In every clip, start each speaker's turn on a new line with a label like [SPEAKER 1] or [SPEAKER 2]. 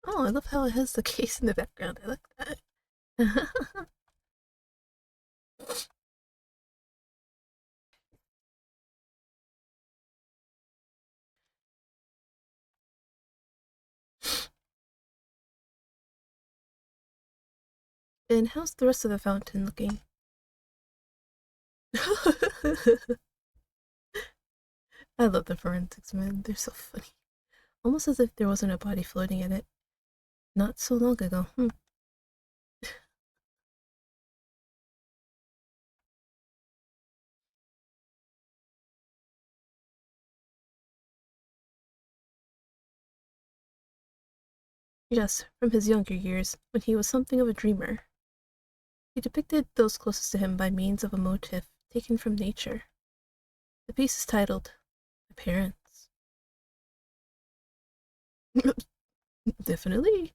[SPEAKER 1] Oh, I love how it has the case in the background. I like that. And how's the rest of the fountain looking? I love the forensics, man. They're so funny. Almost as if there wasn't a body floating in it not so long ago. Yes, from his younger years, when he was something of a dreamer. He depicted those closest to him by means of a motif taken from nature. The piece is titled Appearance. Definitely.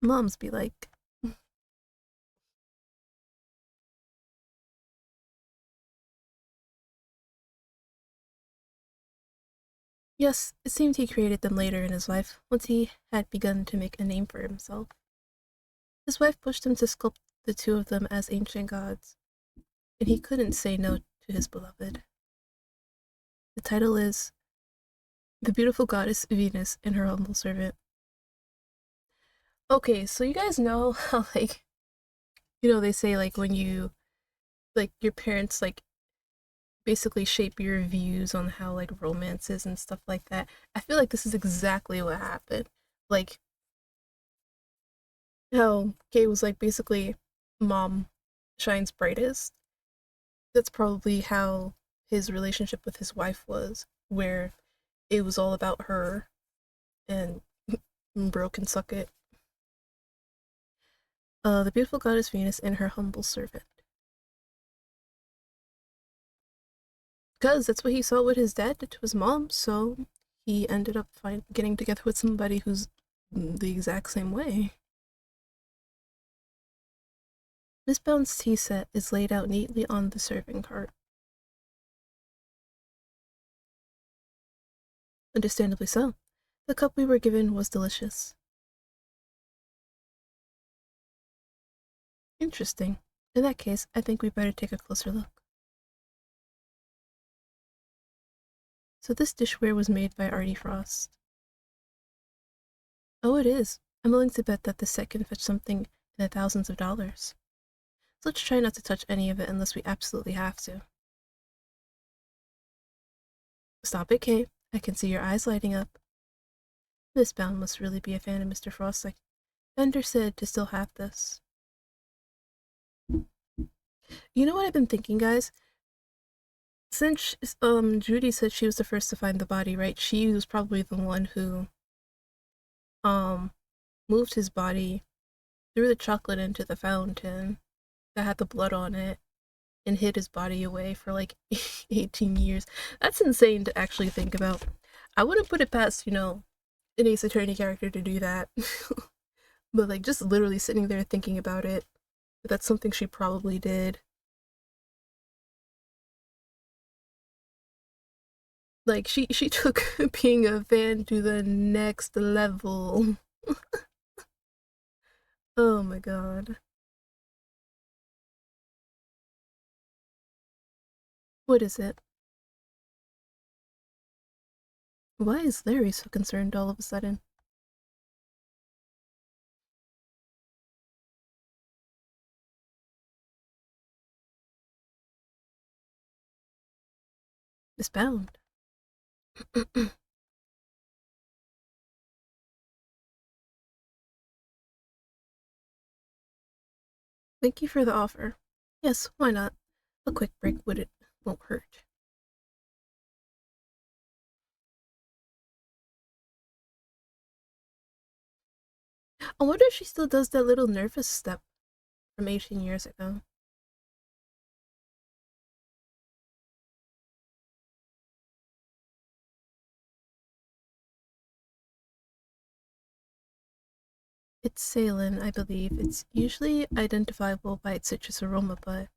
[SPEAKER 1] Moms be like, yes, it seemed he created them later in his life, once he had begun to make a name for himself. His wife pushed him to sculpt the two of them as ancient gods, and he couldn't say no to his beloved. The title is The Beautiful Goddess Venus and Her Humble Servant. Okay, so you guys know how, like, they say, like, when you, like, your parents, like, basically shape your views on how, like, romance is and stuff like that. I feel like this is exactly what happened. Like, how Kay was, like, basically mom shines brightest. That's probably how his relationship with his wife was, where it was all about her and bro can suck it. The beautiful goddess Venus and her humble servant. Because that's what he saw what his dad did to his mom, so he ended up getting together with somebody who's the exact same way. Miss Bound's tea set is laid out neatly on the serving cart. Understandably so. The cup we were given was delicious. Interesting. In that case, I think we better take a closer look. So this dishware was made by Artie Frost. Oh, it is. I'm willing to bet that the set can fetch something in the thousands of dollars. So let's try not to touch any of it unless we absolutely have to. Stop it, Kate. I can see your eyes lighting up. Miss Bound must really be a fan of Mr. Frost. Like Bender said to still have this. You know what I've been thinking, guys? Since Judy said she was the first to find the body, right? She was probably the one who um moved his body, threw the chocolate into the fountain that had the blood on it, and hid his body away for like 18 years. That's insane to actually think about. I wouldn't put it past, an Ace Attorney character to do that. But like just literally sitting there thinking about it, that's something she probably did. Like she took being a fan to the next level. Oh my god. What is it? Why is Larry so concerned all of a sudden? It's bound. Thank you for the offer. Yes, why not? A quick break won't hurt. I wonder if she still does that little nervous step from 18 years ago. It's Salin, I believe. It's usually identifiable by its citrus aroma, but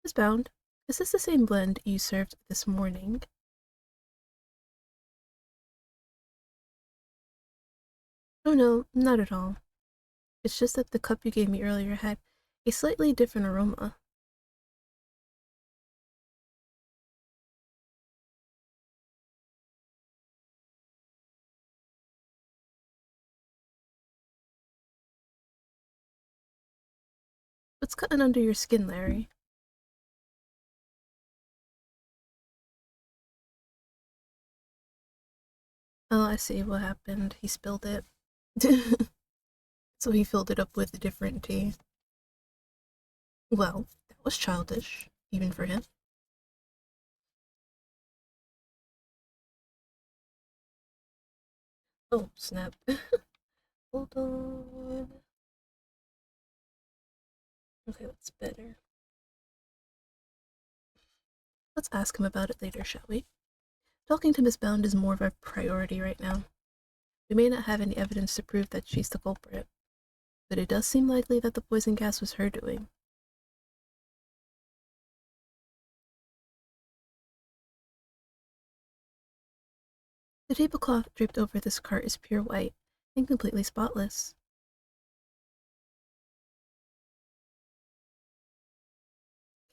[SPEAKER 1] it's bound. Is this the same blend you served this morning? Oh no, not at all. It's just that the cup you gave me earlier had a slightly different aroma. What's cutting under your skin, Larry? Oh, I see what happened. He spilled it. So he filled it up with a different tea. Well, that was childish, even for him. Oh, snap. Hold on. Okay, that's better. Let's ask him about it later, shall we? Talking to Miss Bound is more of a priority right now. We may not have any evidence to prove that she's the culprit, but it does seem likely that the poison gas was her doing. The tablecloth draped over this cart is pure white and completely spotless.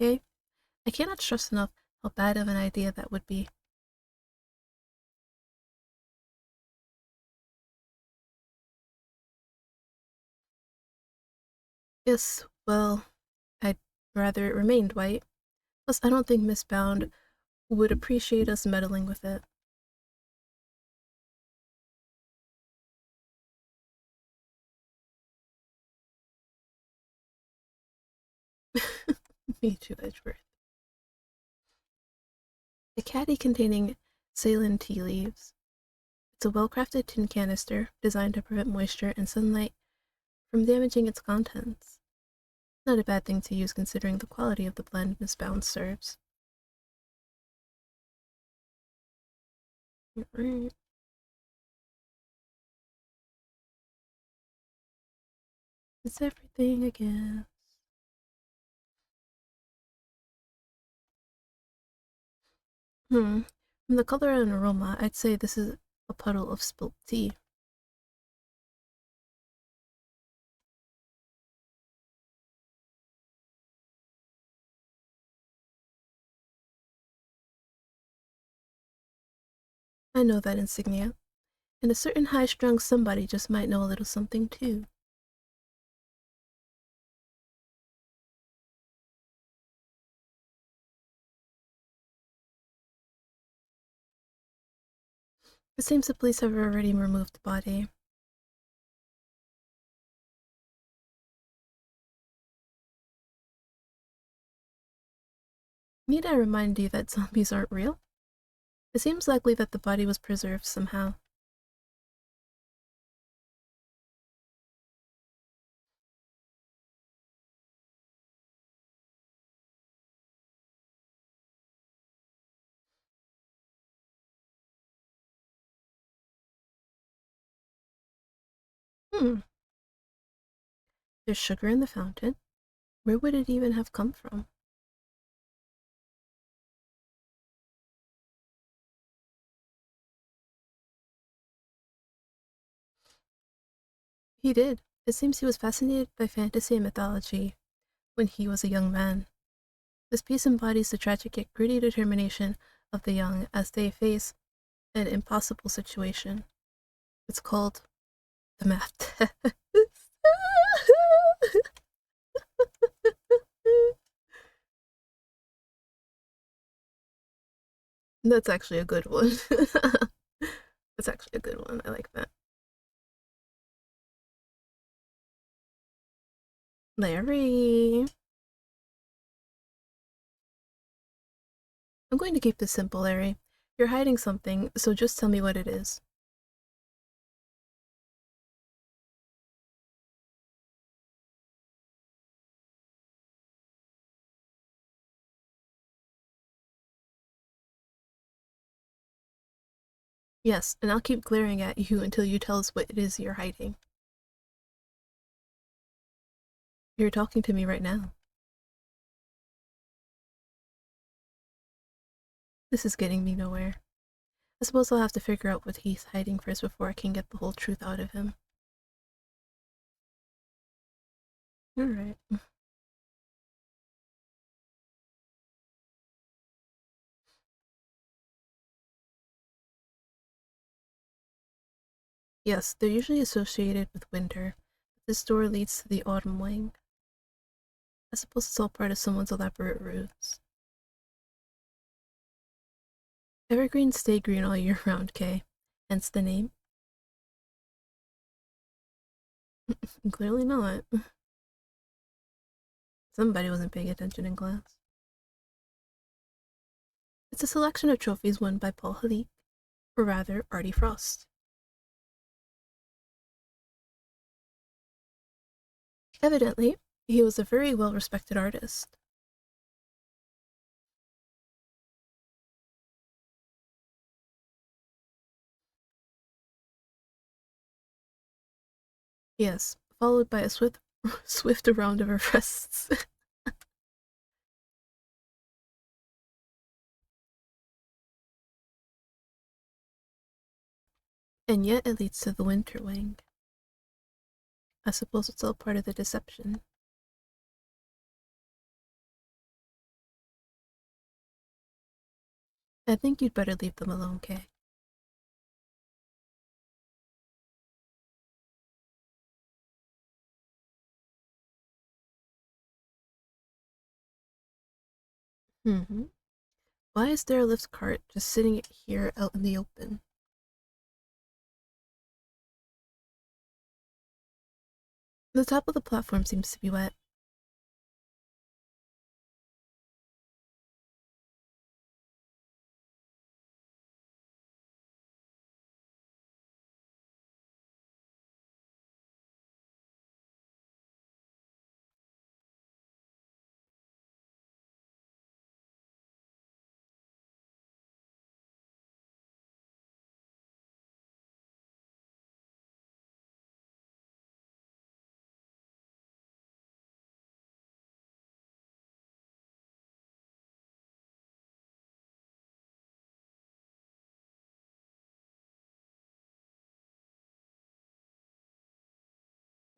[SPEAKER 1] Okay? I cannot stress enough how bad of an idea that would be. Yes, well, I'd rather it remained white. Plus, I don't think Miss Bound would appreciate us meddling with it. Me too, Edgeworth. A caddy containing Ceylon tea leaves. It's a well-crafted tin canister designed to prevent moisture and sunlight from damaging its contents. Not a bad thing to use considering the quality of the blend Miss Bounds serves. It's everything, I guess. Hmm. From the color and aroma, I'd say this is a puddle of spilt tea. I know that insignia, and a certain high-strung somebody just might know a little something too. It seems the police have already removed the body. Need I remind you that zombies aren't real? It seems likely that the body was preserved somehow. Hmm. There's sugar in the fountain. Where would it even have come from? He did. It seems he was fascinated by fantasy and mythology when he was a young man. This piece embodies the tragic yet gritty determination of the young as they face an impossible situation. It's called the math test. That's actually a good one. That's actually a good one. I like that. Larry. I'm going to keep this simple, Larry. You're hiding something, so just tell me what it is. Yes, and I'll keep glaring at you until you tell us what it is you're hiding. You're talking to me right now. This is getting me nowhere. I suppose I'll have to figure out what he's hiding first before I can get the whole truth out of him. Alright. Yes, they're usually associated with winter. This door leads to the autumn wing. I suppose it's all part of someone's elaborate ruse. Evergreens stay green all year round, Kay. Hence the name. Clearly not. Somebody wasn't paying attention in class. It's a selection of trophies won by Paul Halik, or rather, Artie Frost. Evidently, he was a very well respected artist. Yes, followed by a swift round of arrests. And yet it leads to the winter wing. I suppose it's all part of the deception. I think you'd better leave them alone, Kay. Mm-hmm. Why is there a lift cart just sitting here out in the open? The top of the platform seems to be wet.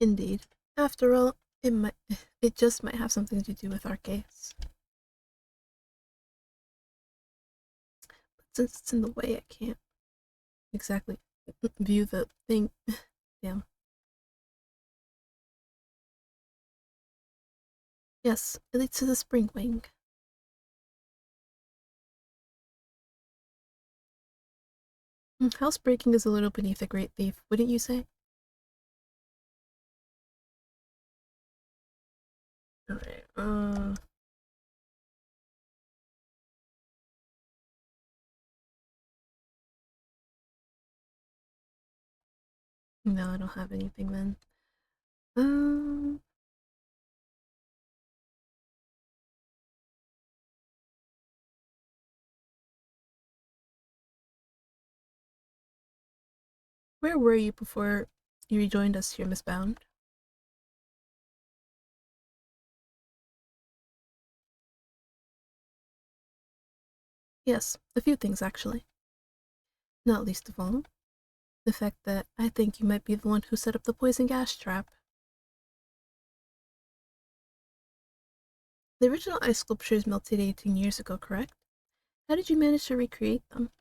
[SPEAKER 1] Indeed. After all, it just might have something to do with our case. But since it's in the way, I can't exactly view the thing. Damn. Yes, it leads to the spring wing. Housebreaking is a little beneath a great thief, wouldn't you say? Alright, no, I don't have anything then. Um, where were you before you rejoined us here, Miss Bound? Yes, a few things actually. Not least of all, the fact that I think you might be the one who set up the poison gas trap. The original ice sculptures melted 18 years ago, correct? How did you manage to recreate them?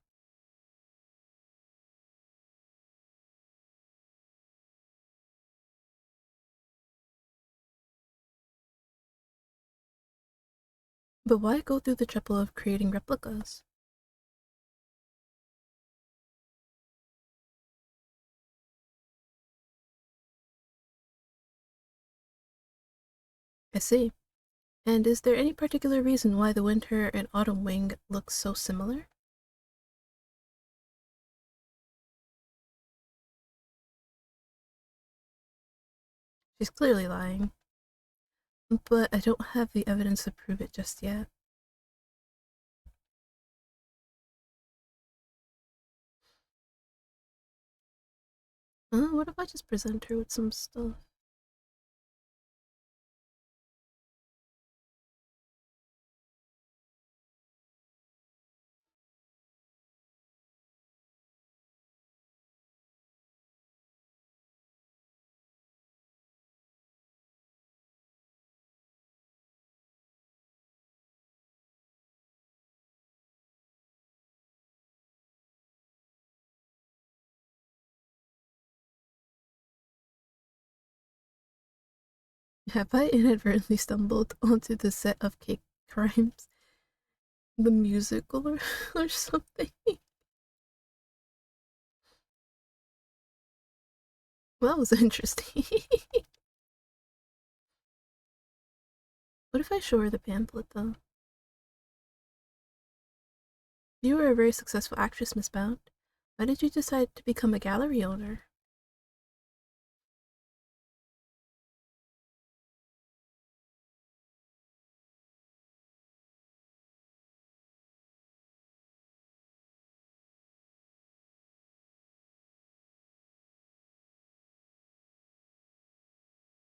[SPEAKER 1] But why go through the trouble of creating replicas? I see. And is there any particular reason why the winter and autumn wing look so similar? She's clearly lying. But I don't have the evidence to prove it just yet. What if I just present her with some stuff? Have I inadvertently stumbled onto the set of Cake Crimes, the musical, or something? Well, that was interesting. What if I show her the pamphlet, though? You were a very successful actress, Miss Bound. Why did you decide to become a gallery owner?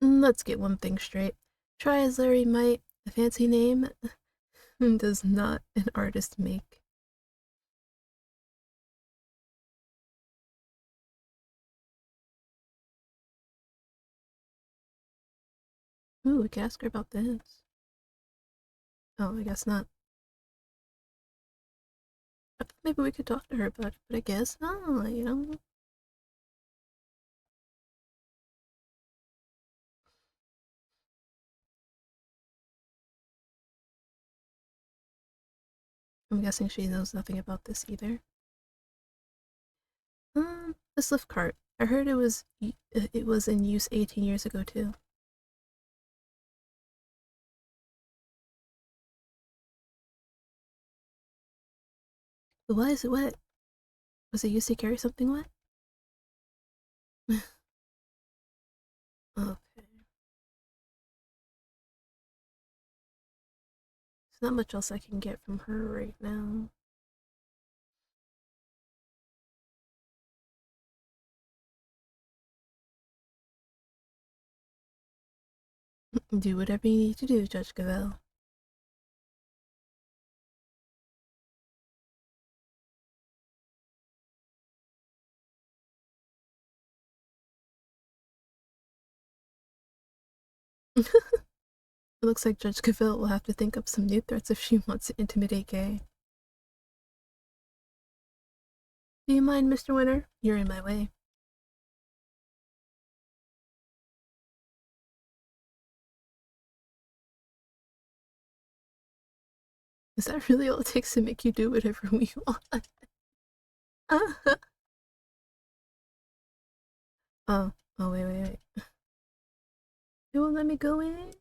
[SPEAKER 1] Let's get one thing straight. Try as Larry might, a fancy name does not an artist make. Ooh, we could ask her about this. Oh, I guess not. Maybe we could talk to her about it, but I guess not. I'm guessing she knows nothing about this either. This lift cart. I heard it was in use 18 years ago too. But why is it wet? Was it used to carry something wet? Okay. There's not much else I can get from her right now. Do whatever you need to do, Judge Gavel. It looks like Judge Gavel will have to think up some new threats if she wants to intimidate Gay. Do you mind, Mr. Winter? You're in my way. Is that really all it takes to make you do whatever we want? Oh, wait. They won't let me go in?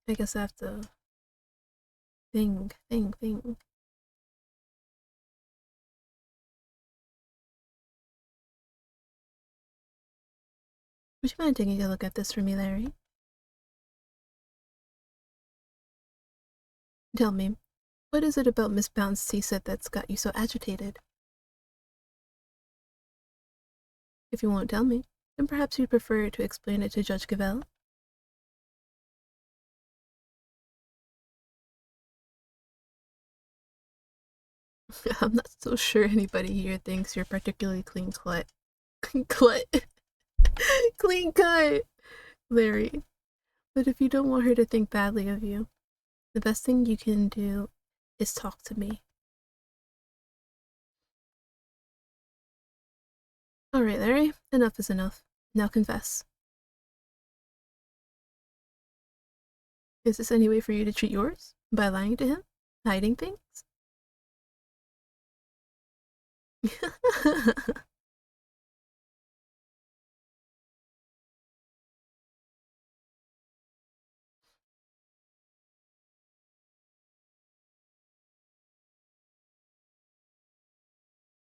[SPEAKER 1] I guess I have to think. Would you mind taking a look at this for me, Larry? Tell me, what is it about Miss Bounce tea set that's got you so agitated? If you won't tell me, then perhaps you'd prefer to explain it to Judge Cavell? I'm not so sure anybody here thinks you're particularly clean cut. Clean cut. Clean cut, Larry. But if you don't want her to think badly of you, the best thing you can do is talk to me. Alright, Larry, enough is enough. Now confess. Is this any way for you to treat yours? By lying to him? Hiding things?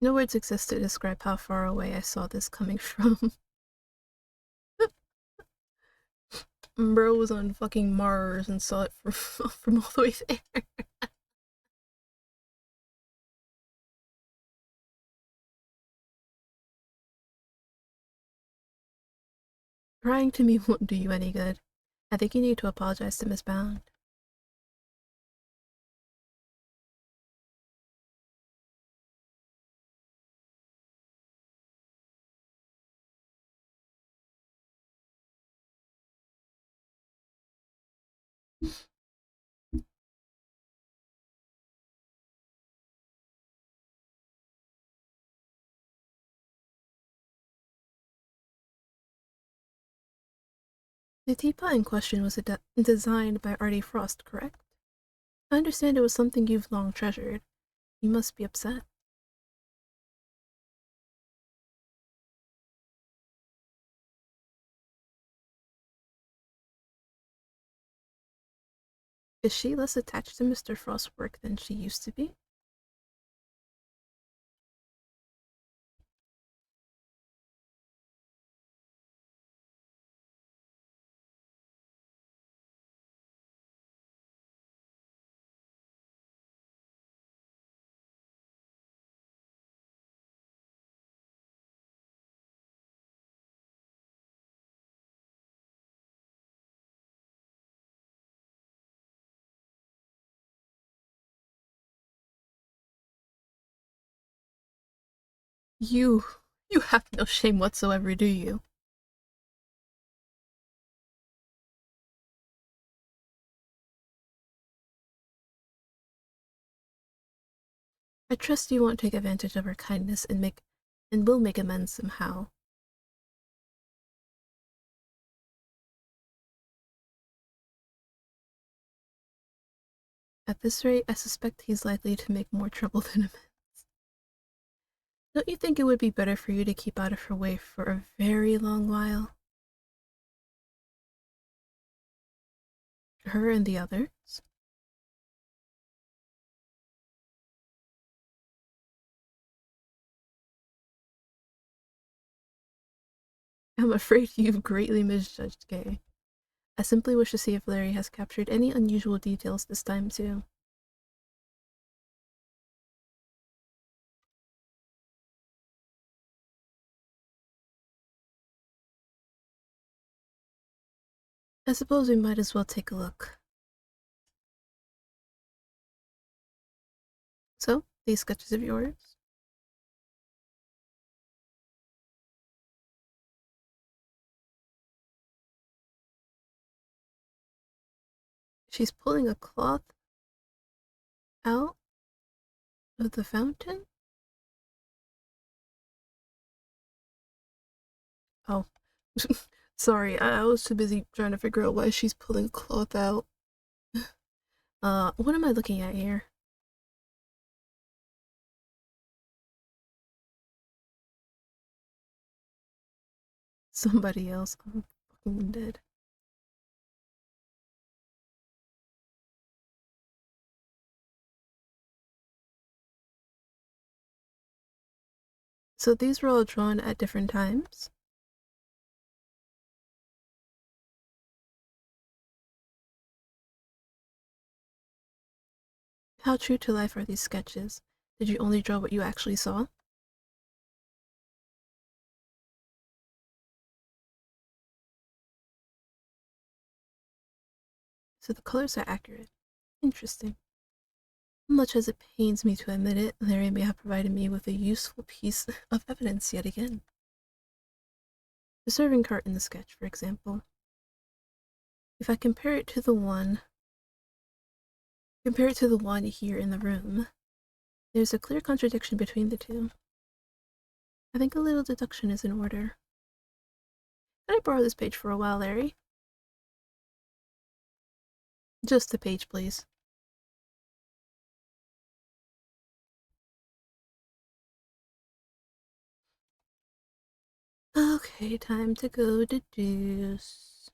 [SPEAKER 1] No words exist to describe how far away I saw this coming from. Bro was on fucking Mars and saw it from, from all the way there. Crying to me won't do you any good. I think you need to apologize to Miss Bound. The teapot in question was designed by Artie Frost, correct? I understand it was something you've long treasured. You must be upset. Is she less attached to Mr. Frost's work than she used to be? You. You have no shame whatsoever, do you? I trust you won't take advantage of her kindness and will make amends somehow. At this rate, I suspect he's likely to make more trouble than amends. Don't you think it would be better for you to keep out of her way for a very long while? Her and the others? I'm afraid you've greatly misjudged Gay. I simply wish to see if Larry has captured any unusual details this time too. I suppose we might as well take a look. So, these sketches of yours? She's pulling a cloth out of the fountain? Oh. Sorry, I was too busy trying to figure out why she's pulling cloth out. What am I looking at here? Somebody else. I'm fucking dead. So these were all drawn at different times? How true to life are these sketches? Did you only draw what you actually saw? So the colors are accurate. Interesting. Much as it pains me to admit it, Larry may have provided me with a useful piece of evidence yet again. The serving cart in the sketch, for example. If I compare it to the one here in the room, there's a clear contradiction between the two. I think a little deduction is in order. Can I borrow this page for a while, Larry? Just the page, please. Okay, time to go deduce.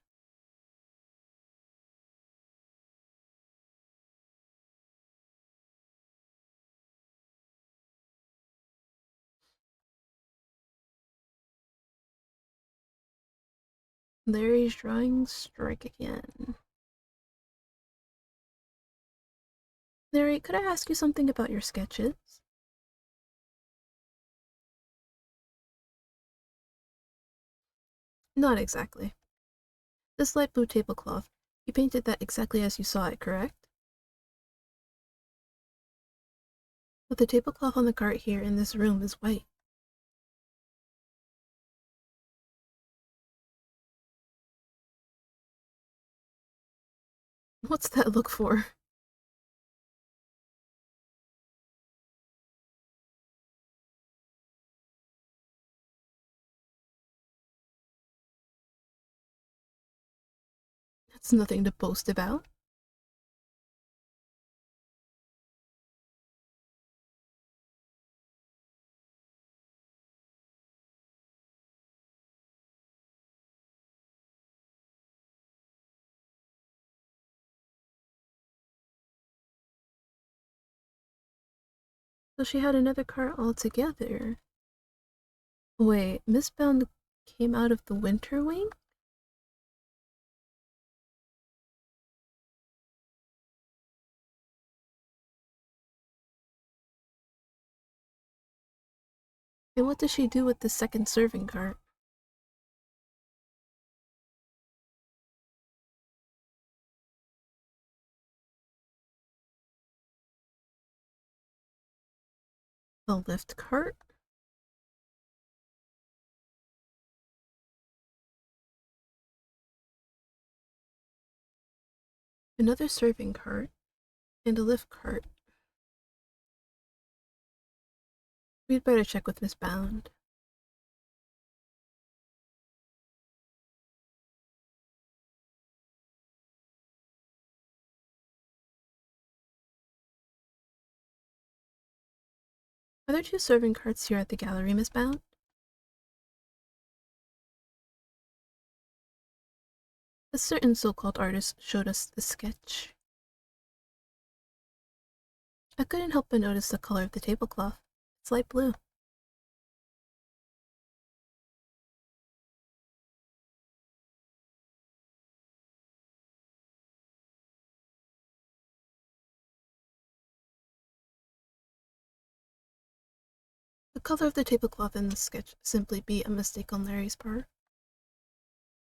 [SPEAKER 1] Larry's drawings strike again. Larry, could I ask you something about your sketches? Not exactly. This light blue tablecloth, you painted that exactly as you saw it, correct? But the tablecloth on the cart here in this room is white. What's that look for? That's nothing to boast about. So she had another cart altogether. Wait, Miss Bound came out of the winter wing? And what does she do with the second serving cart? A lift cart? Another serving cart? And a lift cart? We'd better check with Miss Bound. Are there two serving carts here at the gallery, Miss Bound? A certain so-called artist showed us the sketch. I couldn't help but notice the color of the tablecloth. It's light blue. The color of the tablecloth in the sketch simply be a mistake on Larry's part.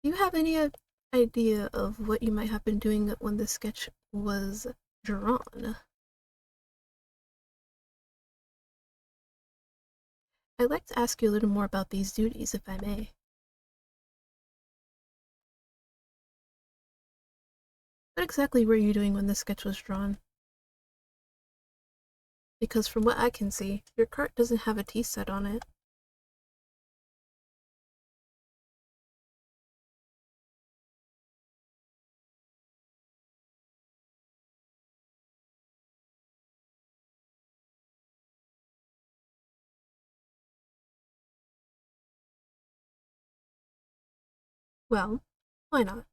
[SPEAKER 1] Do you have any idea of what you might have been doing when the sketch was drawn? I'd like to ask you a little more about these duties, if I may. What exactly were you doing when the sketch was drawn? Because from what I can see, your cart doesn't have a tea set on it. Well, why not?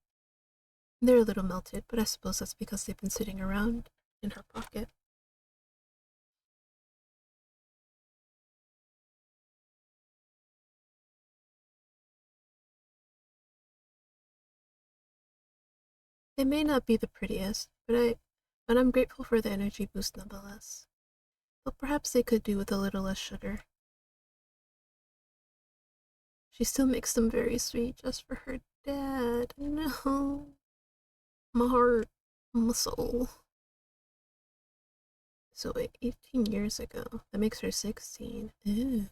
[SPEAKER 1] They're a little melted, but I suppose that's because they've been sitting around in her pocket. They may not be the prettiest, but I'm grateful for the energy boost nonetheless. But perhaps they could do with a little less sugar. She still makes them very sweet just for her dad. No. My heart, my soul. So wait, 18 years ago. That makes her 16. Ew.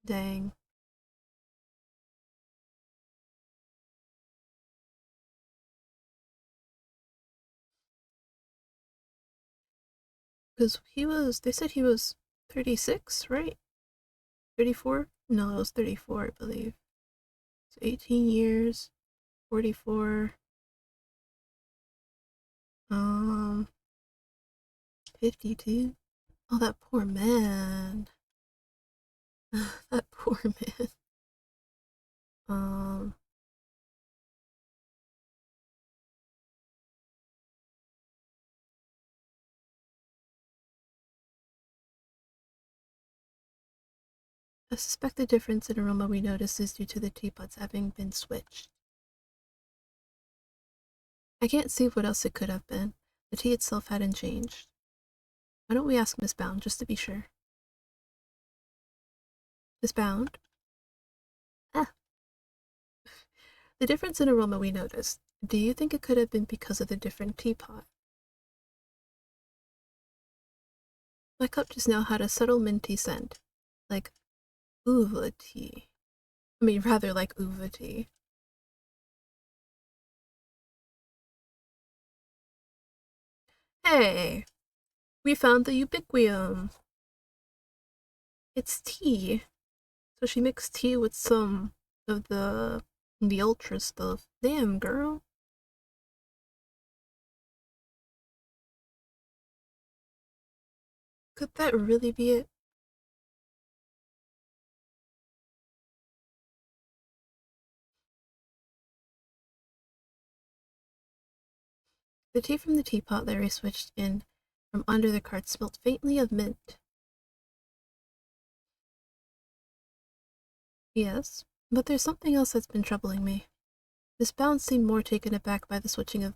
[SPEAKER 1] Dang. Because they said he was 36, right? 34? No, it was 34, I believe. So 18 years, 44, um, 52. Oh, that poor man. That poor man. Um, I suspect the difference in aroma we notice is due to the teapots having been switched. I can't see what else it could have been. The tea itself hadn't changed. Why don't we ask Miss Bound, just to be sure? Miss Bound? Ah, the difference in aroma we noticed. Do you think it could have been because of the different teapot? My cup just now had a subtle minty scent, like uva tea. I mean, rather like uva tea. Hey, we found the ubiquium. It's tea. So she mixed tea with some of the ultra stuff. Damn, girl. Could that really be it? The tea from the teapot Larry switched in from under the cart smelt faintly of mint. Yes, but there's something else that's been troubling me. Miss Bounds seemed more taken aback by the switching of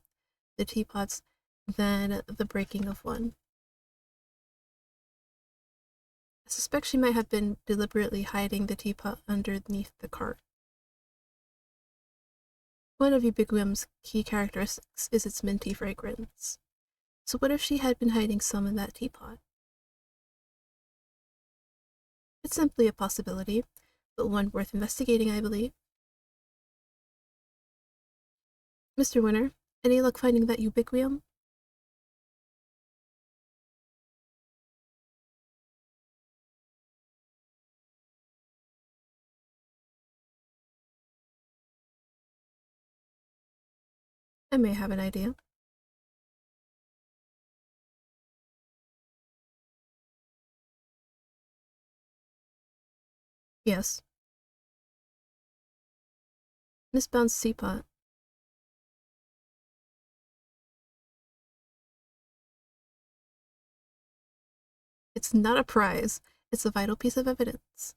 [SPEAKER 1] the teapots than the breaking of one. I suspect she might have been deliberately hiding the teapot underneath the cart. One of Ubiquim's key characteristics is its minty fragrance. So what if she had been hiding some in that teapot? It's simply a possibility, but one worth investigating, I believe. Mr. Winter, any luck finding that Ubiquium? I may have an idea. Yes. Miss Bounce teapot. It's not a prize. It's a vital piece of evidence.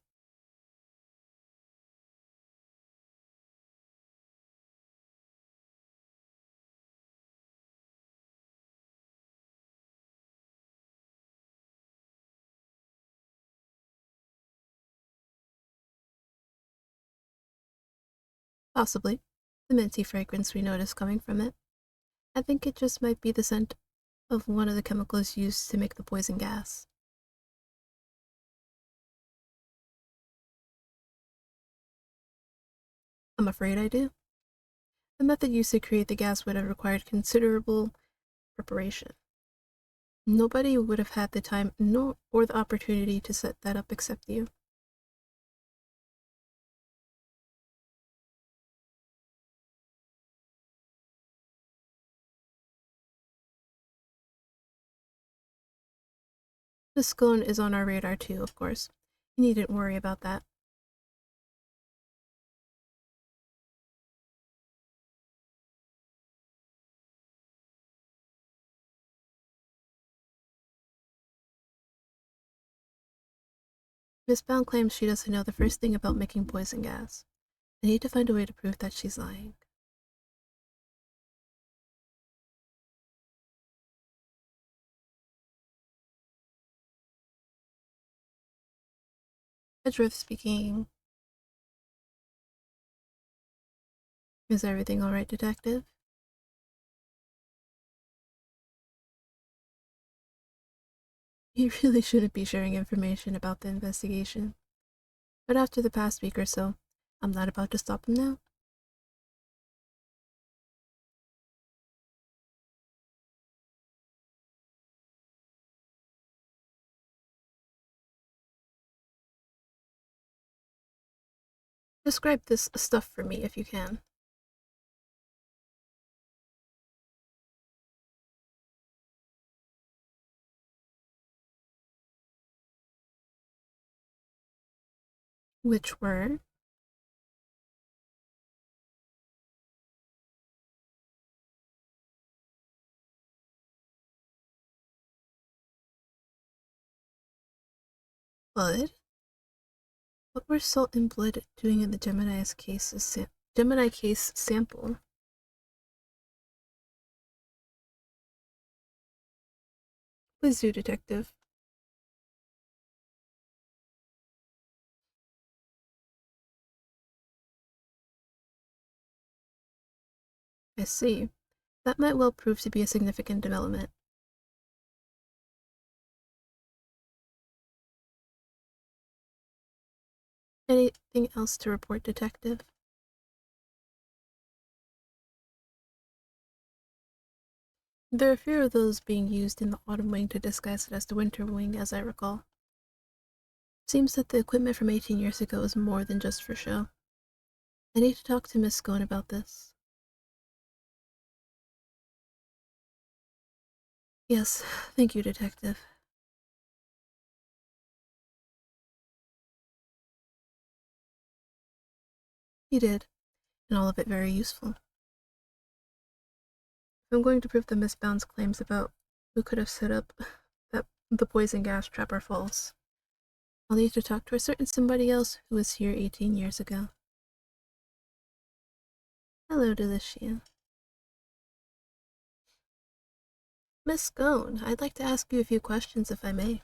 [SPEAKER 1] Possibly. The minty fragrance we notice coming from it. I think it just might be the scent of one of the chemicals used to make the poison gas. I'm afraid I do. The method used to create the gas would have required considerable preparation. Nobody would have had the time nor or the opportunity to set that up except you. The scone is on our radar too, of course. You needn't worry about that. Miss Bound claims she doesn't know the first thing about making poison gas. I need to find a way to prove that she's lying. Edgeworth speaking. Is everything alright, Detective? You really shouldn't be sharing information about the investigation. But after the past week or so, I'm not about to stop him now. Describe this stuff for me if you can. Which were? Blood? What were salt and blood doing in the Gemini case sample? Please do, Detective. I see. That might well prove to be a significant development. Anything else to report, Detective? There are fewer of those being used in the autumn wing to disguise it as the winter wing, as I recall. Seems that the equipment from 18 years ago is more than just for show. I need to talk to Miss Scone about this. Yes, thank you, Detective. You did, and all of it very useful. If I'm going to prove that Miss Bound's claims about who could have set up that the poison gas trap are false, I'll need to talk to a certain somebody else who was here 18 years ago. Hello, Delicia. Miss Scone, I'd like to ask you a few questions if I may.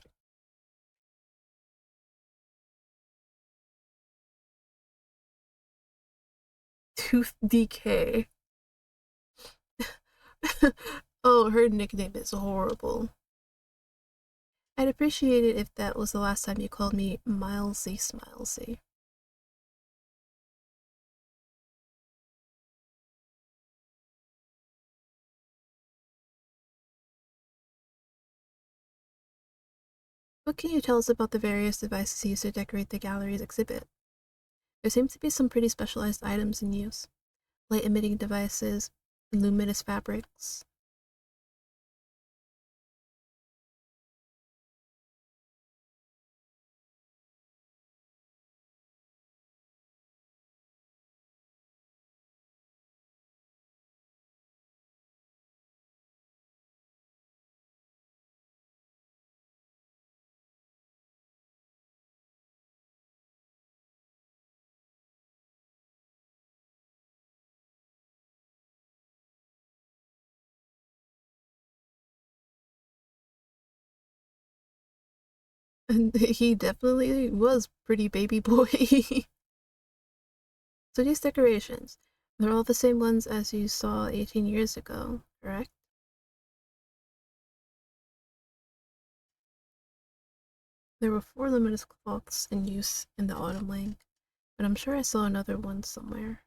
[SPEAKER 1] Tooth DK. Oh, her nickname is horrible. I'd appreciate it if that was the last time you called me Milesy Smilesy. What can you tell us about the various devices used to decorate the gallery's exhibit? There seem to be some pretty specialized items in use. Light-emitting devices, luminous fabrics. And he definitely was pretty baby boy. So these decorations, they're all the same ones as you saw 18 years ago, correct? There were 4 luminous cloths in use in the autumn wing, but I'm sure I saw another one somewhere.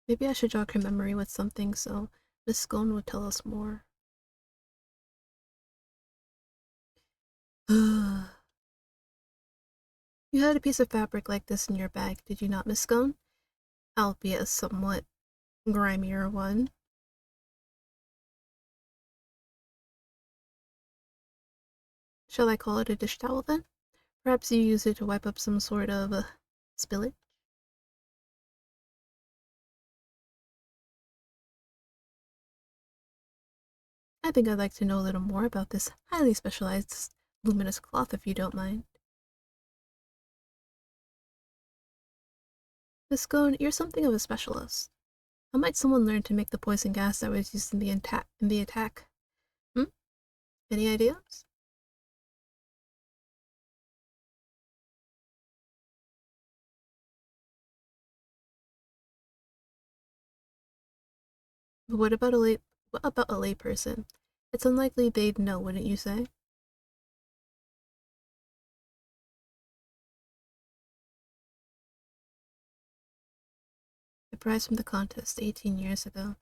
[SPEAKER 1] Maybe I should jog her memory with something so Miss Scone would tell us more. You had a piece of fabric like this in your bag, did you not, Miss Scone? Albeit a somewhat grimier one. Shall I call it a dish towel then? Perhaps you use it to wipe up some sort of spillage? I think I'd like to know a little more about this highly specialized luminous cloth if you don't mind. Miss Scone, you're something of a specialist. How might someone learn to make the poison gas that was used in the attack? Hmm? Any ideas? But what about a layperson? It's unlikely they'd know, wouldn't you say? The prize from the contest 18 years ago.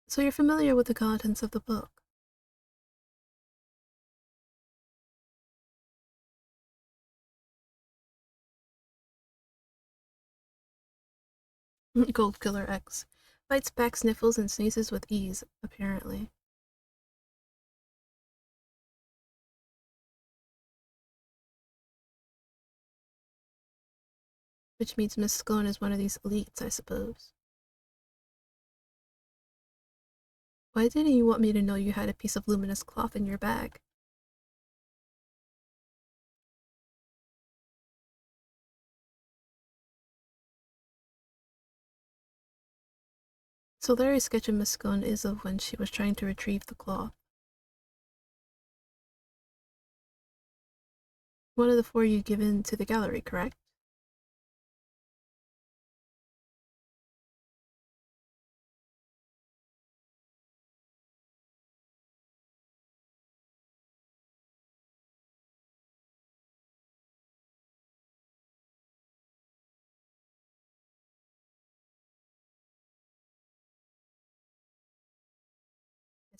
[SPEAKER 1] So you're familiar with the contents of the book. Gold Killer X. Fights back sniffles and sneezes with ease, apparently. Which means Miss Scone is one of these elites, I suppose. Why didn't you want me to know you had a piece of luminous cloth in your bag? So Larry's sketch of Miss Scone is of when she was trying to retrieve the cloth. One of the 4 you given to the gallery, correct?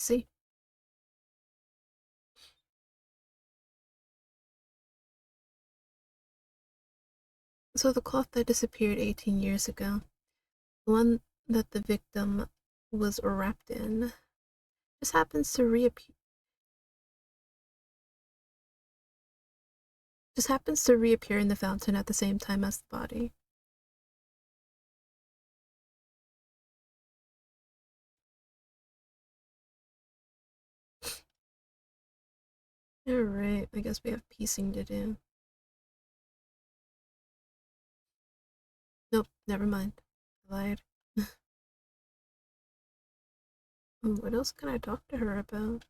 [SPEAKER 1] See? So the cloth that disappeared 18 years ago, the one that the victim was wrapped in, just happens to reappear in the fountain at the same time as the body. Alright, I guess we have piecing to do. Nope, never mind. I lied. What else can I talk to her about?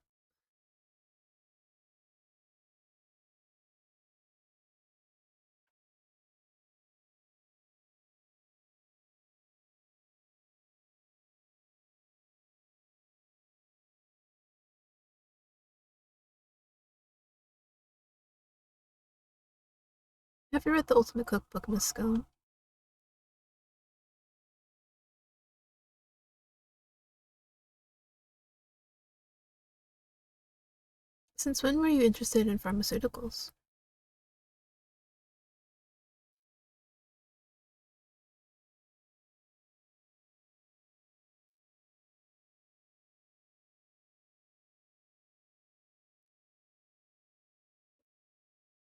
[SPEAKER 1] Have you read the Ultimate Cookbook, Miss Scone? Since when were you interested in pharmaceuticals?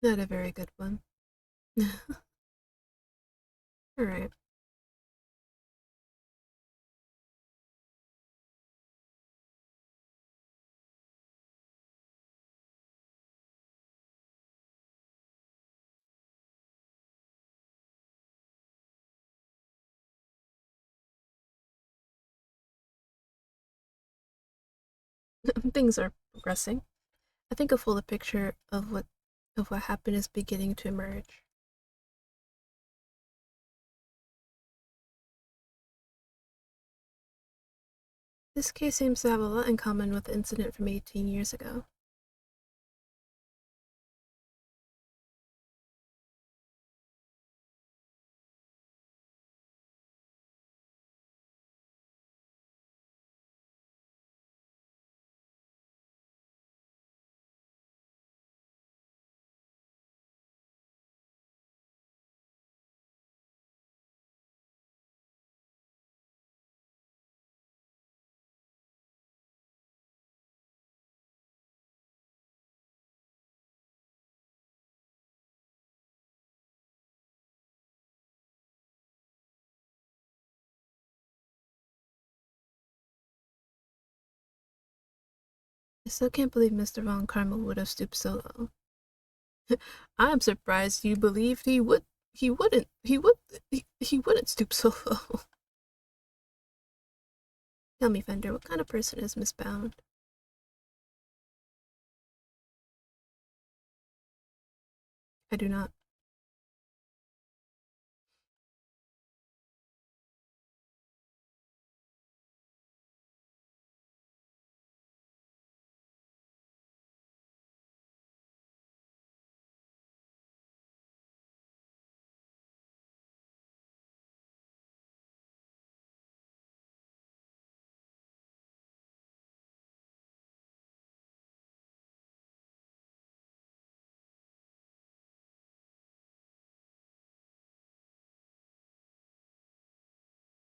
[SPEAKER 1] Not a very good one. Alright. Things are progressing. I think a fuller picture of what happened is beginning to emerge. This case seems to have a lot in common with the incident from 18 years ago. I still can't believe Mr. Von Karma would have stooped so low. I'm surprised you believed he wouldn't stoop so low. Tell me, Fender, what kind of person is Miss Bound? I do not.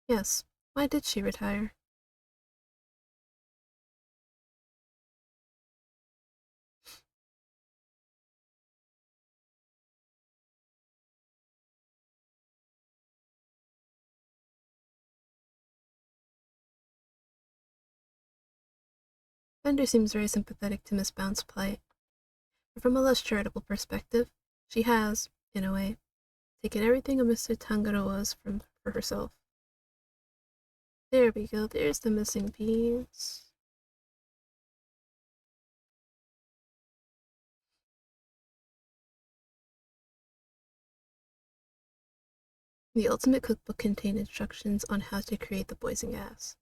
[SPEAKER 1] Yes. Why did she retire? Fender seems very sympathetic to Miss Bound's plight, but from a less charitable perspective, she has, in a way, taken everything of Mr. Tangaroa's for herself. There we go, there's the missing piece. The Ultimate Cookbook contained instructions on how to create the poison gas,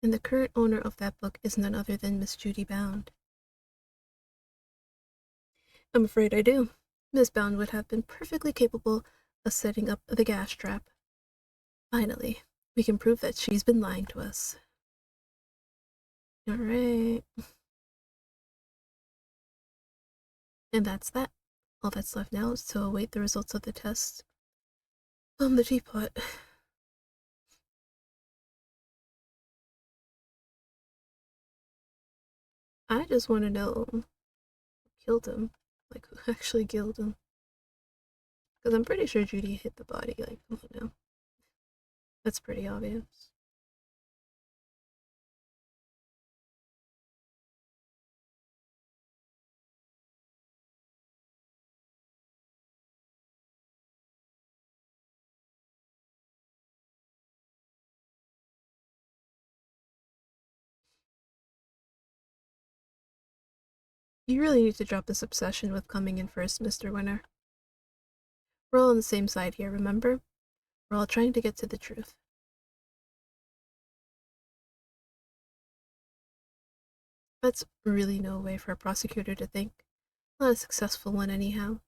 [SPEAKER 1] and the current owner of that book is none other than Miss Judy Bound. I'm afraid I do. Miss Bound would have been perfectly capable of setting up the gas trap. Finally, we can prove that she's been lying to us. Alright. And that's that. All that's left now is to await the results of the test. The teapot. I just want to know who killed him. Like, who actually killed him. Because I'm pretty sure Judy hit the body. Like, come on now. That's pretty obvious. You really need to drop this obsession with coming in first, Mr. Winner. We're all on the same side here, remember? We're all trying to get to the truth. That's really no way for a prosecutor to think. Not a successful one, anyhow.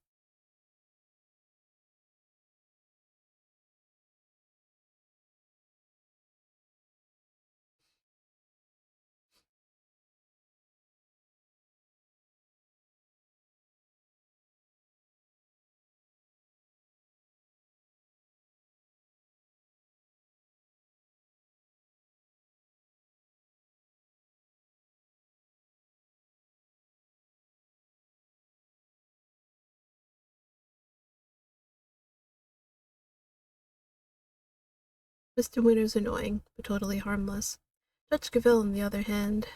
[SPEAKER 1] Mr. Winner's annoying, but totally harmless. Judge Gaville, on the other hand.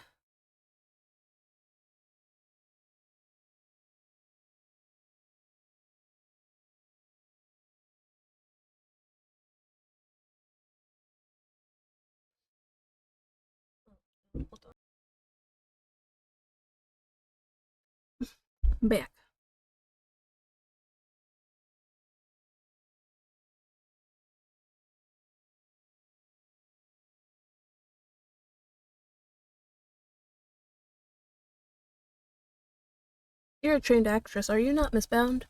[SPEAKER 1] Back. You're a trained actress, are you not, Miss Bound?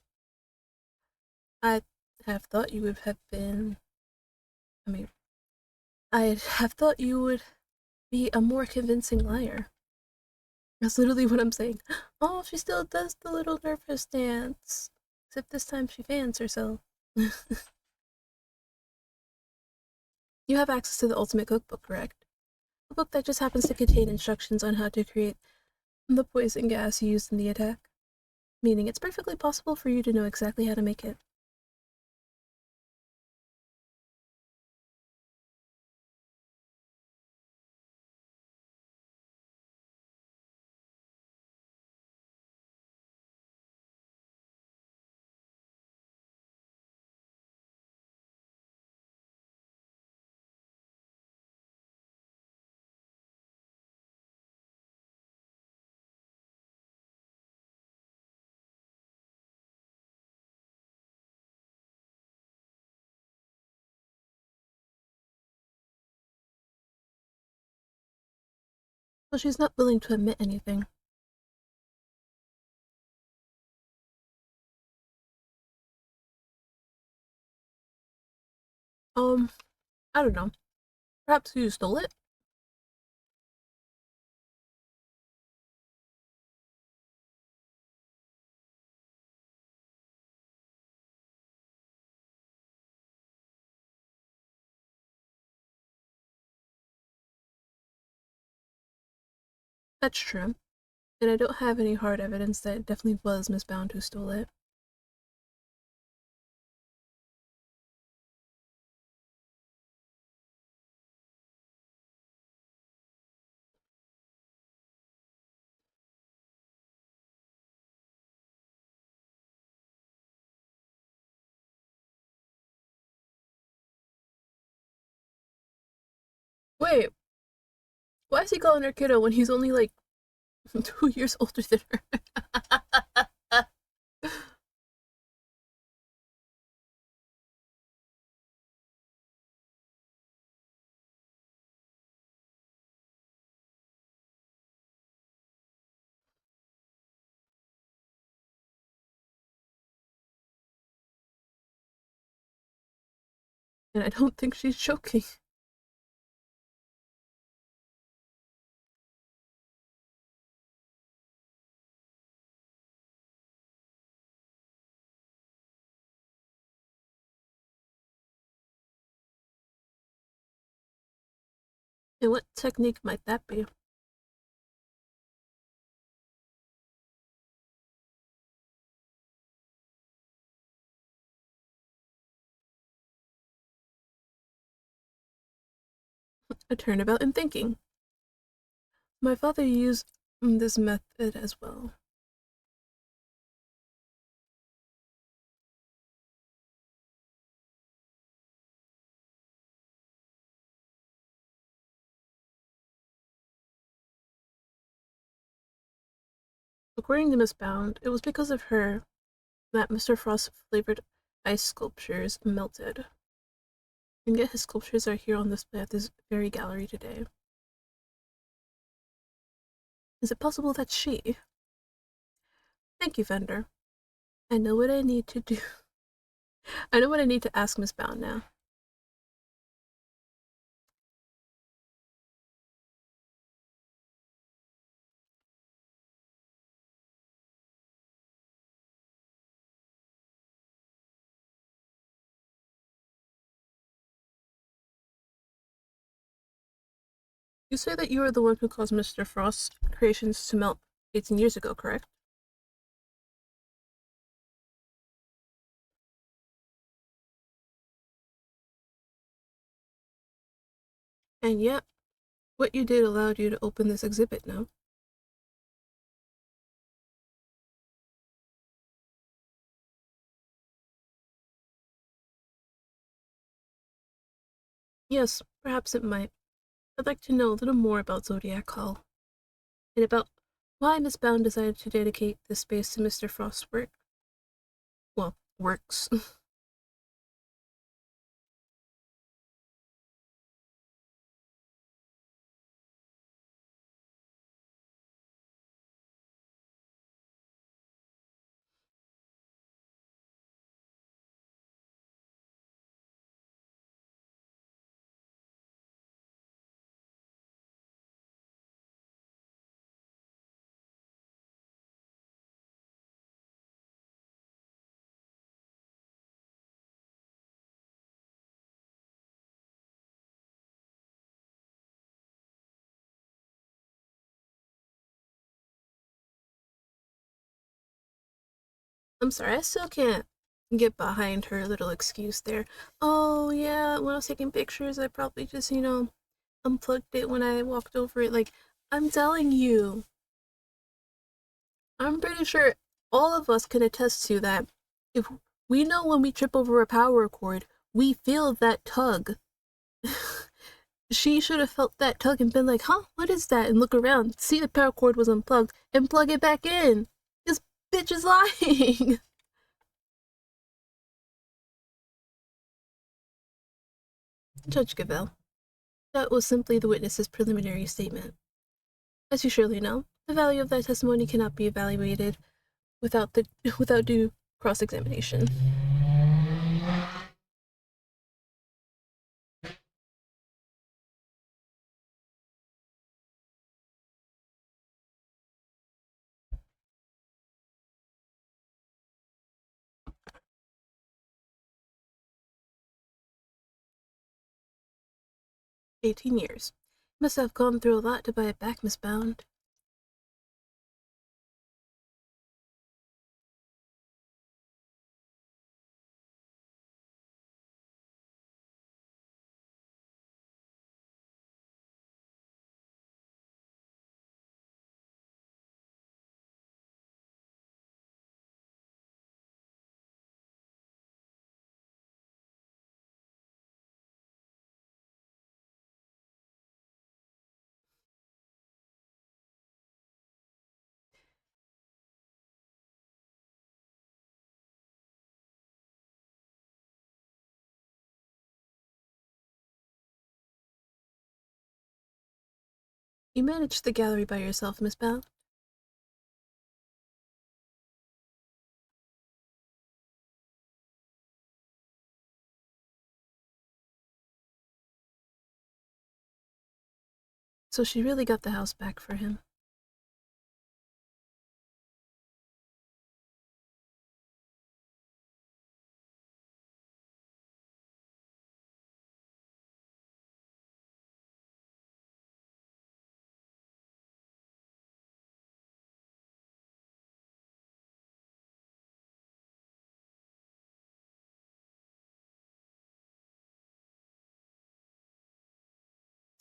[SPEAKER 1] I have thought you would have been. I mean, I'd have thought you would be a more convincing liar. That's literally what I'm saying. Oh, she still does the little nervous dance. Except this time she fans herself. You have access to the Ultimate Cookbook, correct? A book that just happens to contain instructions on how to create the poison gas used in the attack. Meaning it's perfectly possible for you to know exactly how to make it. Well, she's not willing to admit anything. Um, I don't know. Perhaps you stole it? That's true. And I don't have any hard evidence that it definitely was Miss Bound who stole it. Wait, why is he calling her kiddo when he's only like 2 years older than her? And I don't think she's joking. And what technique might that be? A turnabout in thinking. My father used this method as well. According to Miss Bound, it was because of her that Mr. Frost's flavored ice sculptures melted. And yet his sculptures are here on display at this very gallery today. Is it possible that's she? Thank you, Fender. I know what I need to do. I know what I need to ask Miss Bound now. You say that you are the one who caused Mr. Frost's creations to melt 18 years ago, correct? And yet, what you did allowed you to open this exhibit now. Yes, perhaps it might. I'd like to know a little more about Zodiac Hall, and about why Miss Bound decided to dedicate this space to Mr. Frost's work. Well, works. I'm sorry, I still can't get behind her little excuse there. Oh, yeah, when I was taking pictures, I probably just, unplugged it when I walked over it. Like, I'm telling you, I'm pretty sure all of us can attest to that. If we know when we trip over a power cord, we feel that tug. She should have felt that tug and been like, huh, what is that? And look around, see the power cord was unplugged, and plug it back in. This bitch is lying. Judge Gavelle, that was simply the witness's preliminary statement. As you surely know, the value of that testimony cannot be evaluated without the without due cross-examination. 18 years. Must have gone through a lot to buy it back, Miss Bound. You managed the gallery by yourself, Miss Bound? So she really got the house back for him.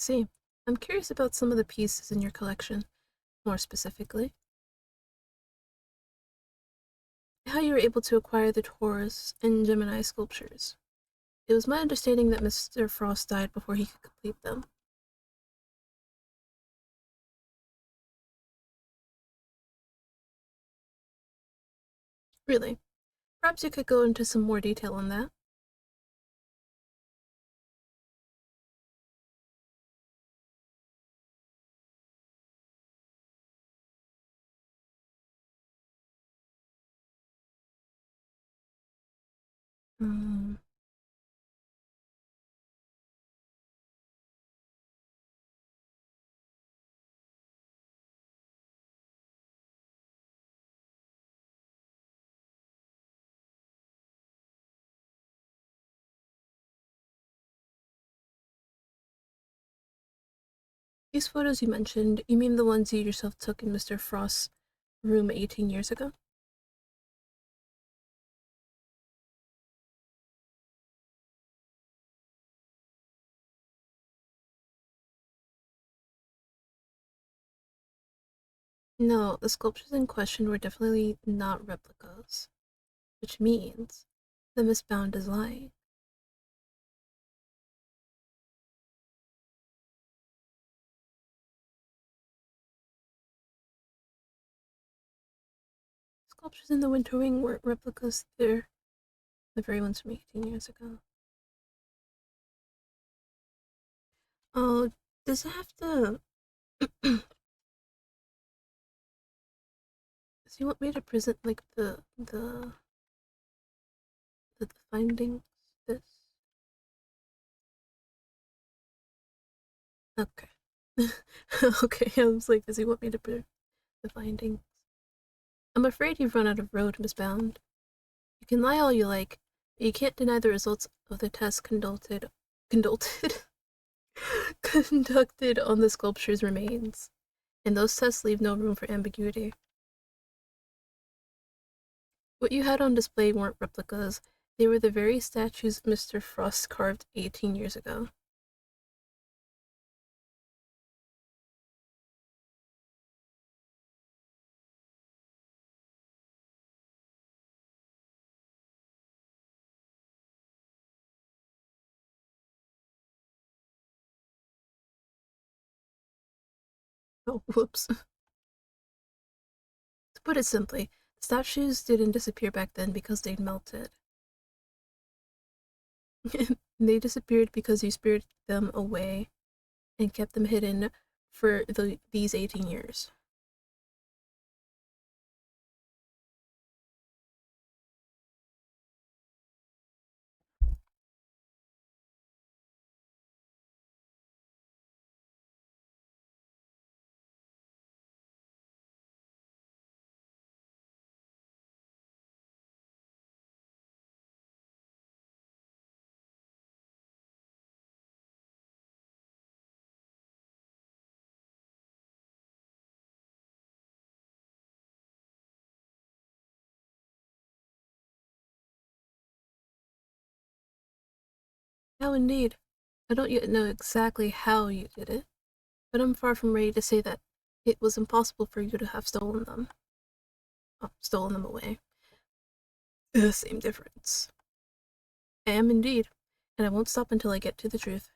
[SPEAKER 1] See, I'm curious about some of the pieces in your collection, more specifically. How you were able to acquire the Taurus and Gemini sculptures. It was my understanding that Mr. Frost died before he could complete them. Really? Perhaps you could go into some more detail on that. Hmm. These photos you mentioned, you mean the ones you yourself took in Mr. Frost's room 18 years ago? No, the sculptures in question were definitely not replicas, which means the Miss Bound is lying. Sculptures in the Winter Wing weren't replicas, they're the very ones from 18 years ago. Oh, does it have to. Does he want me to present like the findings? This? Okay. Okay, I was like, does he want me to present the findings? I'm afraid you've run out of road, Miss Bound. You can lie all you like, but you can't deny the results of the test conducted conducted on the sculpture's remains. And those tests leave no room for ambiguity. What you had on display weren't replicas, they were the very statues Mr. Frost carved 18 years ago. Oh, whoops. To put it simply, the statues didn't disappear back then because they'd melted. They disappeared because you spirited them away and kept them hidden for these 18 years. How indeed. I don't yet know exactly how you did it, but I'm far from ready to say that it was impossible for you to have stolen them. Oh, stolen them away. The same difference. I am indeed, and I won't stop until I get to the truth.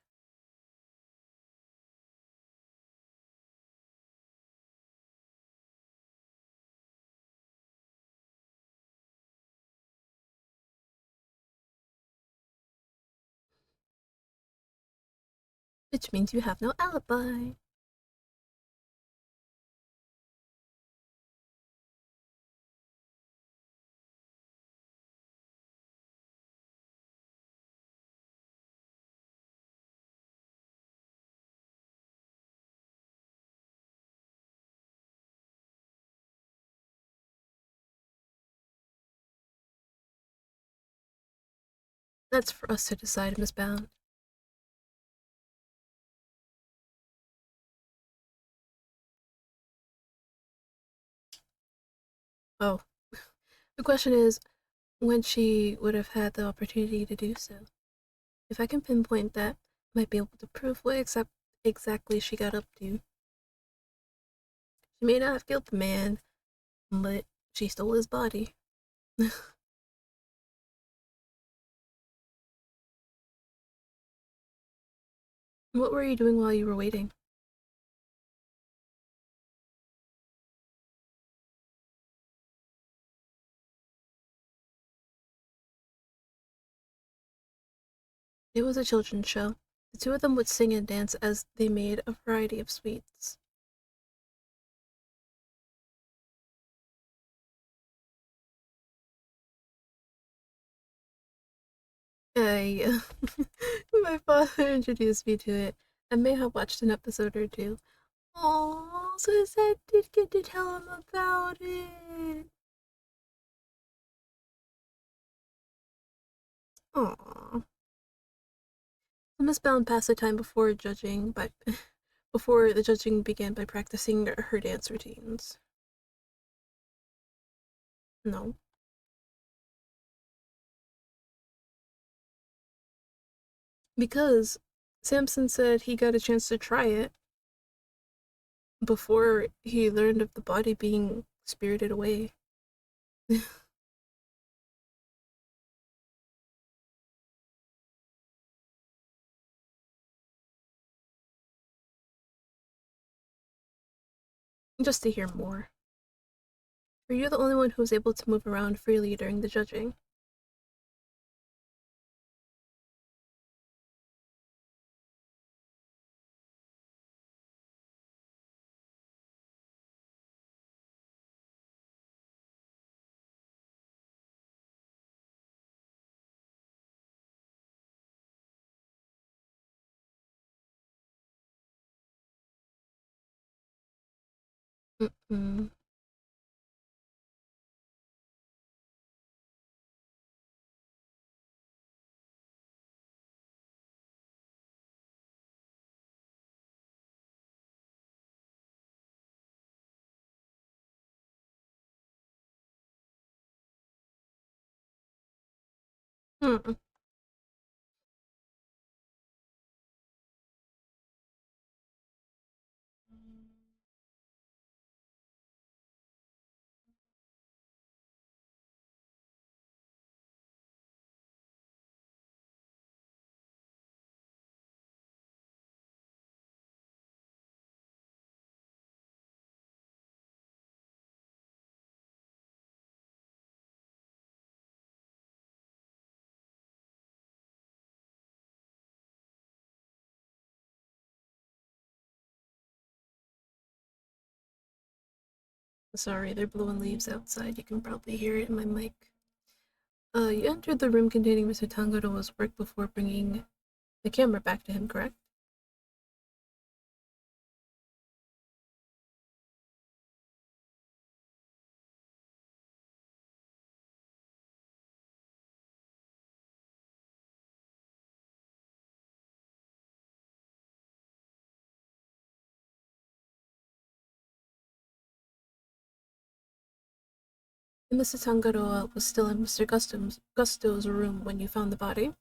[SPEAKER 1] Which means you have no alibi. That's for us to decide, Miss Bound. Oh, the question is when she would have had the opportunity to do so. If I can pinpoint that, I might be able to prove what exactly she got up to. She may not have killed the man, but she stole his body. What were you doing while you were waiting? It was a children's show. The two of them would sing and dance as they made a variety of sweets. I, my father introduced me to it. I may have watched an episode or two. Oh, so I did get to tell him about it. Aww. Miss Bound passed the time before judging by before the judging began by practicing her dance routines. No. Because Samson said he got a chance to try it before he learned of the body being spirited away. Just to hear more. Were you the only one who was able to move around freely during the judging? Mm-mm. Mm-mm. Sorry, they're blowing leaves outside. You can probably hear it in my mic. You entered the room containing Mr. Tangaro's work before bringing the camera back to him, correct? And Mr. Tangaroa was still in Mr. Gusto's room when you found the body,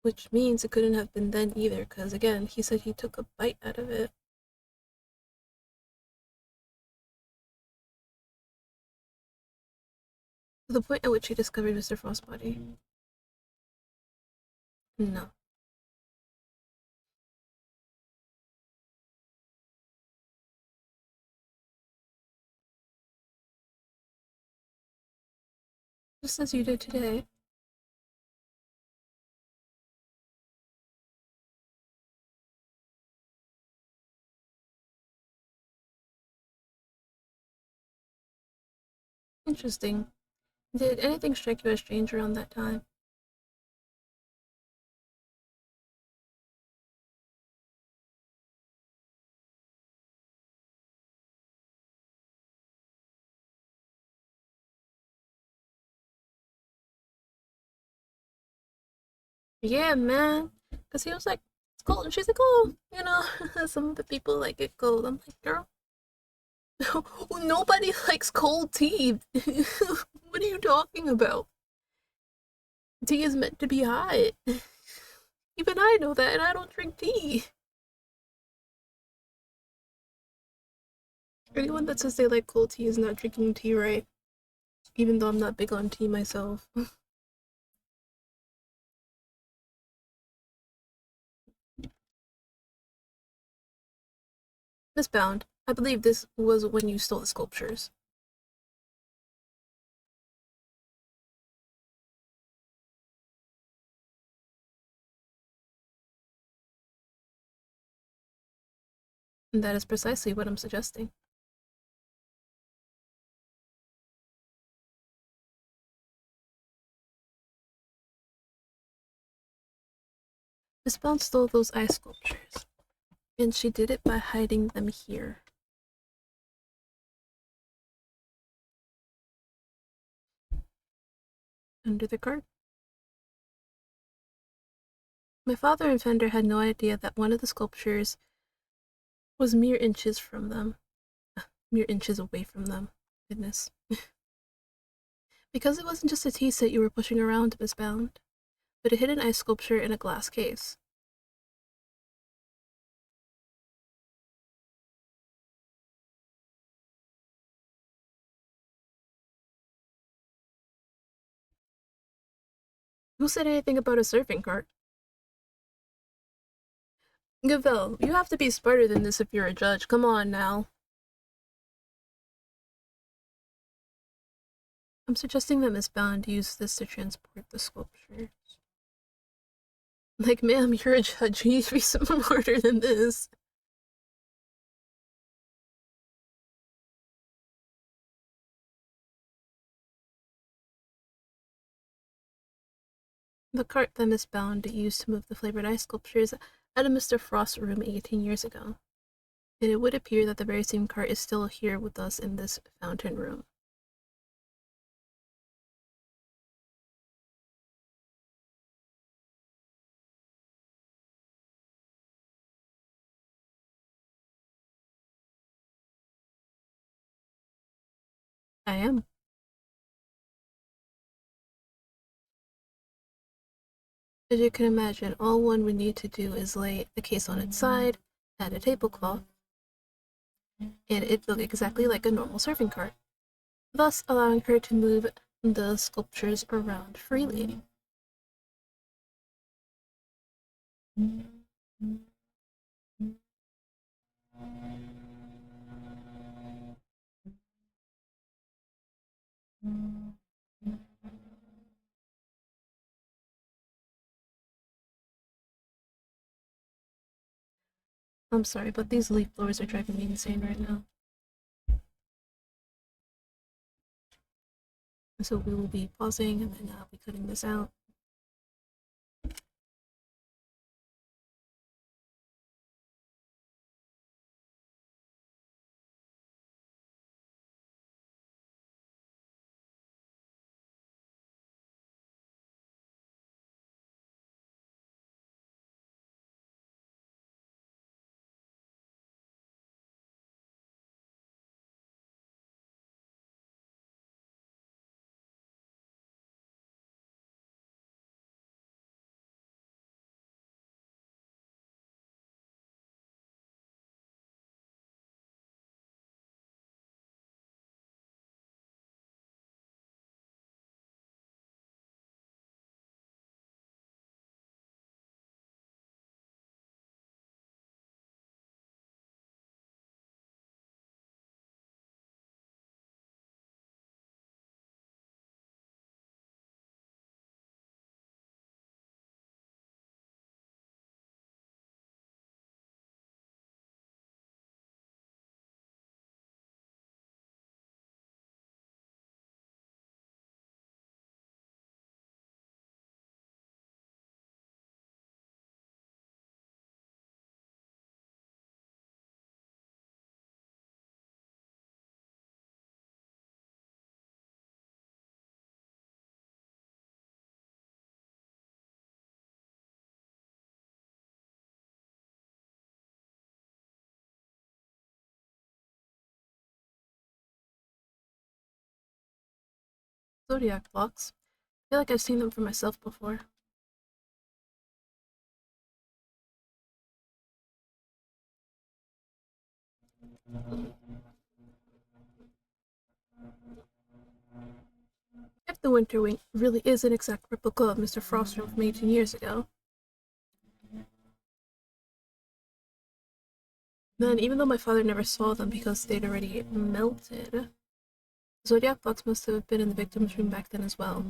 [SPEAKER 1] which means it couldn't have been then either, because again, he said he took a bite out of it. To the point at which he discovered Mr. Frost's body. No. Just as you did today. Interesting. Did anything strike you as strange around that time? Yeah, man. Because he was like, it's cold. And she's like, oh, some of the people like it cold. I'm like, girl, nobody likes cold tea. What are you talking about? Tea is meant to be hot. Even I know that, and I don't drink tea. Anyone that says they like cold tea is not drinking tea right, even though I'm not big on tea myself. Miss Bound, I believe this was when you stole the sculptures. And that is precisely what I'm suggesting. Miss Bound stole those ice sculptures, and she did it by hiding them here. Under the cart. My father and Fender had no idea that one of the sculptures was mere inches from them. Mere inches away from them. Goodness. Because it wasn't just a tea set you were pushing around, Miss Bound, but a hidden ice sculpture in a glass case. Who said anything about a surfing cart? Gavel, you have to be smarter than this if you're a judge. Come on now. I'm suggesting that Miss Bound use this to transport the sculptures. Like, ma'am, you're a judge. You need to be smarter than this. The cart that Miss Bound used to move the flavored ice sculptures out of Mr. Frost's room 18 years ago. And it would appear that the very same cart is still here with us in this fountain room. I am. As you can imagine, all one would need to do is lay the case on its side, add a tablecloth, and it'd look exactly like a normal surfing cart, thus allowing her to move the sculptures around freely. I'm sorry, but these leaf blowers are driving me insane right now. So we will be pausing and then I'll be cutting this out. Zodiac blocks. I feel like I've seen them for myself before. If the Winter Wing really is an exact replica of Mr. Frostrom from 18 years ago, then even though my father never saw them because they'd already melted, Zodiac box must have been in the victim's room back then as well.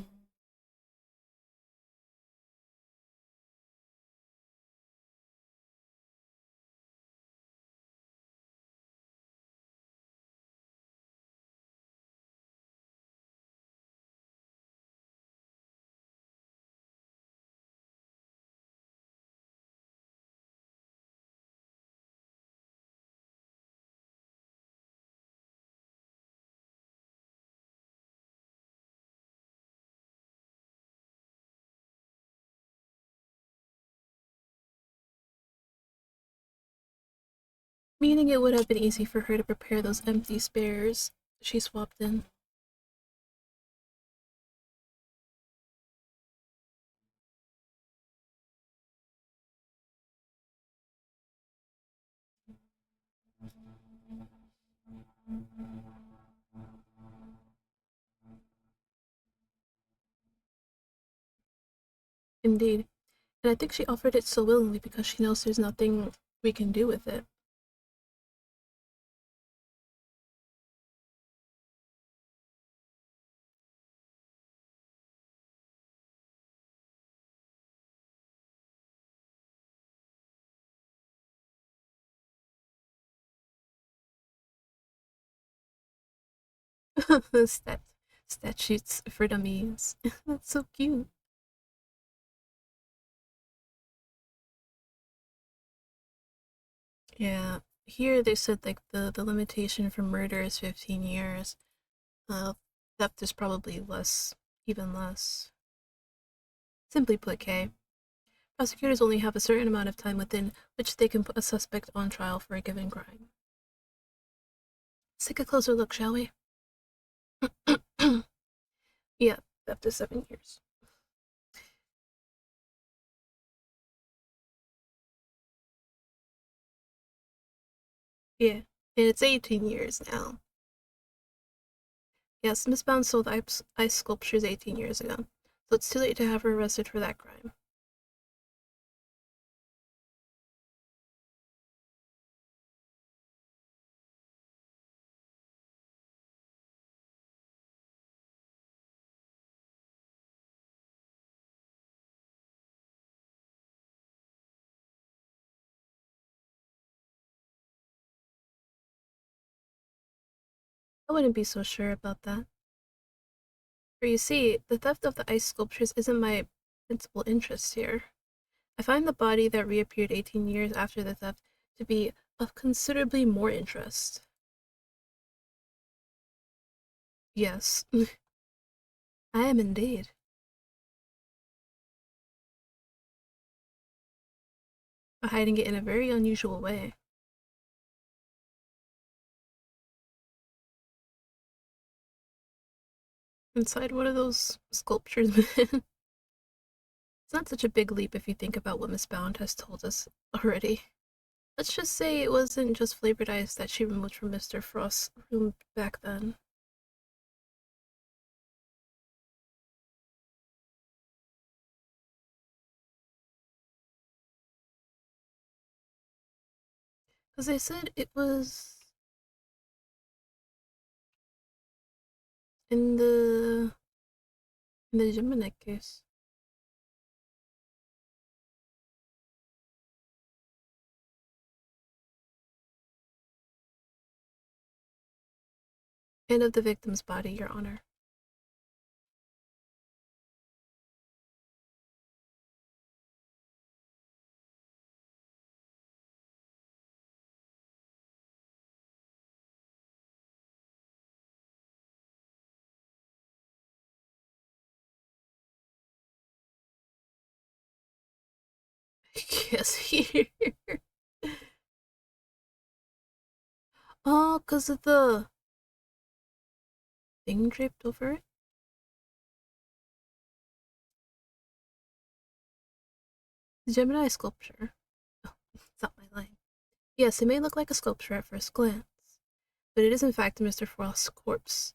[SPEAKER 1] Meaning it would have been easy for her to prepare those empty spares she swapped in. Indeed. And I think she offered it so willingly because she knows there's nothing we can do with it. Stat statutes for dummies. That's so cute. Yeah. Here they said like the limitation for murder is 15 years. Theft is probably less, even less. Simply put, K. Prosecutors only have a certain amount of time within which they can put a suspect on trial for a given crime. Let's take a closer look, shall we? Yeah, theft is 7 years. Yeah, and it's 18 years now. Yes, Miss Bound sold ice sculptures 18 years ago, so it's too late to have her arrested for that crime. I wouldn't be so sure about that. For you see, the theft of the ice sculptures isn't my principal interest here. I find the body that reappeared 18 years after the theft to be of considerably more interest. Yes, I am indeed. But hiding it in a very unusual way. Inside one of those sculptures. It's not such a big leap if you think about what Miss Bound has told us already. Let's just say it wasn't just flavored ice that she removed from Mr. Frost's room back then. Because they said it was in the Gemini case. And of the victim's body, Your Honor. Yes, here. Oh, because of the thing draped over it? The Gemini sculpture. Oh, it's not my line. Yes, it may look like a sculpture at first glance. but it is in fact Mr. Frost's corpse.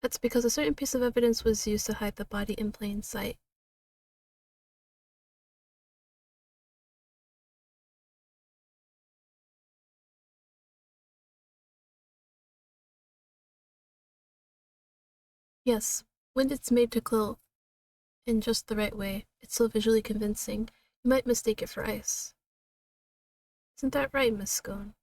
[SPEAKER 1] That's because a certain piece of evidence was used to hide the body in plain sight. Yes, when it's made to glow in just the right way, it's so visually convincing, you might mistake it for ice. Isn't that right, Miss Scone?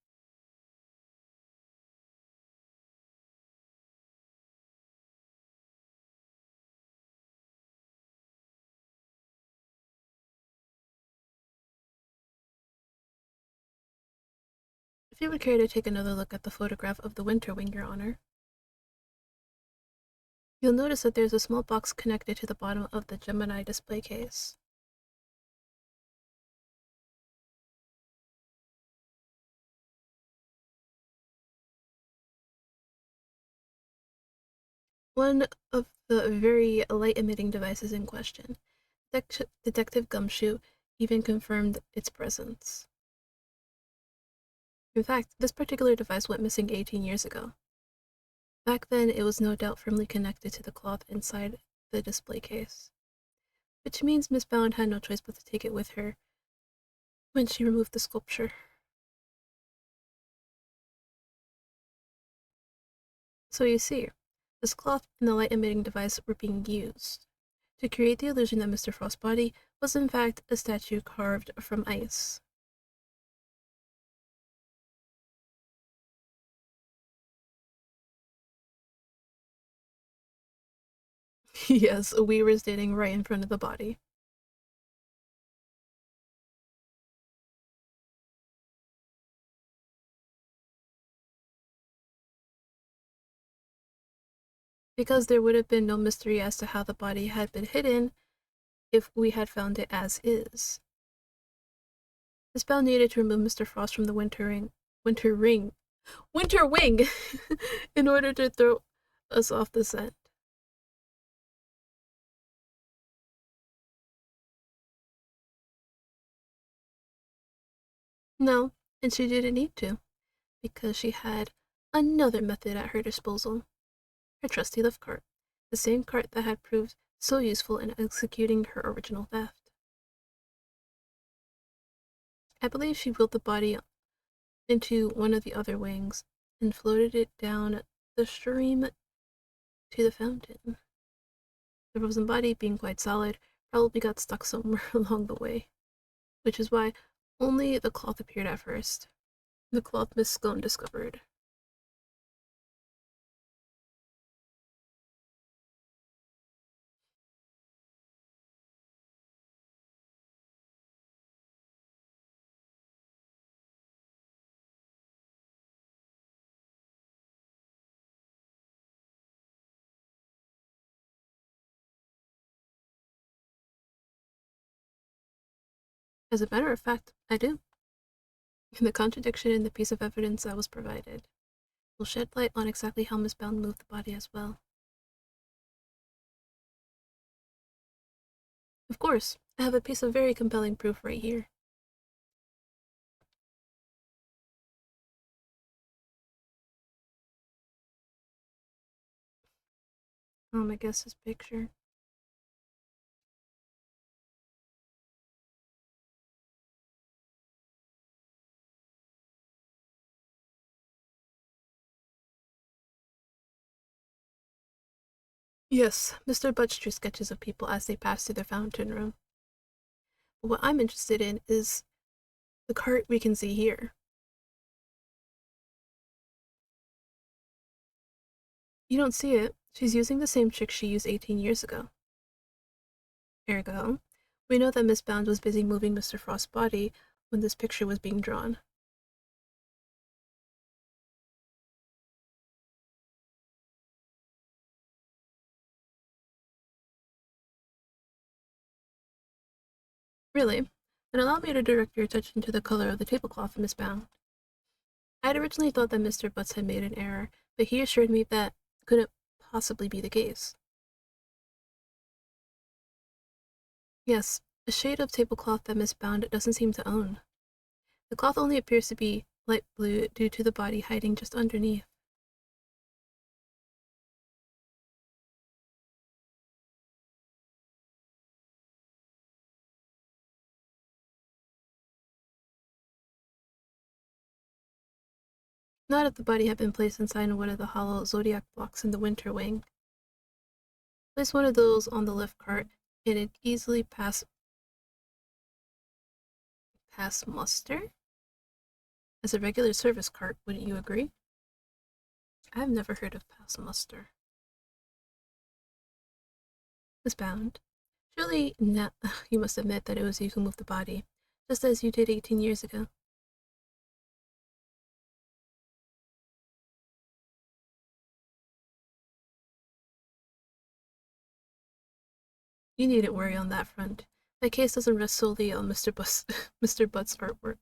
[SPEAKER 1] If you would care to take another look at the photograph of the winter wing, Your Honor, you'll notice that there's a small box connected to the bottom of the Gemini display case. One of the very light-emitting devices in question. Detective Gumshoe even confirmed its presence. In fact, this particular device went missing 18 years ago. Back then, it was no doubt firmly connected to the cloth inside the display case, which means Miss Bound had no choice but to take it with her when she removed the sculpture. So you see, this cloth and the light-emitting device were being used to create the illusion that Mr. Frost's body was in fact a statue carved from ice. Yes, we were standing right in front of the body. Because there would have been no mystery as to how the body had been hidden if we had found it as is. The spell needed to remove Mr. Frost from the winter wing in order to throw us off the scent. No, and she didn't need to, because she had another method at her disposal. Her trusty lift cart, the same cart that had proved so useful in executing her original theft. I believe she wheeled the body into one of the other wings and floated it down the stream to the fountain. The frozen body, being quite solid, probably got stuck somewhere along the way, which is why only the cloth appeared at first. The cloth Miss Scone discovered. As a matter of fact, I do. The contradiction in the piece of evidence that was provided will shed light on exactly how Miss Bound moved the body as well. Of course, I have a piece of very compelling proof right here. I guess this picture. Yes, Mr. Butch drew sketches of people as they passed through the fountain room. But what I'm interested in is the cart we can see here. You don't see it. She's using the same trick she used 18 years ago. Ergo, we know that Miss Bound was busy moving Mr. Frost's body when this picture was being drawn. Really? And allow me to direct your attention to the color of the tablecloth, Miss Bound. I had originally thought that Mr. Butts had made an error, but he assured me that couldn't possibly be the case. Yes, a shade of tablecloth that Miss Bound doesn't seem to own. The cloth only appears to be light blue due to the body hiding just underneath. Not if the body had been placed inside one of the hollow zodiac blocks in the winter wing. Place one of those on the lift cart, and it'd easily pass muster as a regular service cart, wouldn't you agree? I've never heard of pass muster. Miss Bound. Surely you must admit that it was you who moved the body, just as you did 18 years ago. You needn't worry on that front. My case doesn't rest solely on Mr. Butt's artwork.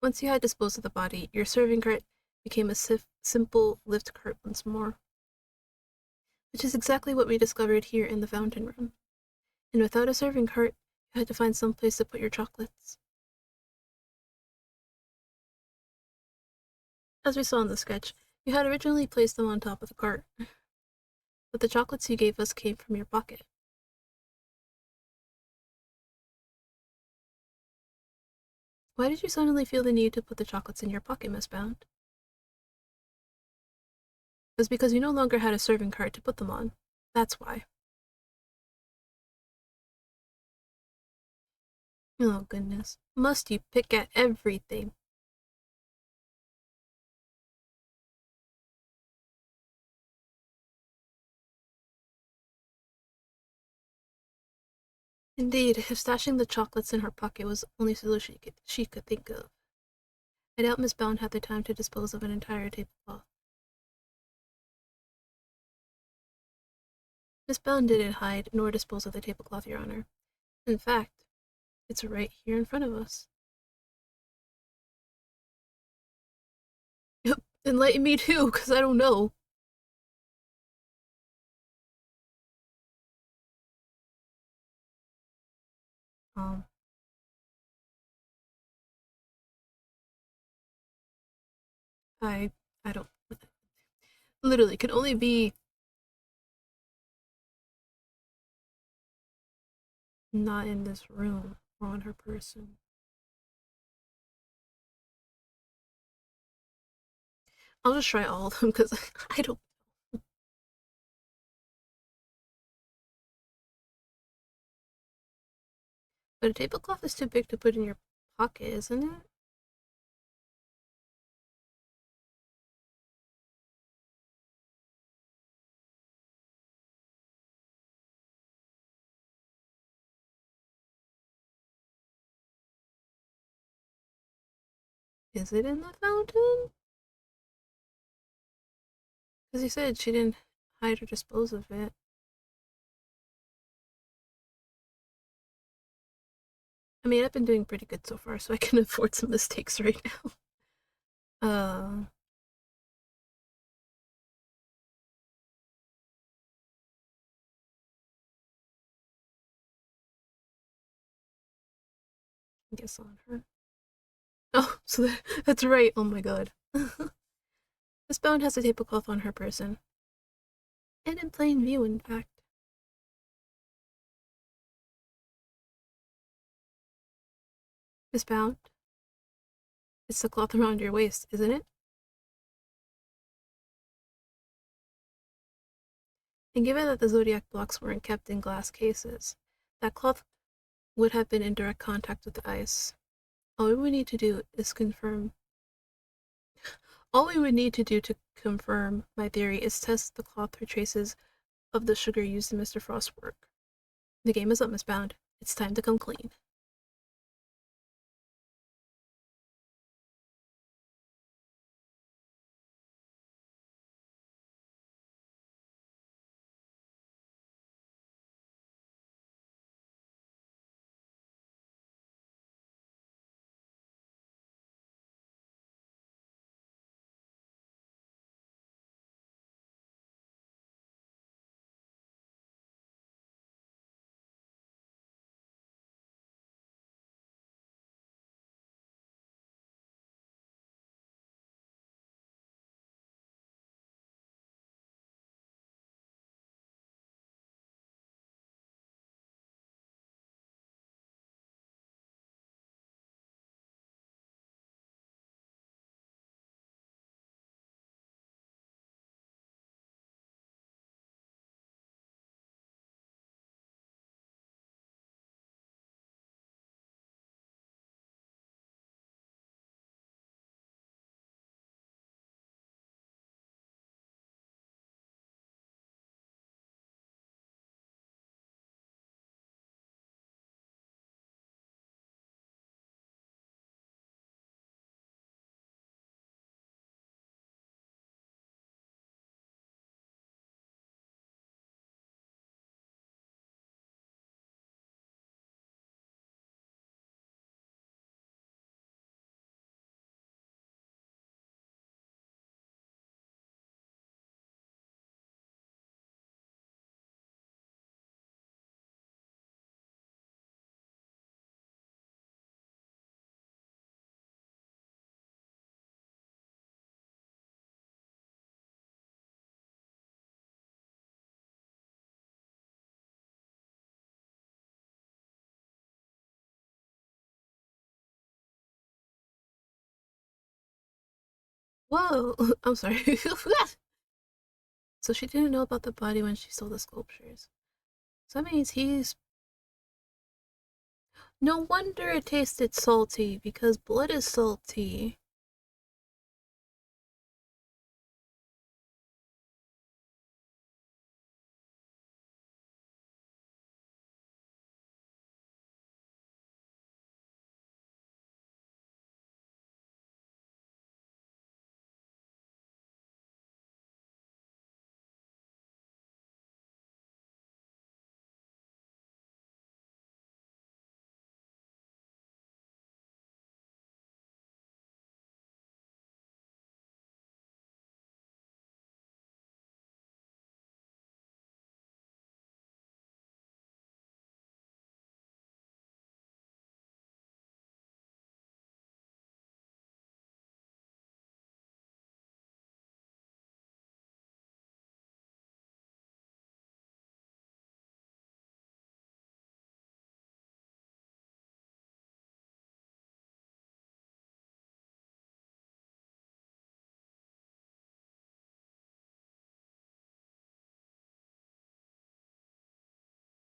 [SPEAKER 1] Once you had disposed of the body, your serving cart became a simple lift cart once more, which is exactly what we discovered here in the fountain room. And without a serving cart, you had to find some place to put your chocolates. As we saw in the sketch, you had originally placed them on top of the cart, but the chocolates you gave us came from your pocket. Why did you suddenly feel the need to put the chocolates in your pocket, Miss Bound? It was because you no longer had a serving cart to put them on. That's why. Oh, goodness. Must you pick at everything? Indeed, if stashing the chocolates in her pocket was the only solution she could think of. I doubt Miss Bound had the time to dispose of an entire tablecloth. Miss Bound didn't hide nor dispose of the tablecloth, Your Honor. In fact, it's right here in front of us. Yep, enlighten me too, because I don't know. Um, I, I don't, literally, could only be not in this room or on her person. I'll just try all of them, because I don't. But a tablecloth is too big to put in your pocket, isn't it? Is it in the fountain? Because you said she didn't hide or dispose of it. I mean, I've been doing pretty good so far, so I can afford some mistakes right now. I guess on her. Oh, so that's right. Oh my god. This bound has a tablecloth on her person. And in plain view, in fact. Miss Bound, it's the cloth around your waist, isn't it? And given that the zodiac blocks weren't kept in glass cases, that cloth would have been in direct contact with the ice. All we would need to do is confirm. All we would need to do to confirm my theory is test the cloth for traces of the sugar used in Mr. Frost's work. The game is up, Miss Bound. It's time to come clean. Whoa! I'm sorry. So she didn't know about the body when she saw the sculptures. So that means he's... No wonder it tasted salty, because blood is salty.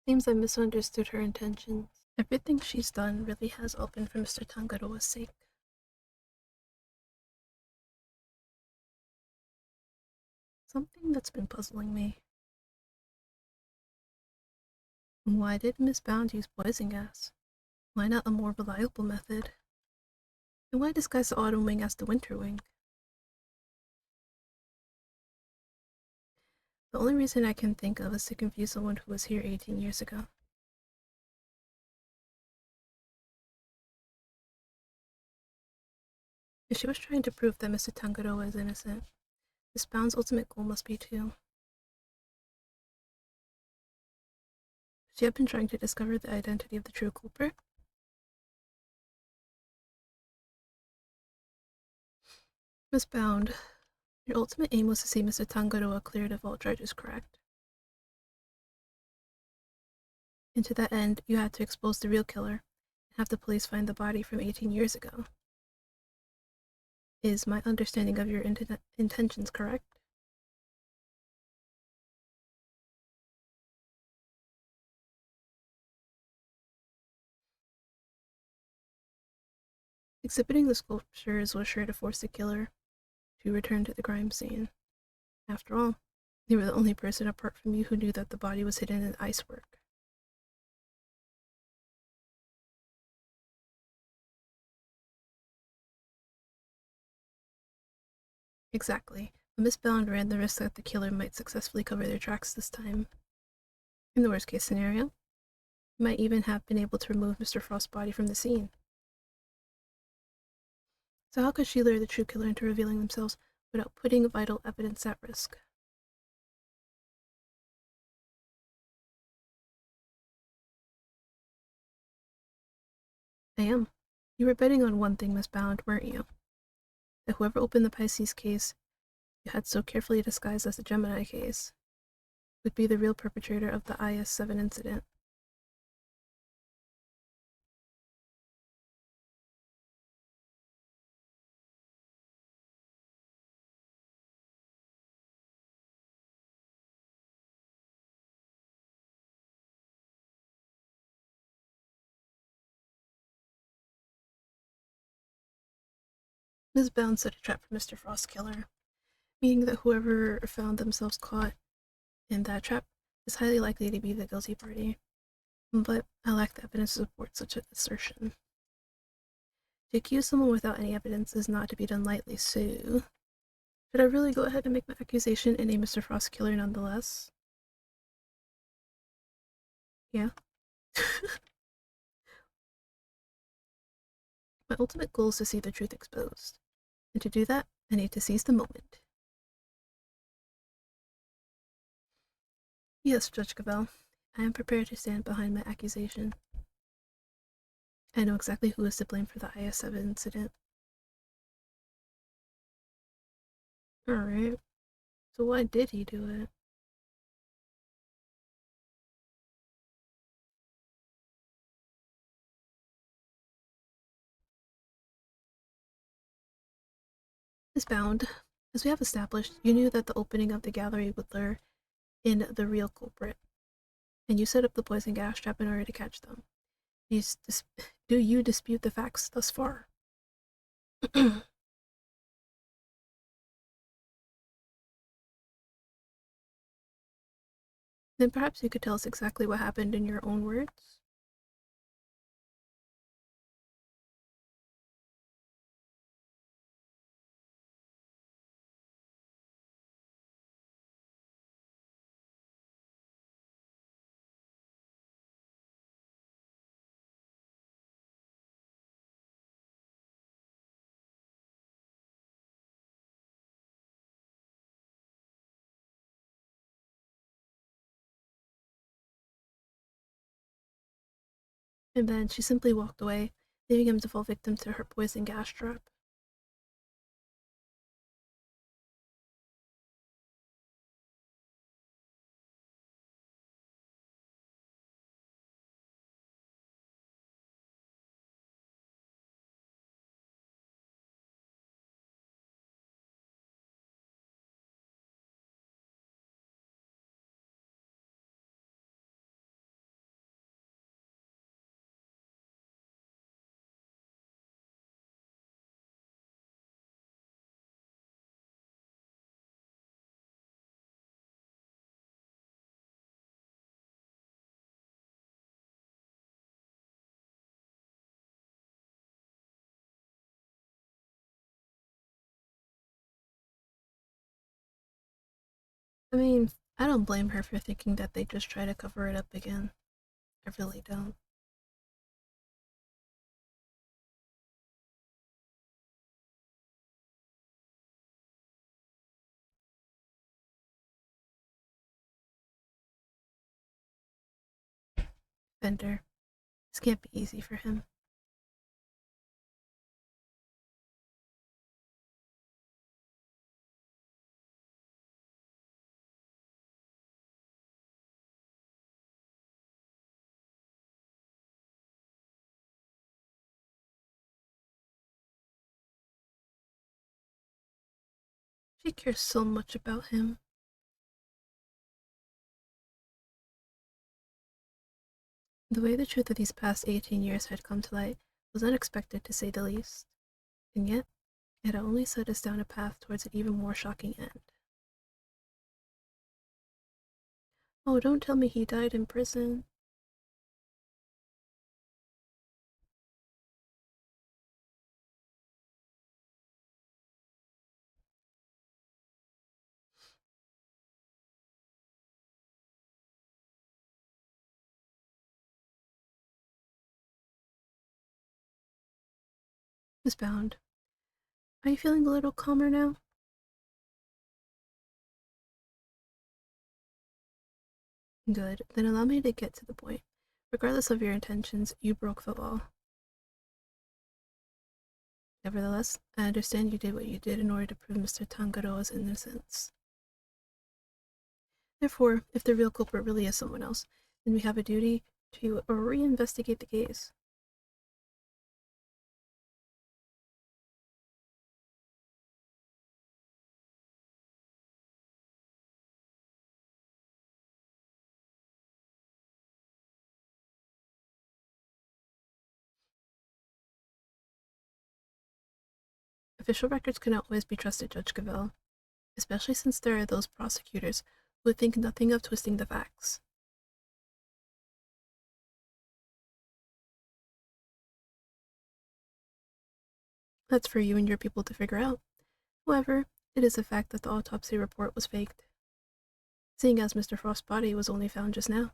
[SPEAKER 1] Seems I misunderstood her intentions. Everything she's done really has all been for Mr. Tangaroa's sake. Something that's been puzzling me. Why did Miss Bound use poison gas? Why not a more reliable method? And why disguise the autumn wing as the winter wing? The only reason I can think of is to confuse someone who was here 18 years ago. If she was trying to prove that Mr. Tangaroa is innocent, Miss Bound's ultimate goal must be too. She had been trying to discover the identity of the true culprit. Miss Bound, your ultimate aim was to see Mr. Tangaroa cleared of all charges, correct? And to that end, you had to expose the real killer and have the police find the body from 18 years ago. Is my understanding of your intentions correct? Exhibiting the sculptures was sure to force the killer to return to the crime scene. After all, you were the only person apart from you who knew that the body was hidden in icework. Exactly, but Miss Bound ran the risk that the killer might successfully cover their tracks this time. In the worst case scenario, he might even have been able to remove Mr. Frost's body from the scene. So how could she lure the true killer into revealing themselves without putting vital evidence at risk? I am. You were betting on one thing, Miss Bound, weren't you? That whoever opened the Pisces case you had so carefully disguised as the Gemini case would be the real perpetrator of the IS-7 incident. Miss Bound set a trap for Mr. Frost's killer, meaning that whoever found themselves caught in that trap is highly likely to be the guilty party. But I lack the evidence to support such an assertion. To accuse someone without any evidence is not to be done lightly, so should I really go ahead and make my accusation and name Mr. Frost killer nonetheless? Yeah. My ultimate goal is to see the truth exposed. And to do that, I need to seize the moment. Yes, Judge Cavell, I am prepared to stand behind my accusation. I know exactly who is to blame for the IS-7 incident. Alright, so why did he do it? Is bound. As we have established, you knew that the opening of the gallery would lure in the real culprit, and you set up the poison gas trap in order to catch them. Do you dispute the facts thus far? Then perhaps you could tell us exactly what happened in your own words? And then she simply walked away, leaving him to fall victim to her poison gas trap. I mean, I don't blame her for thinking that they just try to cover it up again. I really don't. Bender, this can't be easy for him. She cares so much about him. The way the truth of these past 18 years had come to light was unexpected to say the least, and yet it had only set us down a path towards an even more shocking end. Oh, don't tell me he died in prison. Miss Bound, are you feeling a little calmer now? Good, then allow me to get to the point. Regardless of your intentions, you broke the law. Nevertheless, I understand you did what you did in order to prove Mr. Tangaroa's innocence. Therefore, if the real culprit really is someone else, then we have a duty to reinvestigate the case. Official records cannot always be trusted, Judge Cavell, especially since there are those prosecutors who would think nothing of twisting the facts. That's for you and your people to figure out. However, it is a fact that the autopsy report was faked, seeing as Mr. Frost's body was only found just now.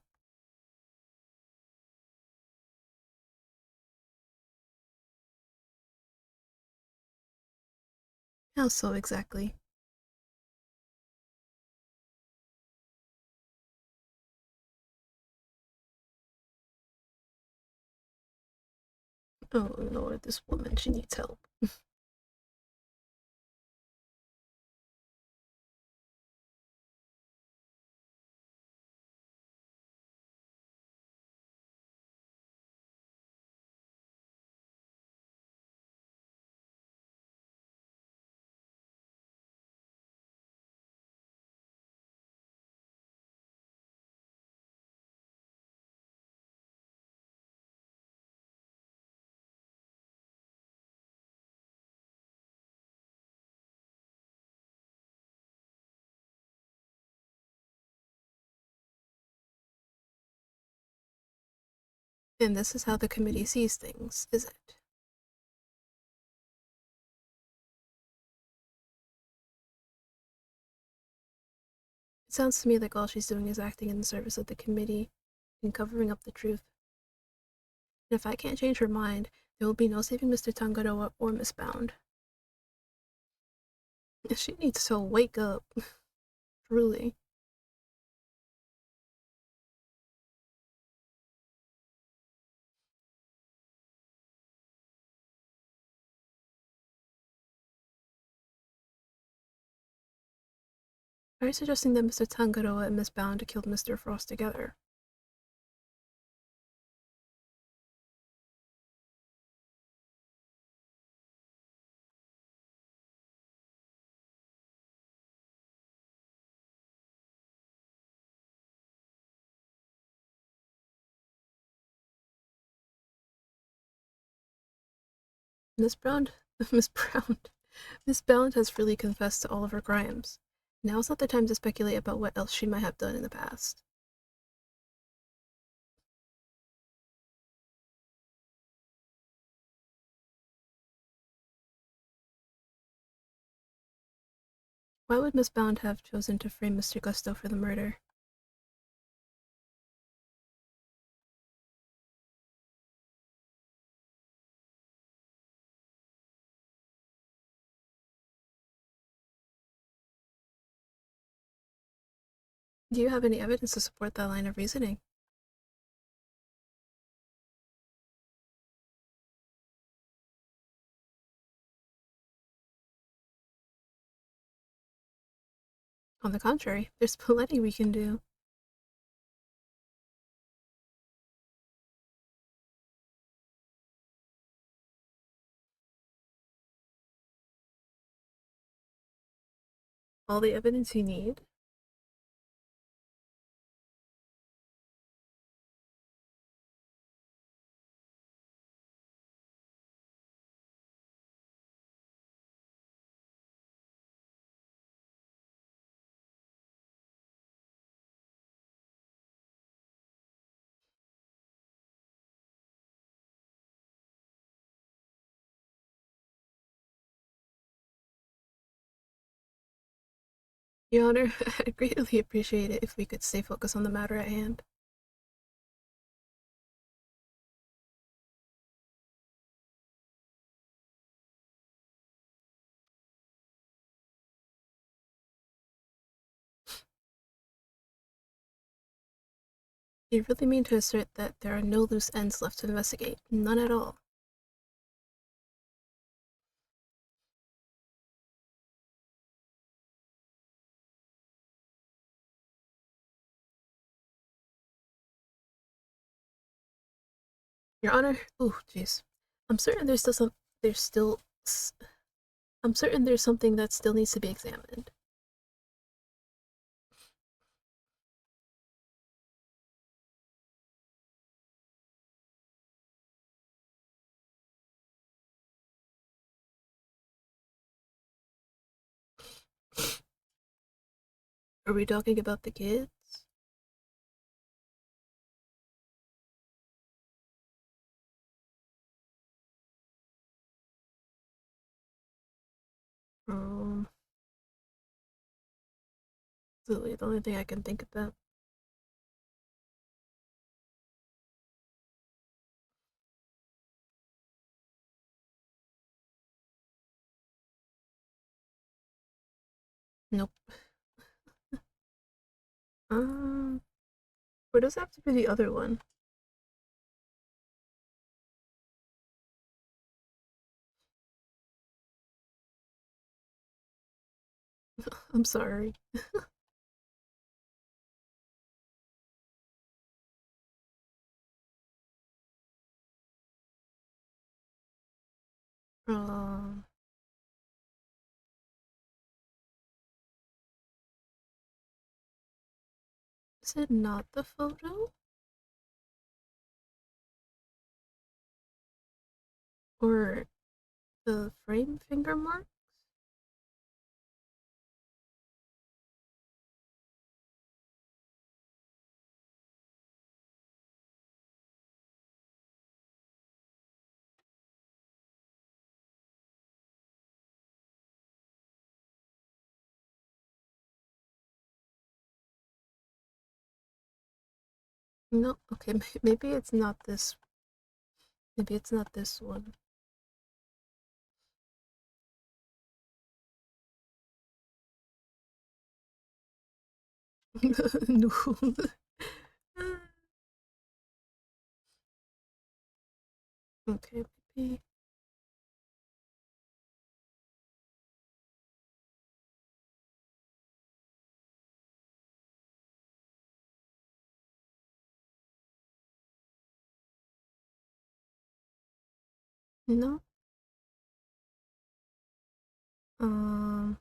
[SPEAKER 1] How so exactly? Oh Lord, this woman, she needs help. And this is how the committee sees things, is it? It sounds to me like all she's doing is acting in the service of the committee and covering up the truth. And if I can't change her mind, there will be no saving Mr. Tangaroa or Miss Bound. She needs to wake up, truly. Are you suggesting that Mr. Tangaroa and Miss Bound killed Mr. Frost together? Miss Brown, Miss Brown, Miss Bound has freely confessed to all of her crimes. Now's not the time to speculate about what else she might have done in the past. Why would Miss Bound have chosen to frame Mr. Gusto for the murder? Do you have any evidence to support that line of reasoning? On the contrary, there's plenty we can do. All the evidence you need? Your Honor, I'd greatly appreciate it if we could stay focused on the matter at hand. You really mean to assert that there are no loose ends left to investigate? None at all. Your Honor, ooh, jeez. I'm certain there's still some. There's still. I'm certain there's something that still needs to be examined. Are we talking about the kids? Um, Absolutely the only thing I can think about. Nope. Um, or does it have to be the other one? I'm sorry. Um, is it not the photo? Or the frame finger mark? No, okay, maybe it's not this. Maybe it's not this one. No. Okay, maybe. No. Um.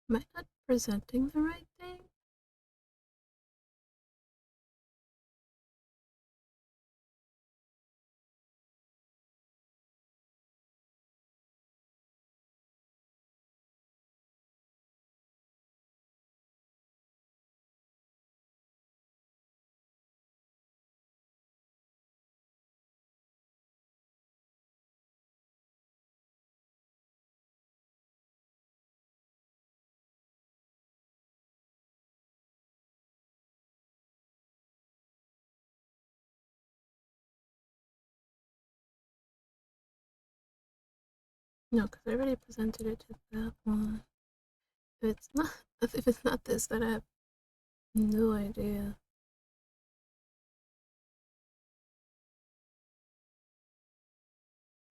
[SPEAKER 1] Am I not presenting the right thing? No, because I already presented it to that one. If it's not, if it's not this, then I have no idea.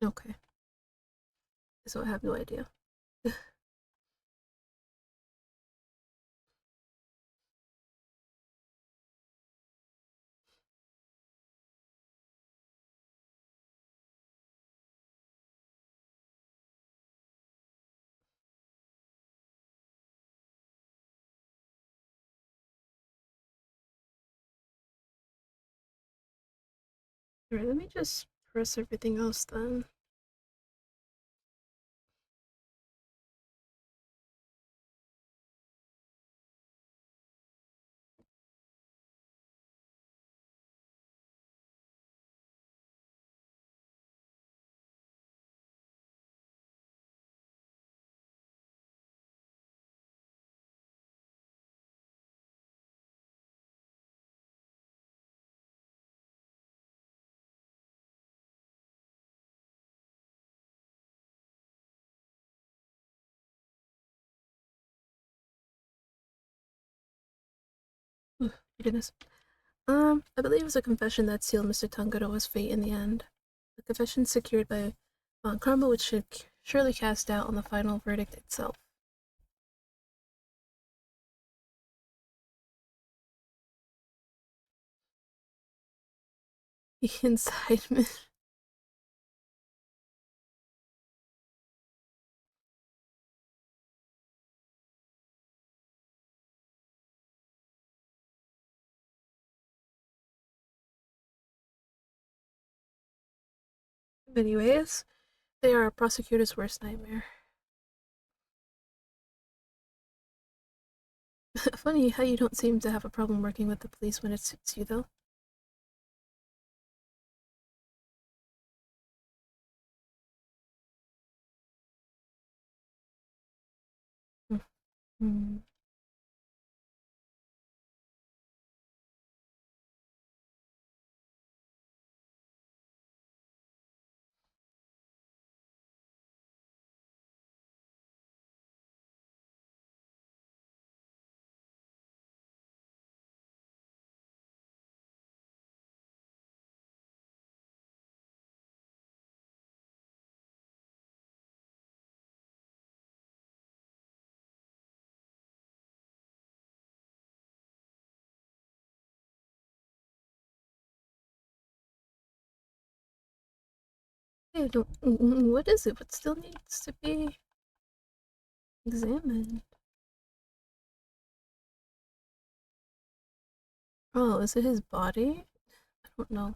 [SPEAKER 1] Okay, so I have no idea. Alright, let me just press everything else then. Ugh, goodness. I believe it was a confession that sealed Mr. Tangaroa's fate in the end. A confession secured by karma, which should surely cast doubt on the final verdict itself. The incitement. Anyways, they are a prosecutor's worst nightmare. Funny how you don't seem to have a problem working with the police when it suits you, though. Mm-hmm. Hey, what is it? What still needs to be examined? Oh, is it his body? I don't know.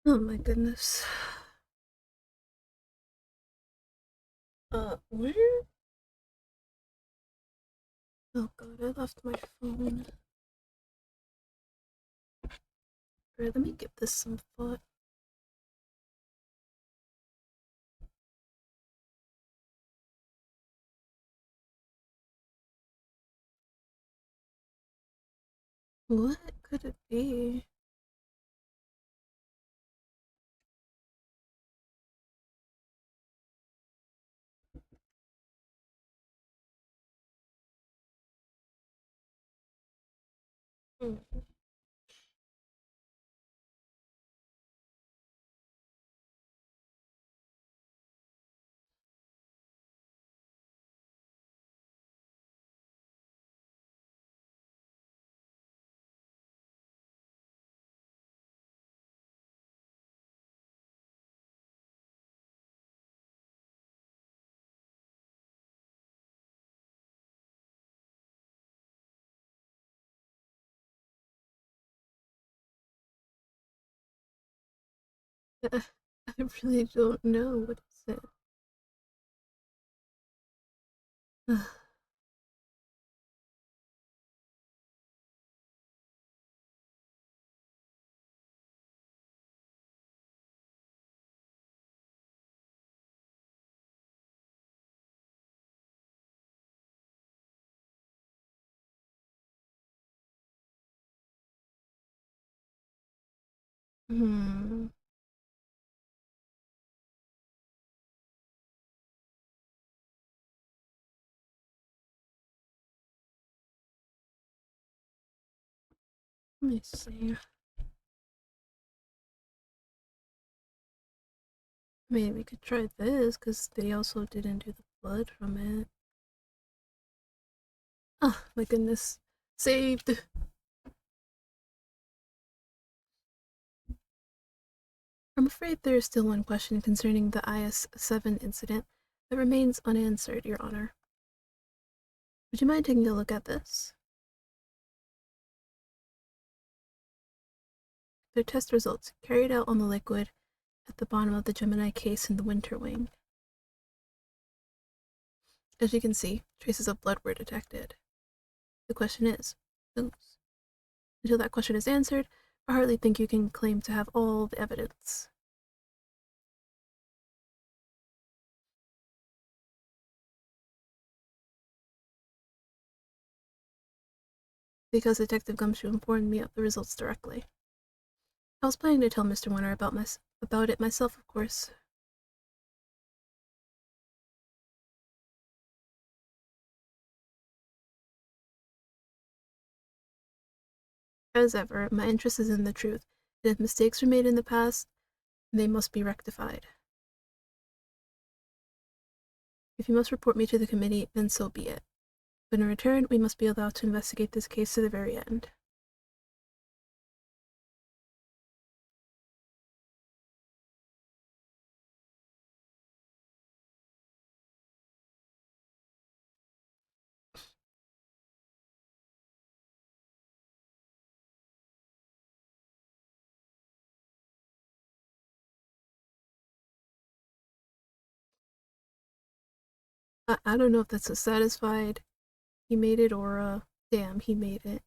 [SPEAKER 1] Oh my goodness. Where? Oh god, I left my phone. Alright, let me give this some thought. What could it be? Hmm. I really don't know what is it. Hmm. Let me see. Maybe we could try this, because they also didn't do the blood from it. Oh my goodness. Saved! I'm afraid there is still one question concerning the IS-7 incident that remains unanswered, Your Honor. Would you mind taking a look at this? Their test results carried out on the liquid at the bottom of the Gemini case in the winter wing. As you can see, traces of blood were detected. The question is, whose? Until that question is answered, I hardly think you can claim to have all the evidence. Because Detective Gumshoe informed me of the results directly. I was planning to tell Mr. Winter about it myself, of course. As ever, my interest is in the truth, and if mistakes were made in the past, they must be rectified. If you must report me to the committee, then so be it. But in return, we must be allowed to investigate this case to the very end. I don't know if that's a satisfied he made it or a damn he made it.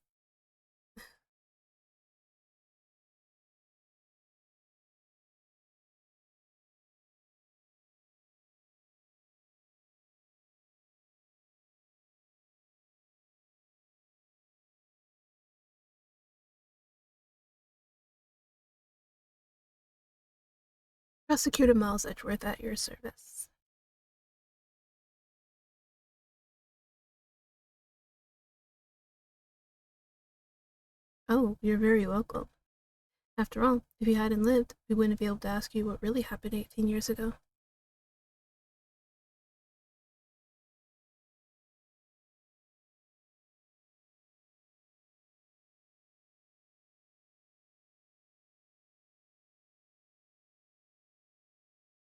[SPEAKER 1] Prosecutor Miles Edgeworth at your service. Oh, you're very welcome. After all, if you hadn't lived, we wouldn't be able to ask you what really happened 18 years ago.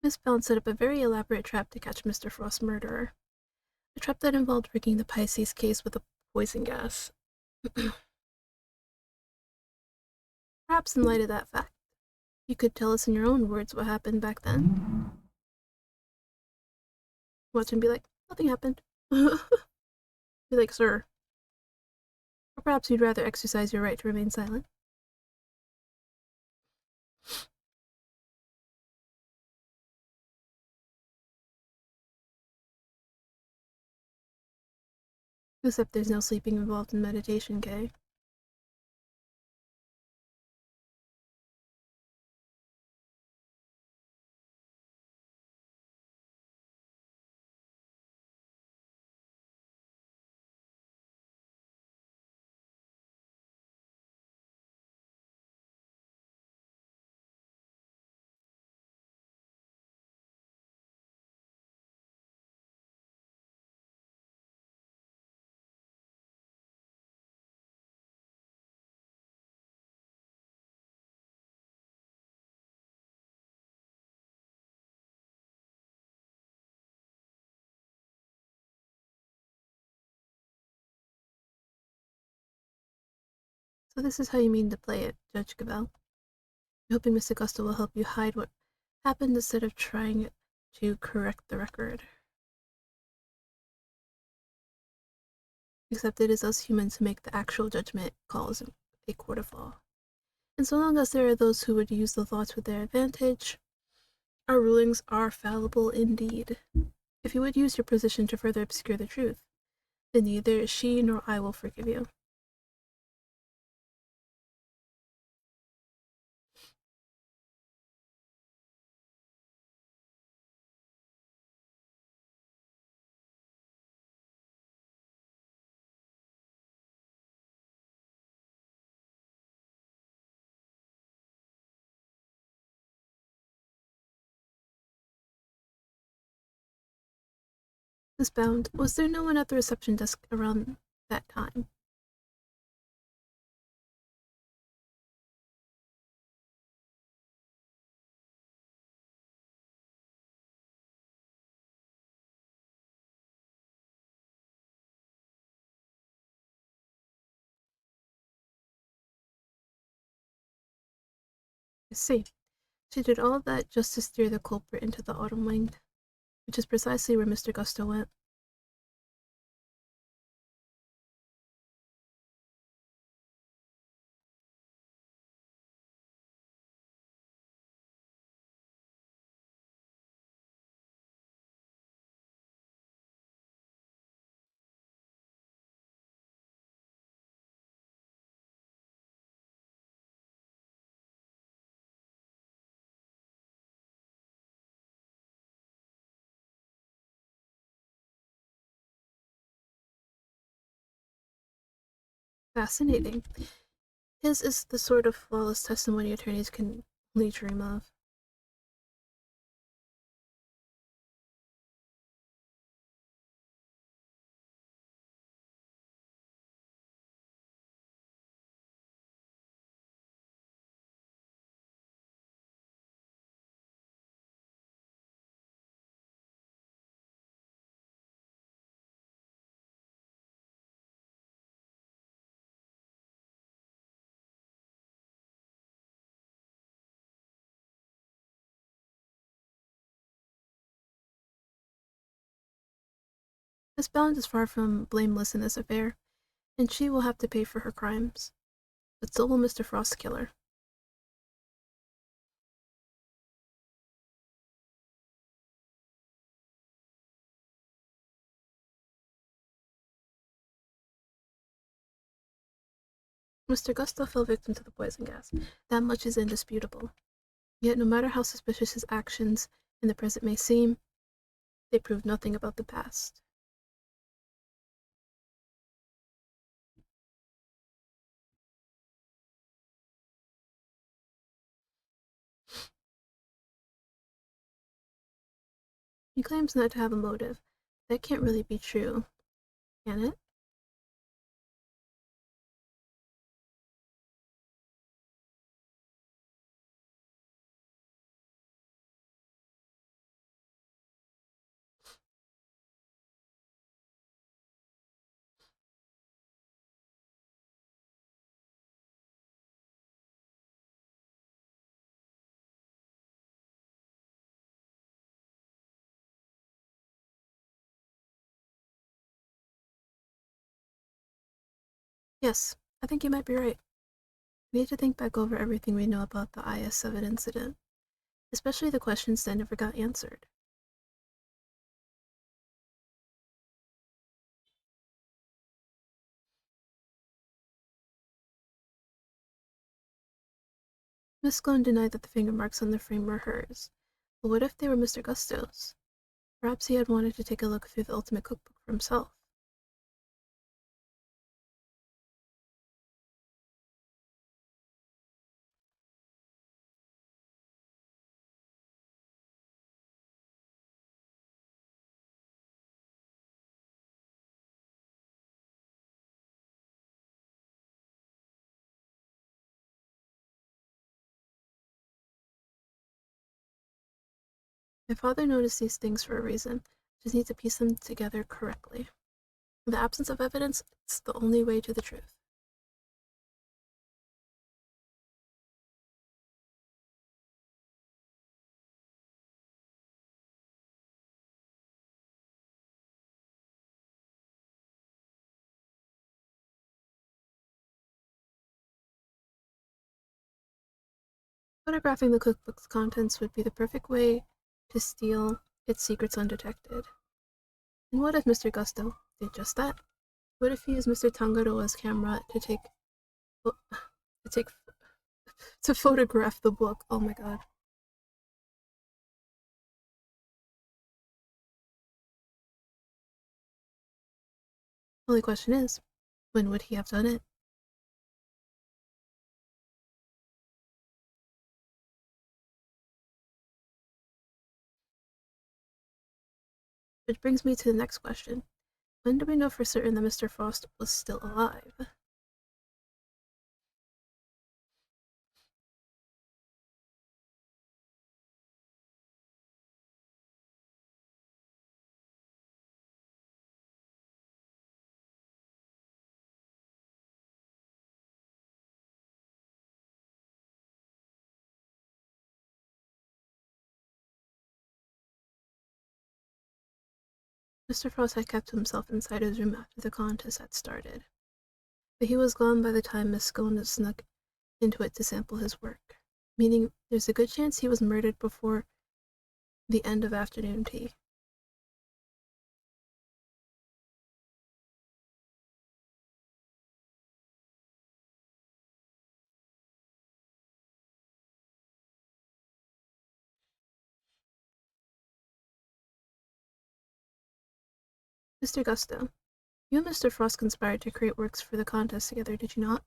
[SPEAKER 1] Miss Pound set up a very elaborate trap to catch Mr. Frost's murderer. A trap that involved rigging the Pisces case with a poison gas. Perhaps in light of that fact, You could tell us in your own words what happened back then. Watch him be like, nothing happened. Be like, sir. Or perhaps you'd rather exercise your right to remain silent. Except there's no sleeping involved in meditation, Kay. So this is how you mean to play it, Judge Gabel. I'm hoping Mr. Gusto will help you hide what happened instead of trying to correct the record. Except it is us humans who make the actual judgment calls in a court of law. And so long as there are those who would use the law to their advantage, our rulings are fallible indeed. If you would use your position to further obscure the truth, then neither she nor I will forgive you. Miss Bound, was there no one at the reception desk around that time? I see. She did all of that just to steer the culprit into the autumn wing, which is precisely where Mr. Gusto went. Fascinating. His is the sort of flawless testimony attorneys can only dream of. Miss Bound is far from blameless in this affair, and she will have to pay for her crimes. But so will Mr. Frostkiller. Mr. Gustav fell victim to the poison gas. That much is indisputable. Yet no matter how suspicious his actions in the present may seem, they prove nothing about the past. He claims not to have a motive. That can't really be true, can it? Yes, I think you might be right. We need to think back over everything we know about the IS-7 incident, especially the questions that never got answered. Miss Sloane denied that the finger marks on the frame were hers, but what if they were Mr. Gusto's? Perhaps he had wanted to take a look through the Ultimate Cookbook for himself. My father noticed these things for a reason. Just need to piece them together correctly. In the absence of evidence, it's the only way to the truth. Photographing the cookbook's contents would be the perfect way to steal its secrets undetected. And what if Mr. Gusto did just that? What if he used Mr. Tangaroa's camera to take to photograph the book? Oh my god. Only question is, when would he have done it? Which brings me to the next question. When do we know for certain that Mr. Frost was still alive? Mr. Frost had kept himself inside his room after the contest had started, but he was gone by the time Miss Scone snuck into it to sample his work, meaning there's a good chance he was murdered before the end of afternoon tea. Mr. Gusto, you and Mr. Frost conspired to create works for the contest together, did you not?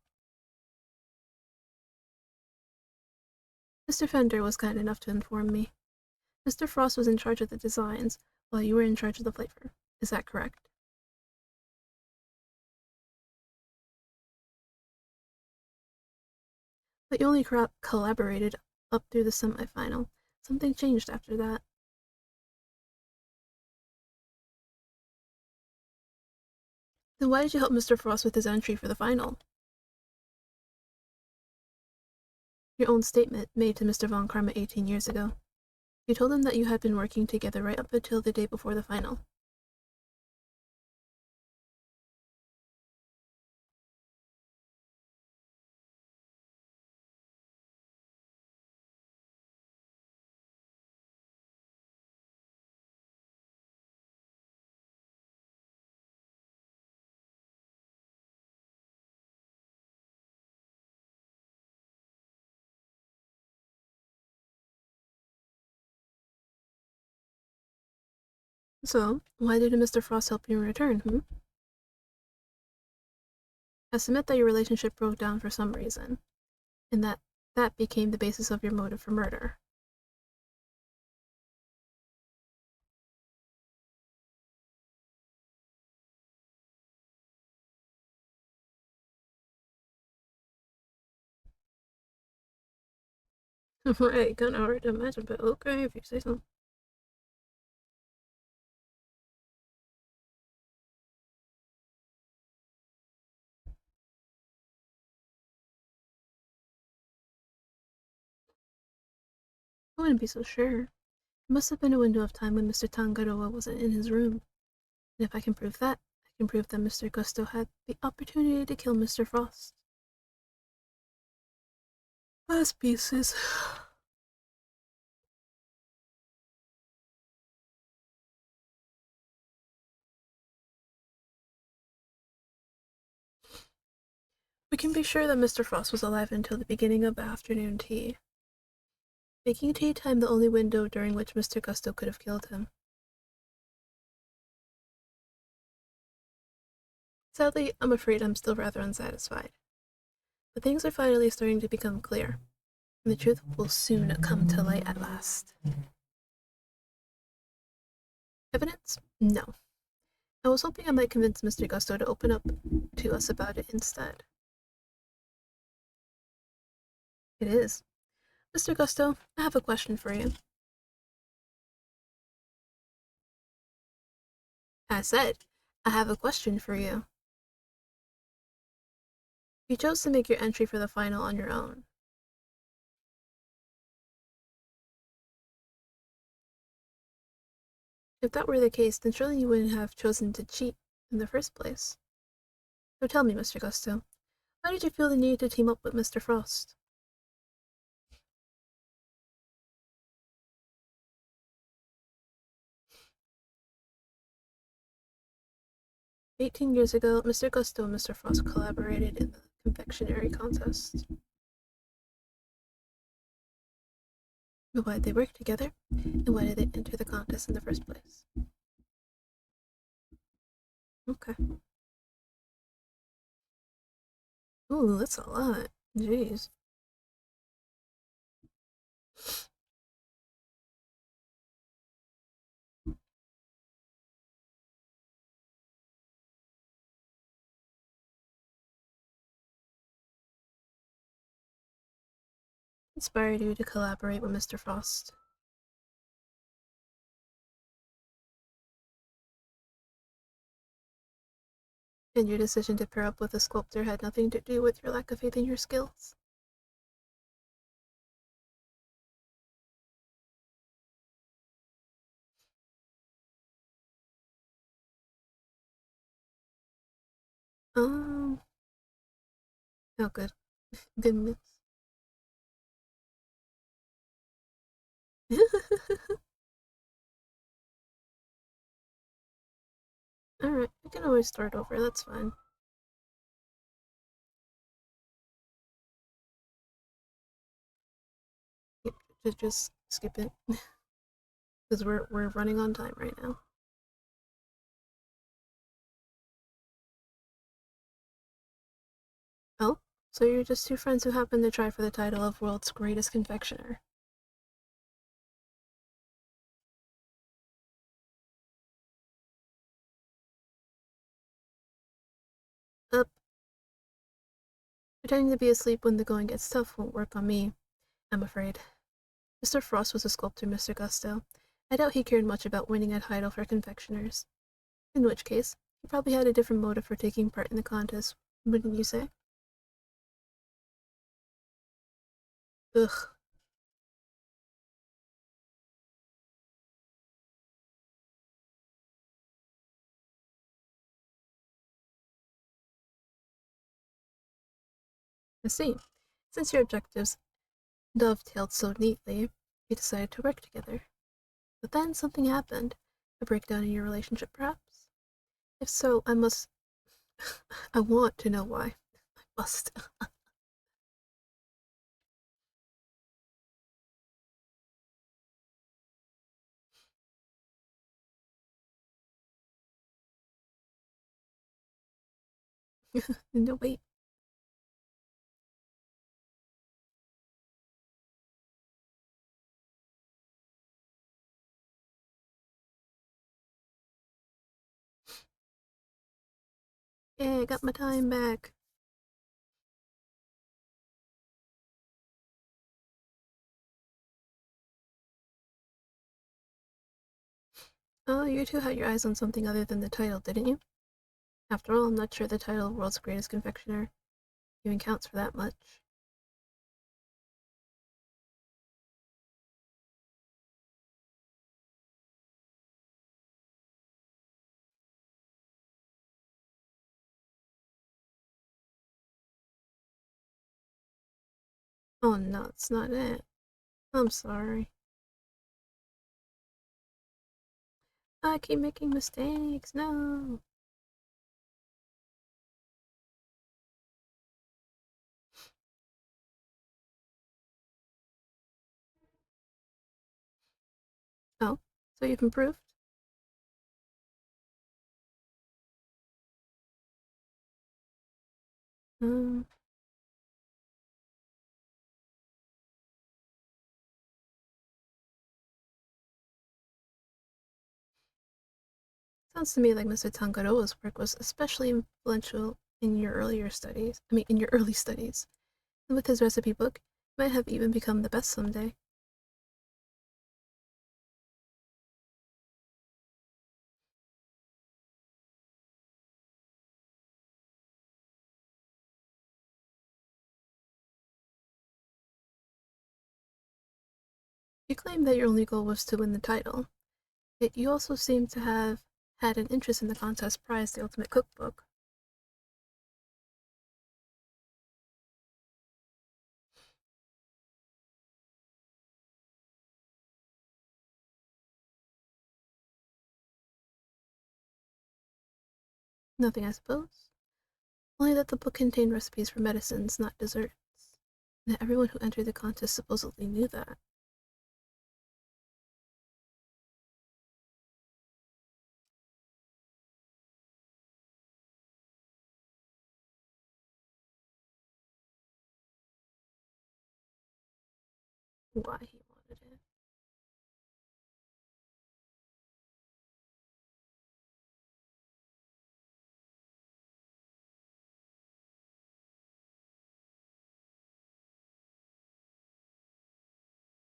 [SPEAKER 1] Mr. Fender was kind enough to inform me. Mr. Frost was in charge of the designs, while you were in charge of the flavor. Is that correct? But you only collaborated up through the semifinal. Something changed after that. Then why did you help Mr. Frost with his entry for the final? Your own statement made to Mr. Von Karma 18 years ago. You told him that you had been working together right up until the day before the final. So, why didn't Mr. Frost help you in return, I submit that your relationship broke down for some reason, and that became the basis of your motive for murder. Right, kinda hard to imagine, but okay, if you say so. I wouldn't be so sure. It must have been a window of time when Mr. Tangaroa wasn't in his room. And if I can prove that, can prove that Mr. Gusto had the opportunity to kill Mr. Frost. Last pieces. We can be sure that Mr. Frost was alive until the beginning of afternoon tea, making tea time the only window during which Mr. Gusto could have killed him. Sadly, I'm afraid I'm still rather unsatisfied. But things are finally starting to become clear, and the truth will soon come to light at last. Evidence? No. I was hoping I might convince Mr. Gusto to open up to us about it instead. It is. Mr. Gusto, I have a question for you. I said, I have a question for you. You chose to make your entry for the final on your own. If that were the case, then surely you wouldn't have chosen to cheat in the first place. So tell me, Mr. Gusto, why did you feel the need to team up with Mr. Frost? 18 years ago, Mr. Gusto and Mr. Frost collaborated in the confectionery contest. But why did they work together? And why did they enter the contest in the first place? Okay. Ooh, that's a lot. Jeez. Inspired you to collaborate with Mr. Frost. And your decision to pair up with a sculptor had nothing to do with your lack of faith in your skills. Um, oh good. Goodness. Alright, I can always start over, that's fine. Yep, just skip it. Because we're running on time right now. Oh, so you're just two friends who happen to try for the title of world's greatest confectioner. Up. Pretending to be asleep when the going gets tough won't work on me, I'm afraid. Mr. Frost was a sculptor, Mr. Gusto. I doubt he cared much about winning a title for confectioners. In which case, he probably had a different motive for taking part in the contest, wouldn't you say? Ugh. I see. Since your objectives dovetailed so neatly, you decided to work together. But then something happened. A breakdown in your relationship, perhaps? If so, I must. I want to know why. I must. No, wait. Yeah, I got my time back. Oh, you two had your eyes on something other than the title, didn't you? After all, I'm not sure the title World's Greatest Confectioner even counts for that much. Oh no, it's not it. I'm sorry. I keep making mistakes. No. Oh, so you've improved? Um, Sounds to me like Mr. Tangaroa's work was especially influential in your earlier studies. In your early studies. And with his recipe book, you might have even become the best someday. You claim that your only goal was to win the title, yet you also seem to have had an interest in the contest prize, the Ultimate Cookbook. Nothing, I suppose. Only that the book contained recipes for medicines, not desserts. And that everyone who entered the contest supposedly knew that. Why he wanted it.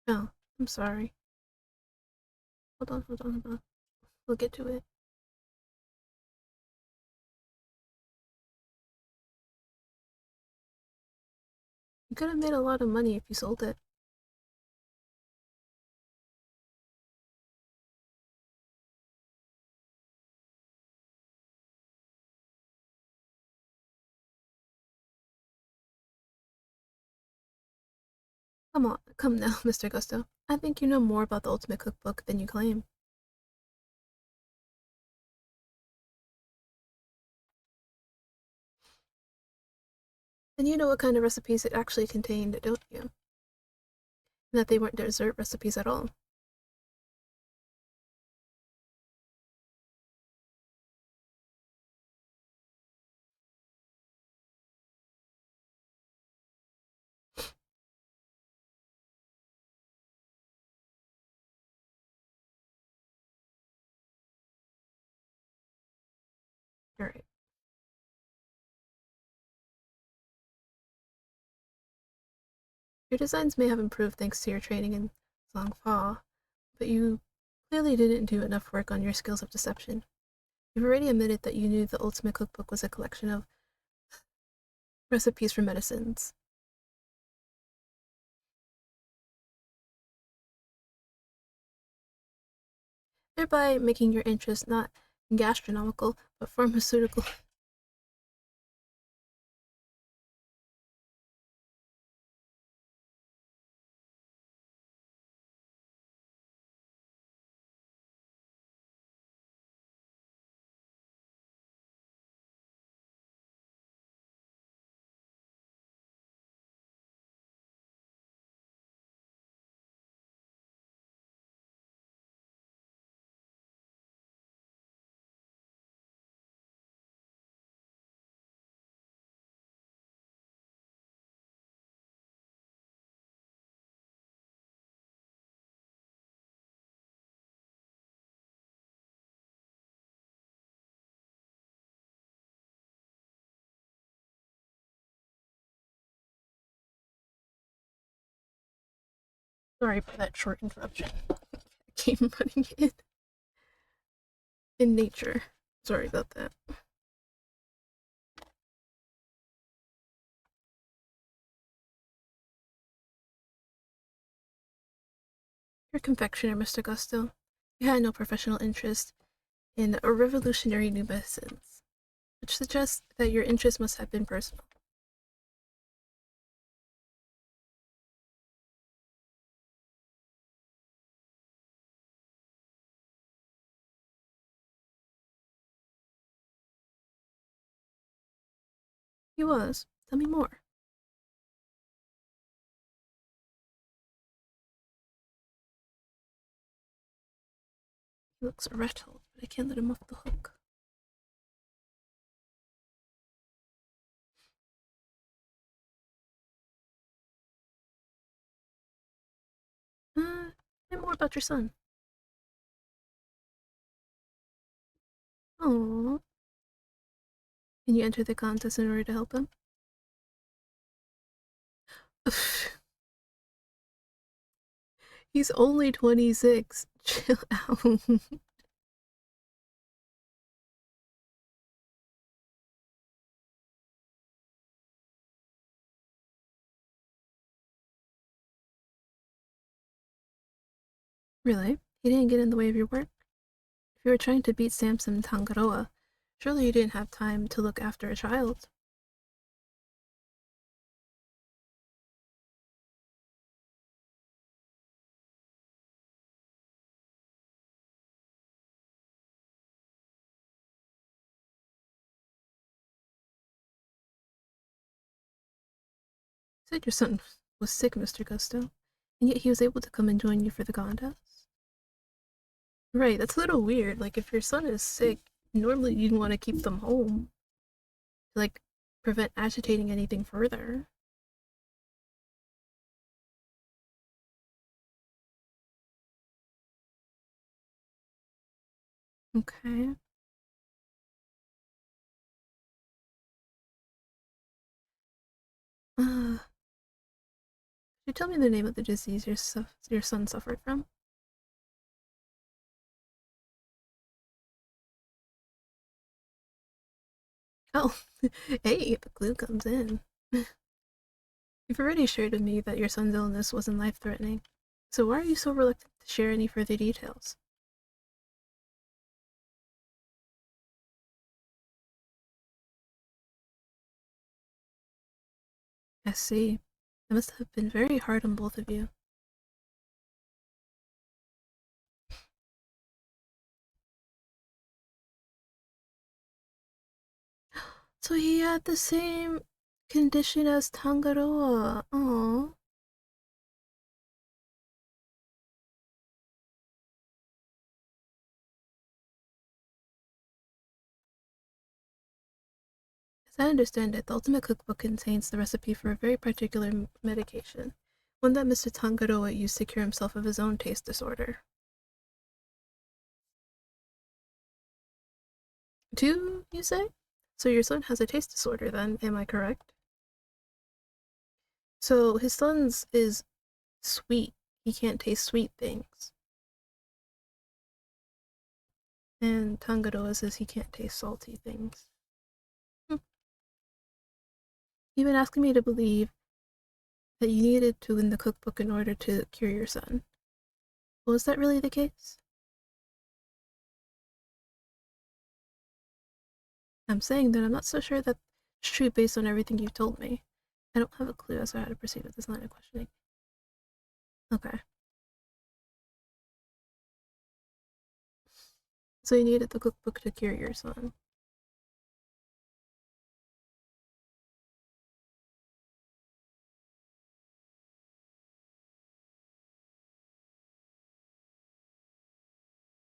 [SPEAKER 1] Oh, I'm sorry. Hold on. We'll get to it. You could have made a lot of money if you sold it. Come on, come now, Mr. Gusto. I think you know more about the Ultimate Cookbook than you claim. And you know what kind of recipes it actually contained, don't you? And that they weren't dessert recipes at all. Alright. Your designs may have improved thanks to your training in Zhongfa, but you clearly didn't do enough work on your skills of deception. You've already admitted that you knew the Ultimate Cookbook was a collection of recipes for medicines, thereby making your interest not gastronomical but pharmaceutical. Sorry for that short interruption. I came running in nature. Sorry about that. You're a confectioner, Mr. Gusto. You had no professional interest in revolutionary new medicines, which suggests that your interest must have been personal. He was. Tell me more. He looks rattled, but I can't let him off the hook. Tell me more about your son. Oh, can you enter the contest in order to help him? He's only 26. Chill out. Really? He didn't get in the way of your work? If you were trying to beat Samson Tangaroa, surely you didn't have time to look after a child. You said your son was sick, Mr. Gusto, and yet he was able to come and join you for the contest. Right, that's a little weird. Like, if your son is sick, normally you'd want to keep them home to, like, prevent agitating anything further. Okay. Could you tell me the name of the disease your son suffered from? Oh, hey, the clue comes in. You've already shared with me that your son's illness wasn't life-threatening, so why are you so reluctant to share any further details? I see. It must have been very hard on both of you. So he had the same condition as Tangaroa. Oh, as I understand it, the Ultimate Cookbook contains the recipe for a very particular medication, one that Mr. Tangaroa used to cure himself of his own taste disorder. Two, you say? So your son has a taste disorder then, am I correct? So his son's is sweet. He can't taste sweet things. And Tangaroa says he can't taste salty things. Hmm. You've been asking me to believe that you needed to win the cookbook in order to cure your son. Was that really the case? I'm saying that I'm not so sure that's true based on everything you've told me. I don't have a clue as to how to proceed with this line of questioning. Okay. So you needed the cookbook to cure your son.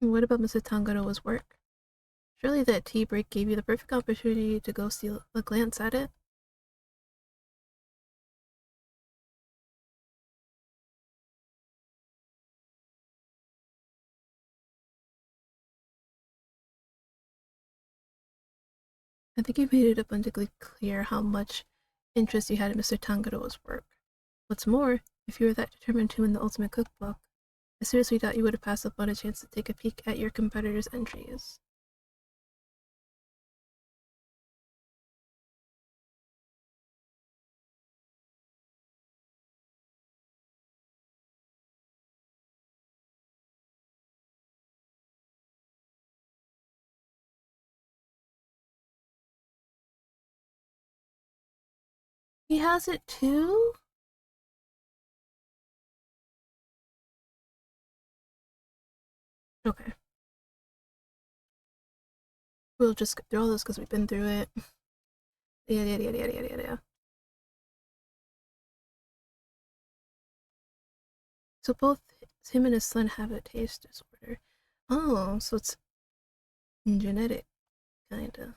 [SPEAKER 1] And what about Mr. Tangaroa's work? Surely that tea break gave you the perfect opportunity to go steal a glance at it? I think you made it abundantly clear how much interest you had in Mr. Tangaroa's work. What's more, if you were that determined to win the ultimate cookbook, I seriously doubt you would have passed up on a chance to take a peek at your competitor's entries. He has it too? Okay. We'll just skip through all this because we've been through it. Yeah. So both him and his son have a taste disorder. Oh, so it's genetic, kinda.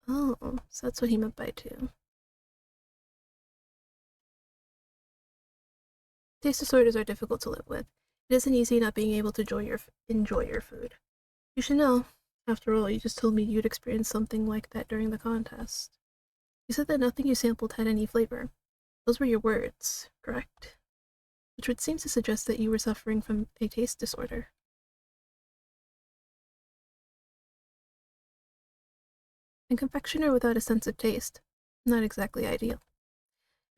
[SPEAKER 1] Oh, so that's what he meant by two. Taste disorders are difficult to live with. It isn't easy not being able to enjoy your food. You should know. After all, you just told me you'd experienced something like that during the contest. You said that nothing you sampled had any flavor. Those were your words, correct? Which would seem to suggest that you were suffering from a taste disorder. A confectioner without a sense of taste. Not exactly ideal.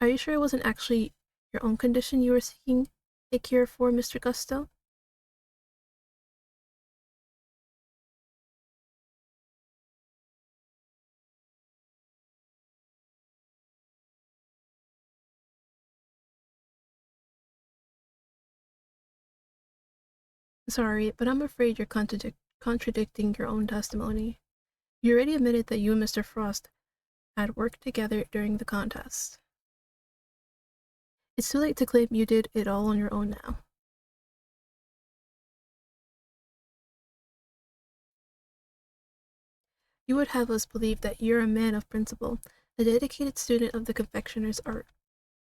[SPEAKER 1] Are you sure it wasn't actually your own condition you were seeking a cure for, Mr. Gusto? Sorry, but I'm afraid you're contradicting your own testimony. You already admitted that you and Mr. Frost had worked together during the contest. It's too late to claim you did it all on your own now. You would have us believe that you're a man of principle, a dedicated student of the confectioner's art.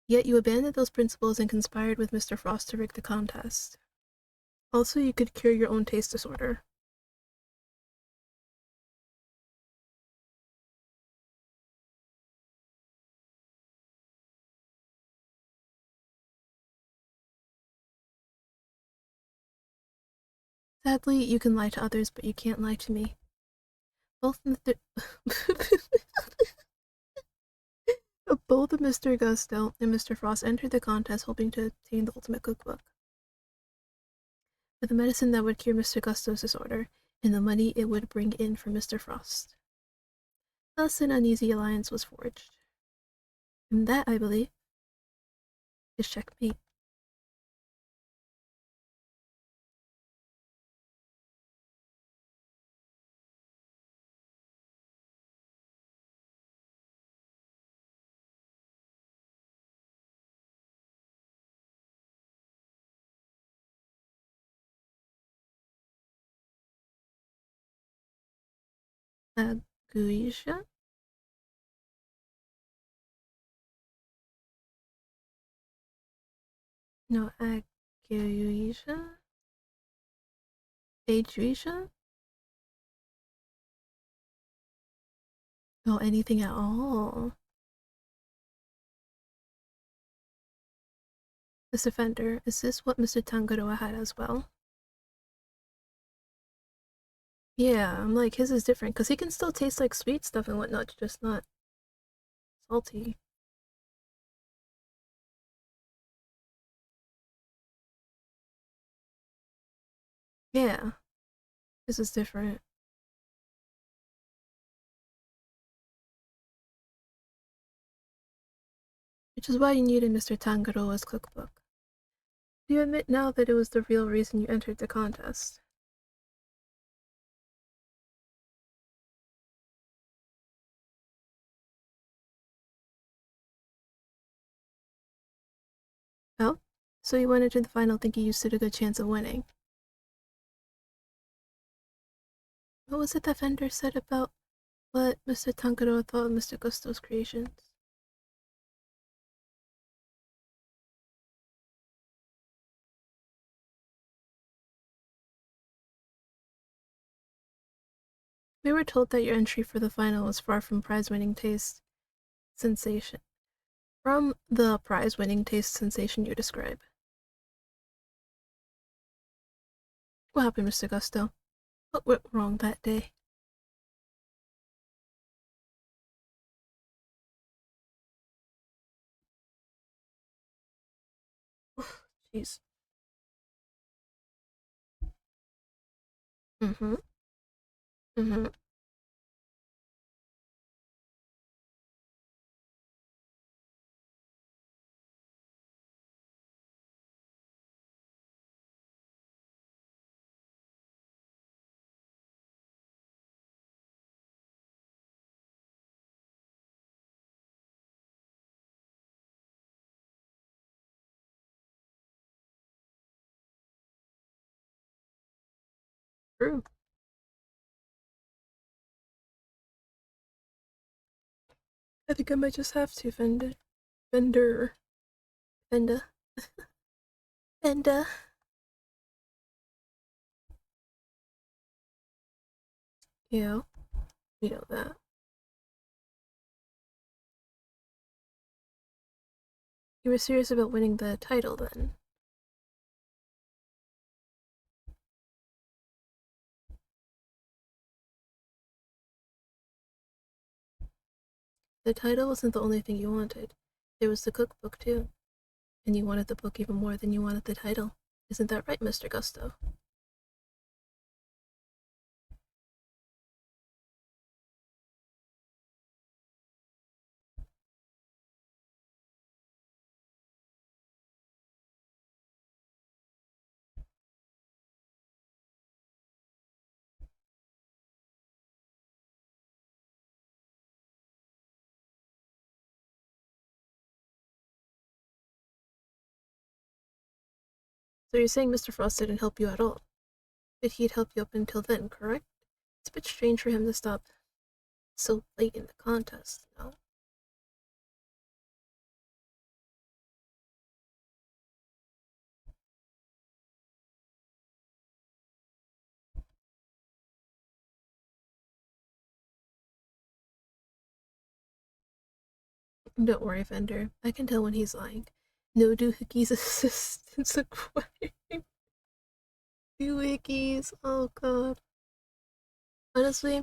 [SPEAKER 1] Yet you abandoned those principles and conspired with Mr. Frost to rig the contest. Also, you could cure your own taste disorder. Sadly, you can lie to others, but you can't lie to me. Both Mr. Both Mr. Gusto and Mr. Frost entered the contest hoping to obtain the ultimate cookbook. With the medicine that would cure Mr. Gusto's disorder, and the money it would bring in for Mr. Frost. Thus, an uneasy alliance was forged. And that, I believe, is checkmate. Aguisha? No, Aguisha? Aguisha? No, anything at all. Mr. Fender, is this what Mr. Tangaroa had as well? Yeah, I'm like, his is different, because he can still taste like sweet stuff and whatnot, just not salty. Yeah, this is different. Which is why you needed Mr. Tangaroa's cookbook. Do you admit now that it was the real reason you entered the contest? Oh? So you went into the final thinking you stood a good chance of winning. What was it that Fender said about what Mr. Tangaroa thought of Mr. Gusto's creations? We were told that your entry for the final was far from prize-winning taste sensation. From the prize-winning taste sensation you describe. What happened, Mr. Gusto? What went wrong that day? Jeez. Mm-hmm. Mm-hmm. True. I think I might just have to, Fender, Fenda, Fenda. Yeah, we know that. You were serious about winning the title then. The title wasn't the only thing you wanted. There was the cookbook too. And you wanted the book even more than you wanted the title. Isn't that right, Mr. Gusto? So you're saying Mr. Frost didn't help you at all? But he'd help you up until then, correct? It's a bit strange for him to stop so late in the contest, no? Don't worry, Fender. I can tell when he's lying. No doohickeys assistance acquired. Doohickeys, oh god. Honestly,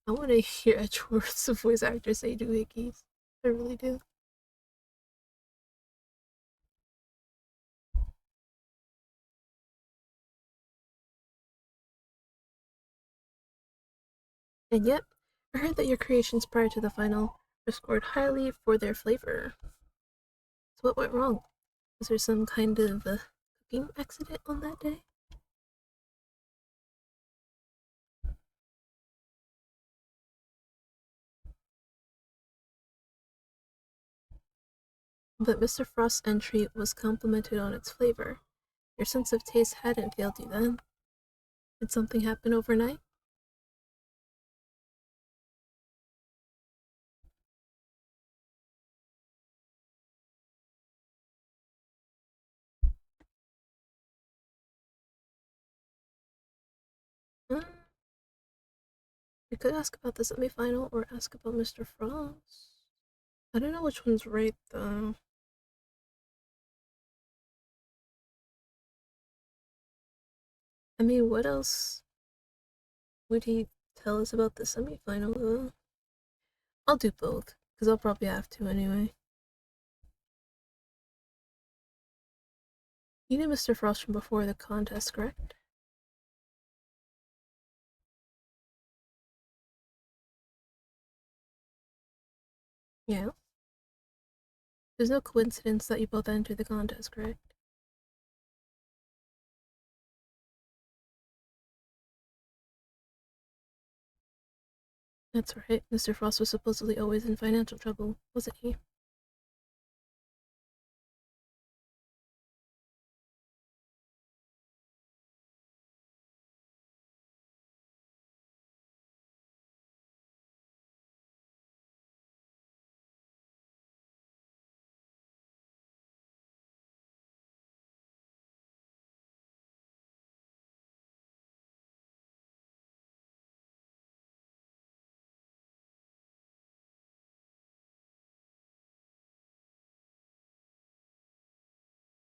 [SPEAKER 1] I want to hear Edgeworth's voice actor say doohickeys. I really do. And yet, I heard that your creations prior to the final were scored highly for their flavor. So what went wrong? Was there some kind of cooking accident on that day? But Mr. Frost's entry was complimented on its flavor. Your sense of taste hadn't failed you then. Did something happen overnight? Uh, we could ask about the semifinal or ask about Mr. Frost. I don't know which one's right though. I mean, what else would he tell us about the semifinal though? I'll do both, because I'll probably have to anyway. You knew Mr. Frost from before the contest, correct? Yeah. There's no coincidence that you both entered the contest, correct? That's right. Mr. Frost was supposedly always in financial trouble, wasn't he?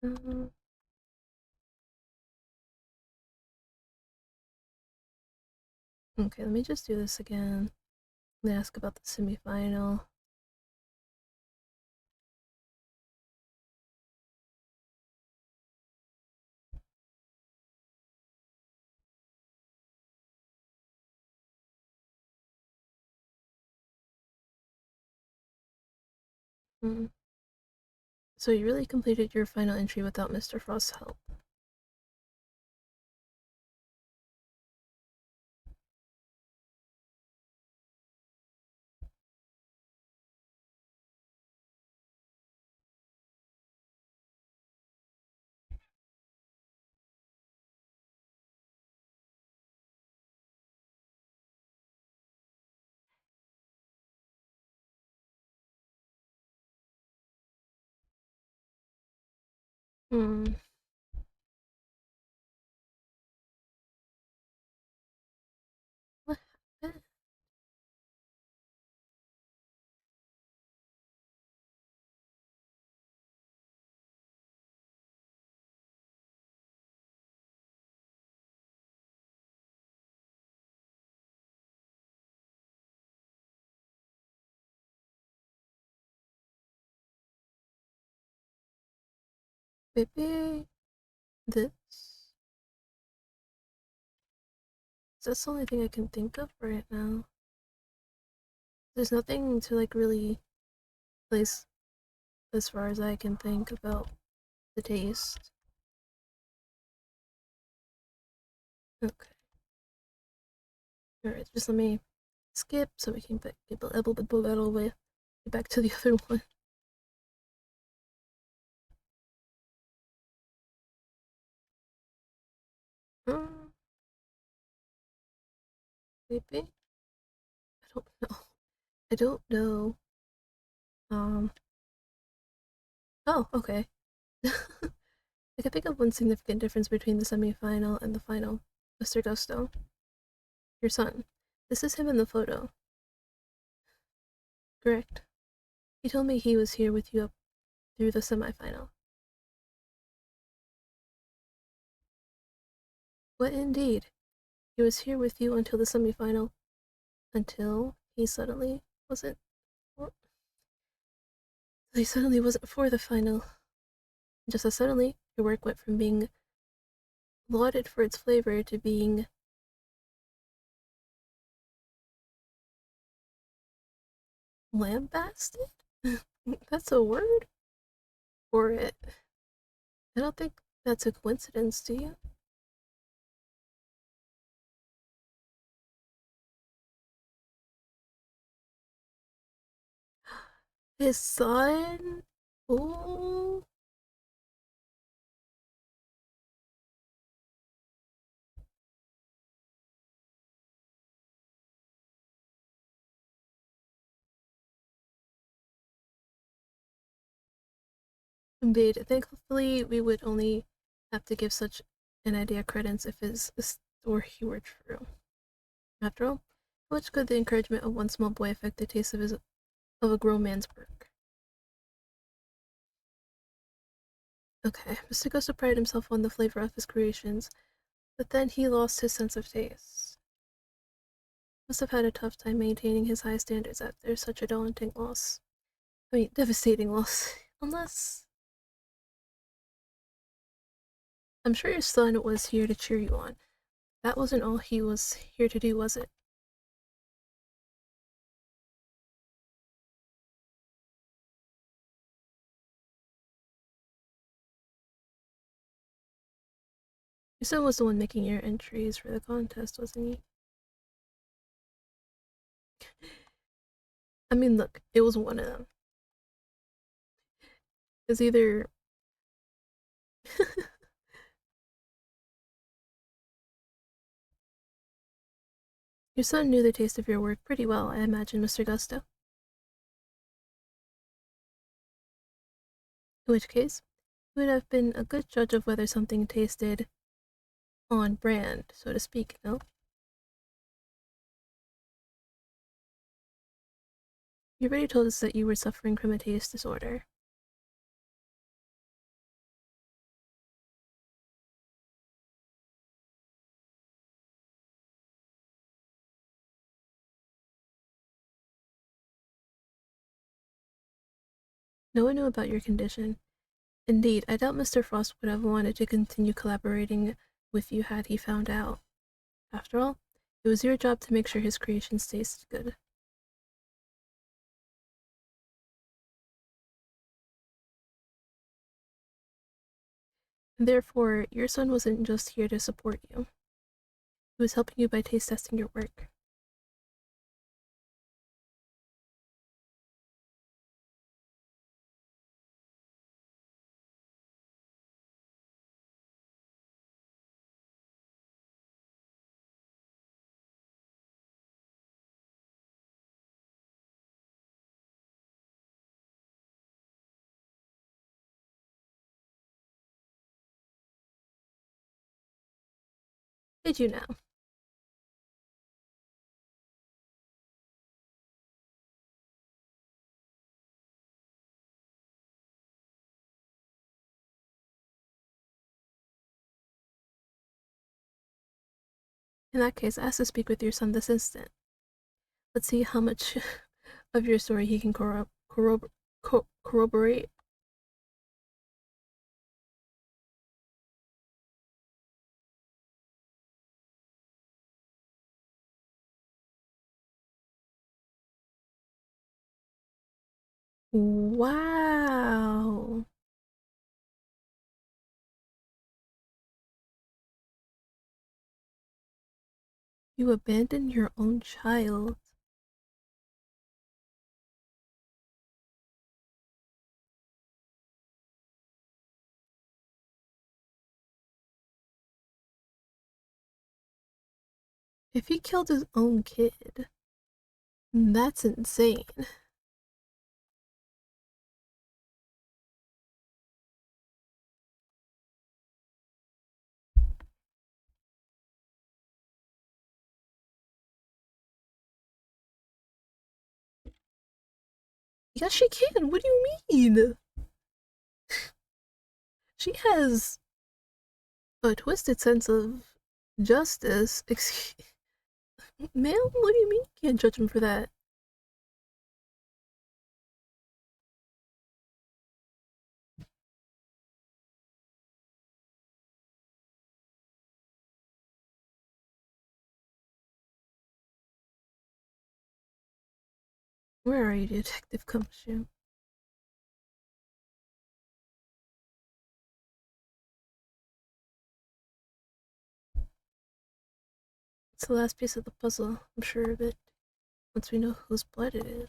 [SPEAKER 1] Um, okay, let me just do this again. Let me ask about the semifinal. Hmm. So you really completed your final entry without Mr. Frost's help. Hmm. What happened? Maybe this? That's the only thing I can think of right now. There's nothing to like really place as far as I can think about the taste. Okay. Alright, just let me skip so we can get back to the other one. Um, maybe? I don't know. I don't know. Um, oh, okay. I can think of one significant difference between the semi-final and the final. Mr. Gusto, your son. This is him in the photo. Correct. He told me he was here with you up through the semi-final. What indeed? He was here with you until the semi-final. Until he suddenly wasn't for the final. Just as suddenly, your work went from being lauded for its flavor to being lambasted? That's a word? For it. I don't think that's a coincidence, do you? His son? Ooh. Indeed. Thankfully, we would only have to give such an idea credence if his story were true. After all, how much could the encouragement of one small boy affect the taste of a grown man's work? Okay, Mr. Gusto prided himself on the flavor of his creations, but then he lost his sense of taste. Must have had a tough time maintaining his high standards after such a daunting loss. I mean, devastating loss. Unless. I'm sure your son was here to cheer you on. That wasn't all he was here to do, was it? Your son was the one making your entries for the contest, wasn't he? I mean, look, it was one of them. It's either. Your son knew the taste of your work pretty well, I imagine, Mr. Gusto. In which case, he would have been a good judge of whether something tasted on brand, so to speak, no? You already told us that you were suffering from a taste disorder. No one knew about your condition. Indeed, I doubt Mr. Frost would have wanted to continue collaborating with you had he found out. After all, it was your job to make sure his creations tasted good. And therefore, your son wasn't just here to support you. He was helping you by taste testing your work. Did you know? In that case, I have to speak with your son this instant. Let's see how much of your story he can corroborate. Wow. You abandoned your own child. If he killed his own kid, that's insane. Yes, she can. What do you mean? She has a twisted sense of justice. Ma'am, what do you mean you can't judge him for that? Where are you, Detective Gumshoe? It's the last piece of the puzzle, I'm sure of it. Once we know whose blood it is.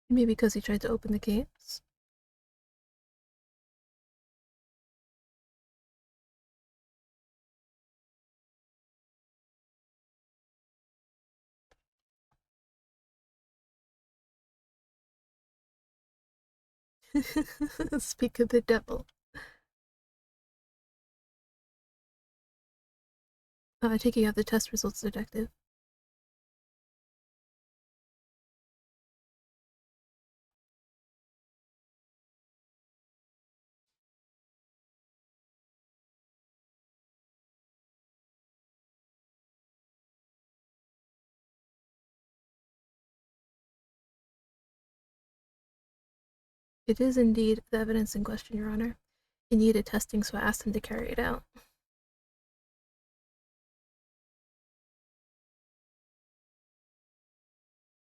[SPEAKER 1] Maybe because he tried to open the gates? Speak of the devil. I take it you have the test results, Detective. It is indeed the evidence in question, Your Honor. It needed testing, so I asked him to carry it out.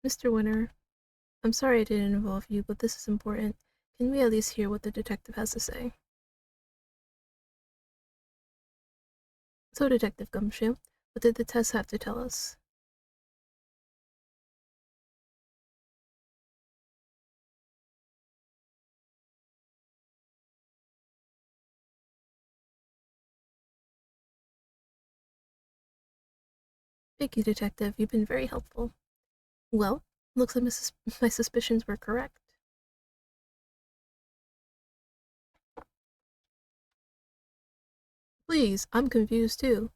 [SPEAKER 1] Mr. Winter, I'm sorry I didn't involve you, but this is important. Can we at least hear what the detective has to say? So, Detective Gumshoe, what did the test have to tell us? Thank you, Detective. You've been very helpful. Well, looks like my suspicions were correct. Please, I'm confused too.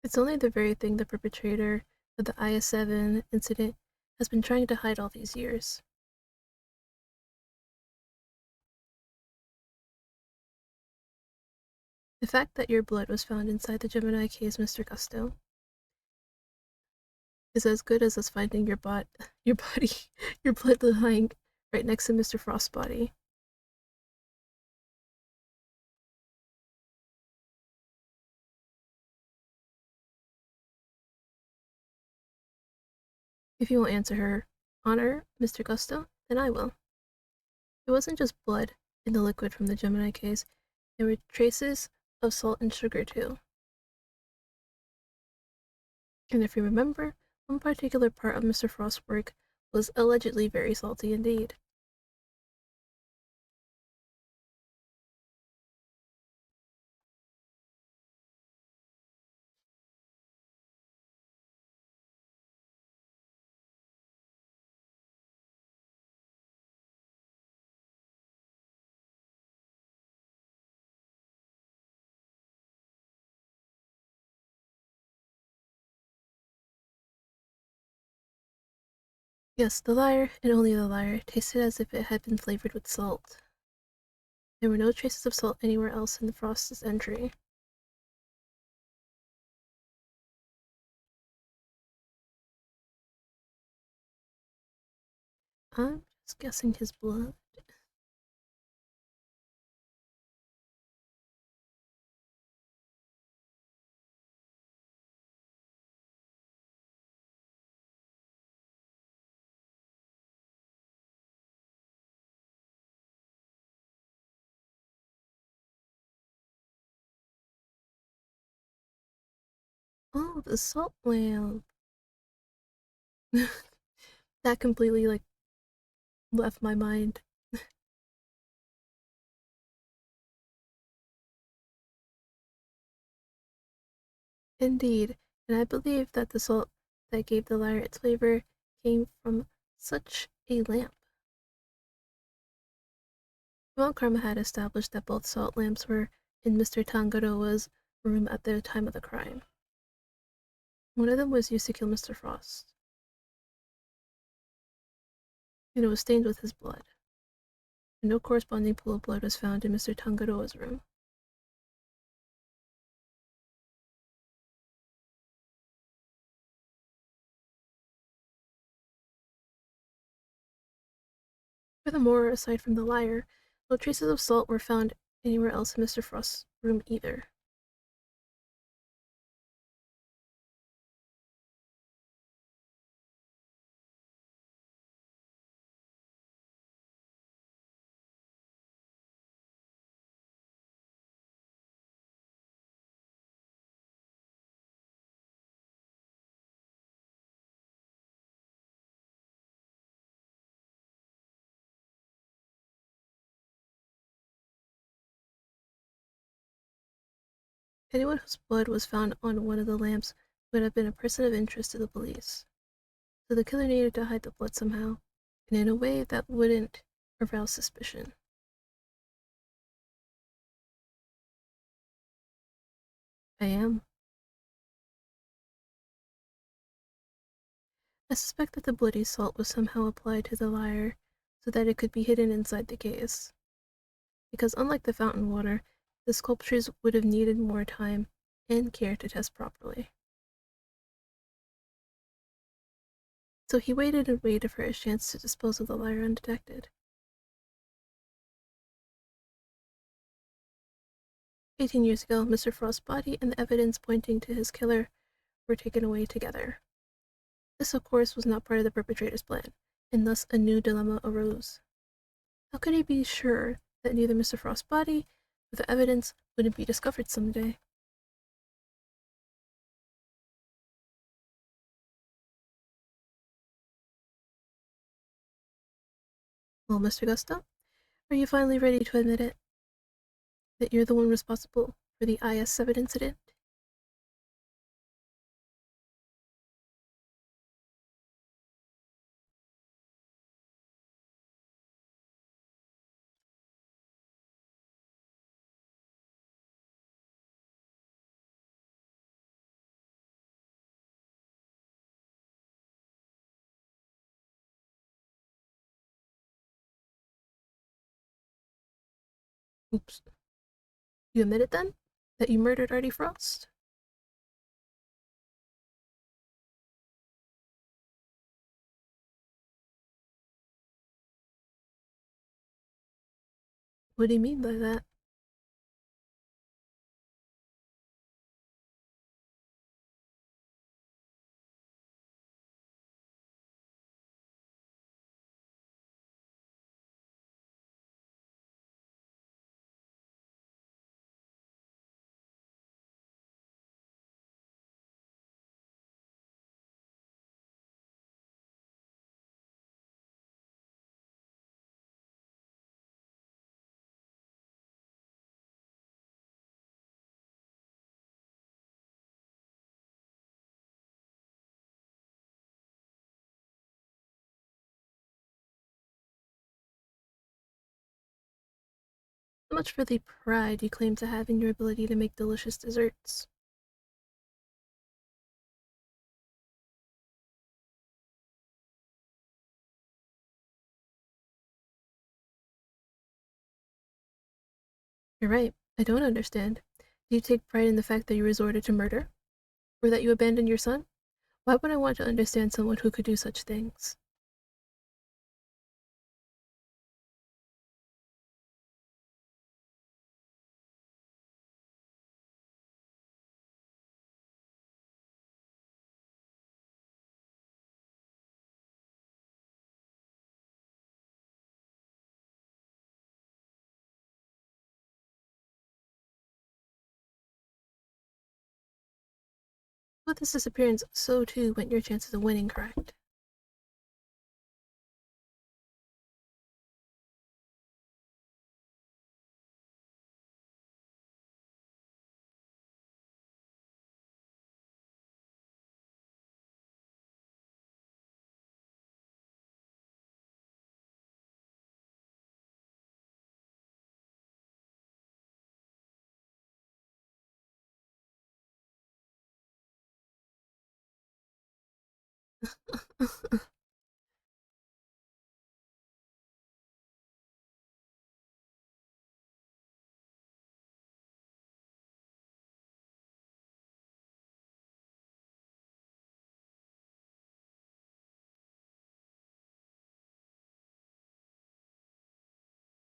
[SPEAKER 1] It's only the very thing the perpetrator of the IS-7 incident has been trying to hide all these years. The fact that your blood was found inside the Gemini case, Mr. Gusto, is as good as us finding your body, your blood lying right next to Mr. Frost's body. If you won't answer her honor, Mr. Gusto, then I will. It wasn't just blood in the liquid from the Gemini case. There were traces of salt and sugar too. And if you remember, one particular part of Mr. Frost's work was allegedly very salty indeed. Yes, the lyre, and only the lyre, tasted as if it had been flavored with salt. There were no traces of salt anywhere else in the Frost's entry. I'm just guessing his blood. Oh, the salt lamp. That completely, like, left my mind. Indeed, and I believe that the salt that gave the lyre its flavor came from such a lamp. Well, Karma had established that both salt lamps were in Mr. Tangaroa's room at the time of the crime. One of them was used to kill Mr. Frost, and it was stained with his blood. And no corresponding pool of blood was found in Mr. Tangaroa's room. Furthermore, aside from the lyre, no traces of salt were found anywhere else in Mr. Frost's room either. Anyone whose blood was found on one of the lamps would have been a person of interest to the police. So the killer needed to hide the blood somehow, and in a way that wouldn't arouse suspicion. I am. I suspect that the bloody salt was somehow applied to the lyre so that it could be hidden inside the case. Because unlike the fountain water, the sculptures would have needed more time and care to test properly. So he waited and waited for his chance to dispose of the lyre undetected. 18 years ago, Mr. Frost's body and the evidence pointing to his killer were taken away together. This, of course, was not part of the perpetrator's plan, and thus a new dilemma arose. How could he be sure that neither Mr. Frost's body or the evidence wouldn't be discovered someday? Well, Mr. Gusto, are you finally ready to admit it? That you're the one responsible for the IS-7 incident? Oops. You admit it then? That you murdered Artie Frost? What do you mean by that? So much for the pride you claim to have in your ability to make delicious desserts. You're right. I don't understand. Do you take pride in the fact that you resorted to murder? Or that you abandoned your son? Why would I want to understand someone who could do such things? With this disappearance, so too went your chances of winning, correct?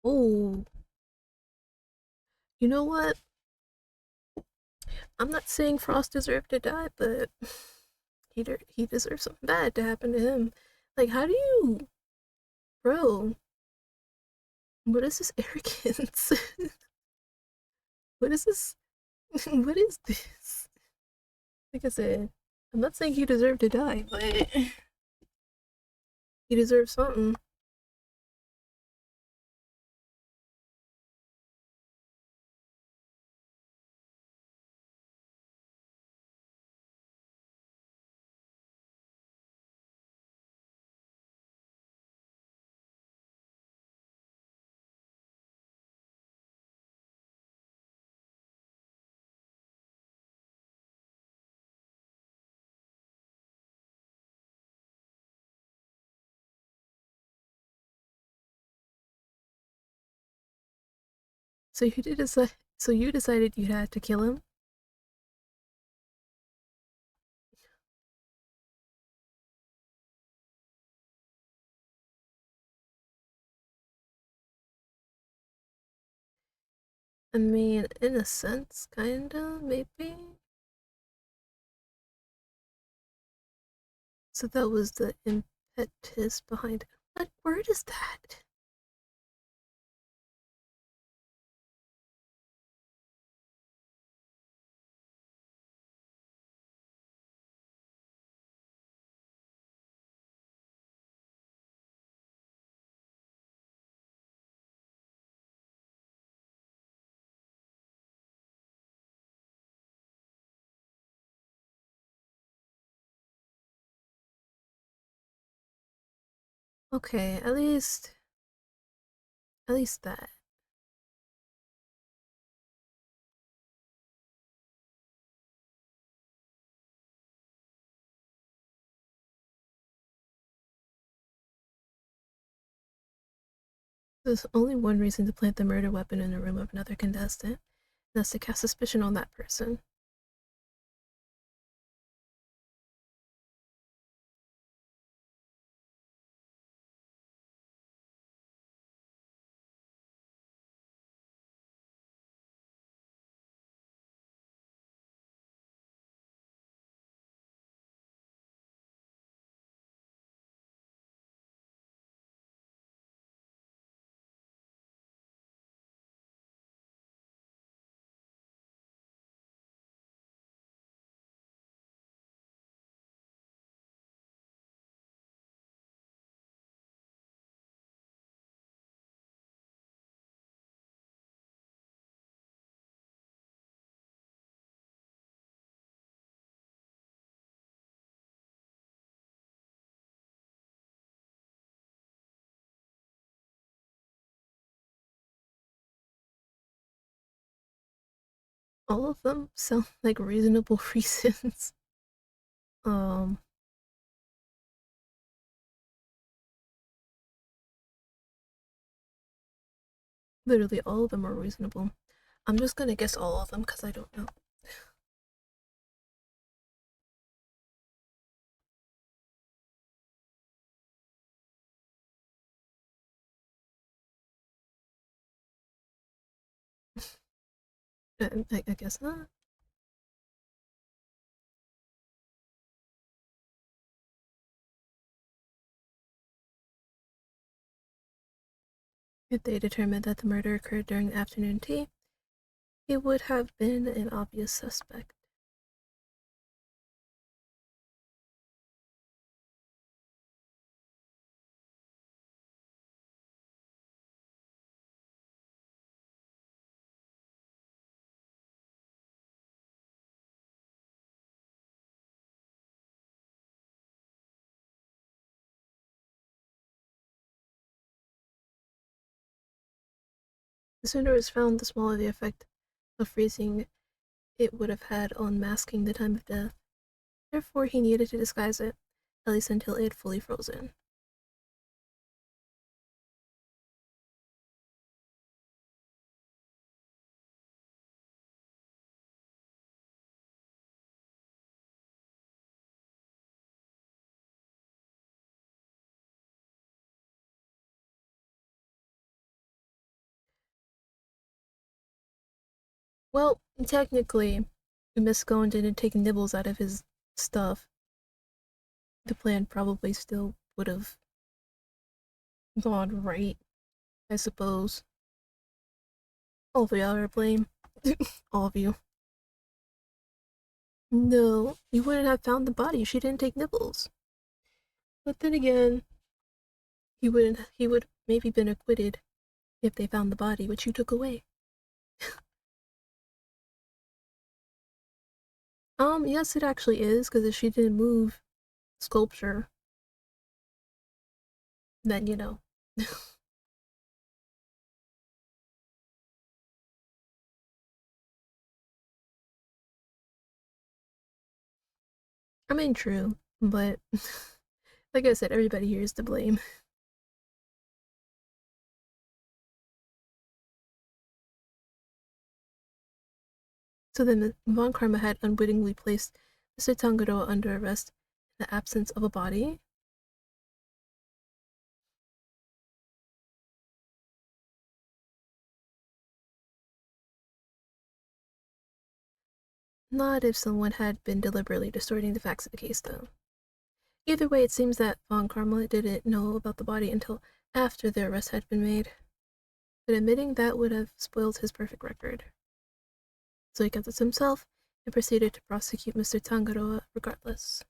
[SPEAKER 1] Oh, you know what? I'm not saying Frost deserved to die, but he deserves something bad to happen to him. Like, how do you, bro? What is this arrogance? What is this? What is this? Like I said, I'm not saying he deserved to die, but he deserves something. So you did decide. So you decided you had to kill him. I mean, in a sense, kinda, maybe. So that was the impetus behind it. What word is that? Okay, at least that. There's only one reason to plant the murder weapon in the room of another contestant, and that's to cast suspicion on that person. All of them sound like reasonable reasons. Um, Literally all of them are reasonable. I'm just gonna guess all of them because I don't know. I guess not. If they determined that the murder occurred during the afternoon tea, he would have been an obvious suspect. The sooner it was found, the smaller the effect of freezing it would have had on masking the time of death. Therefore, he needed to disguise it, at least until it had fully frozen. Well, technically, if Miss Scone didn't take nibbles out of his stuff, the plan probably still would have gone right, I suppose. All of y'all are to blame. All of you. No, you wouldn't have found the body. She didn't take nibbles. But then again, he would maybe been acquitted if they found the body, which you took away. Yes, it actually is, because if she didn't move sculpture, then you know. I mean, true, but like I said, everybody here is to blame. So then Von Karma had unwittingly placed Mr. Tangaroa under arrest in the absence of a body. Not if someone had been deliberately distorting the facts of the case, though. Either way, it seems that Von Karma didn't know about the body until after the arrest had been made. But admitting that would have spoiled his perfect record. So he kept it to himself and proceeded to prosecute Mr. Tangaroa regardless.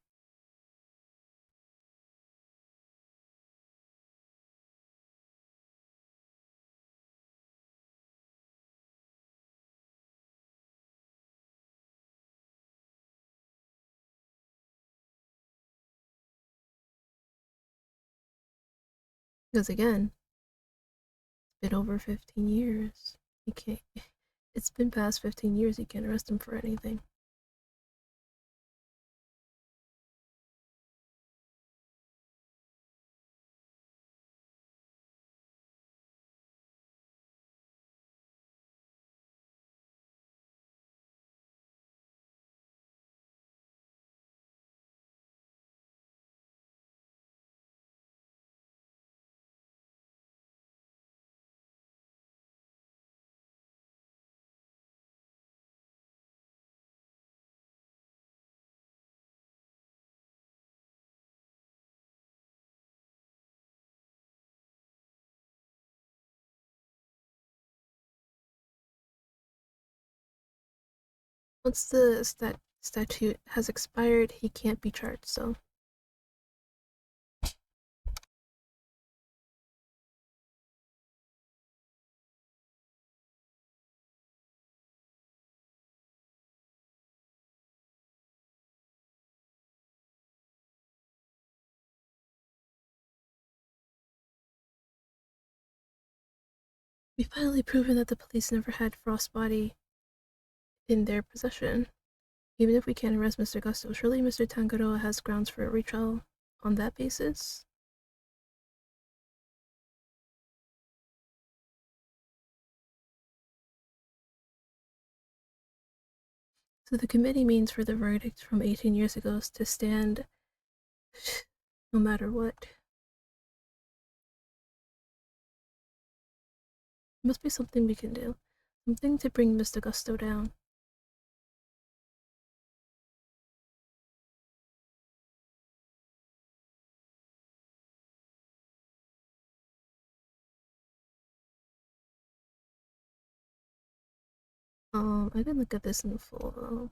[SPEAKER 1] Because again, it's been over 15 years. You can't. It's been past 15 years. You can't arrest him for anything. Once the statute has expired, he can't be charged. So we finally proven that the police never had Frost's body in their possession. Even if we can't arrest Mr. Gusto, surely Mr. Tangaroa has grounds for a retrial on that basis. So the committee means for the verdict from 18 years ago to stand no matter what. Must be something we can do. Something to bring Mr. Gusto down. I didn't look at this in full.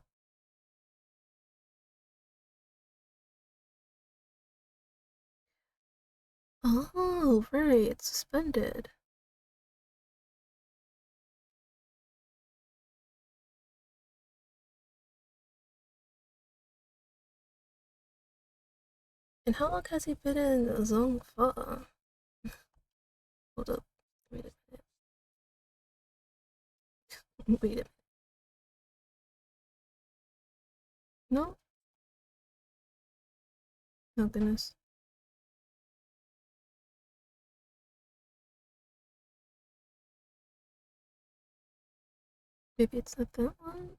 [SPEAKER 1] Oh, right, it's suspended. And how long has he been in Zongfa? Hold up. Wait a minute. Wait a minute. No? Oh, goodness. Maybe it's not that one?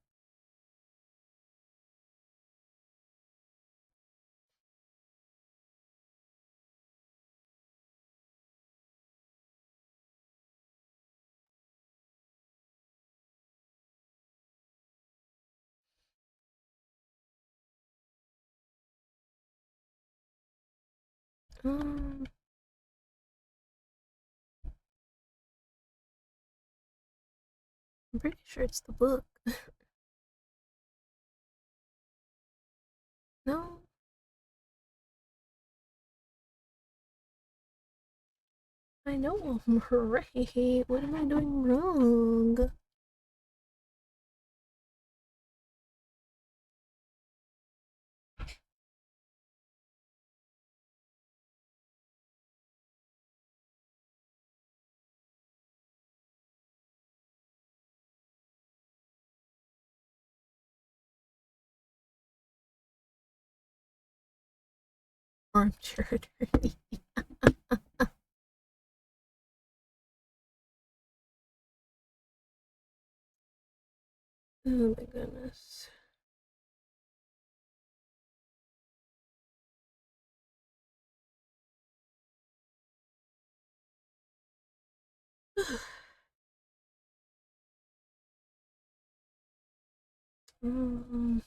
[SPEAKER 1] Um, I'm pretty sure it's the book. No? I know I'm right. What am I doing wrong? Armchair attorney. Oh my goodness. um,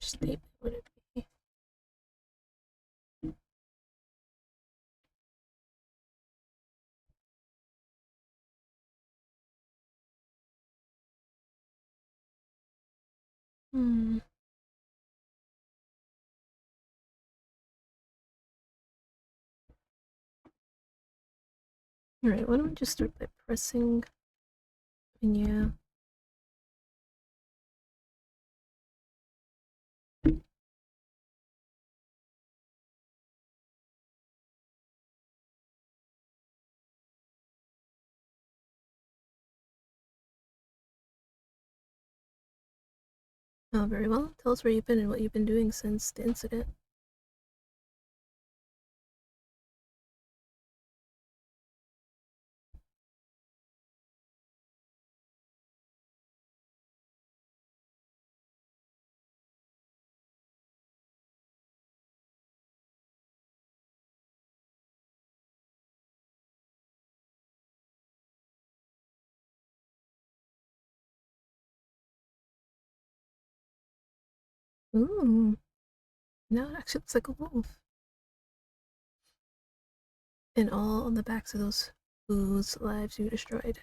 [SPEAKER 1] Statement would it be? Hmm. Alright, why don't we just start by pressing. And yeah. Oh, very well. Tell us where you've been and what you've been doing since the incident. Ooh. Now it actually looks like a wolf. And all on the backs of those whose lives you destroyed.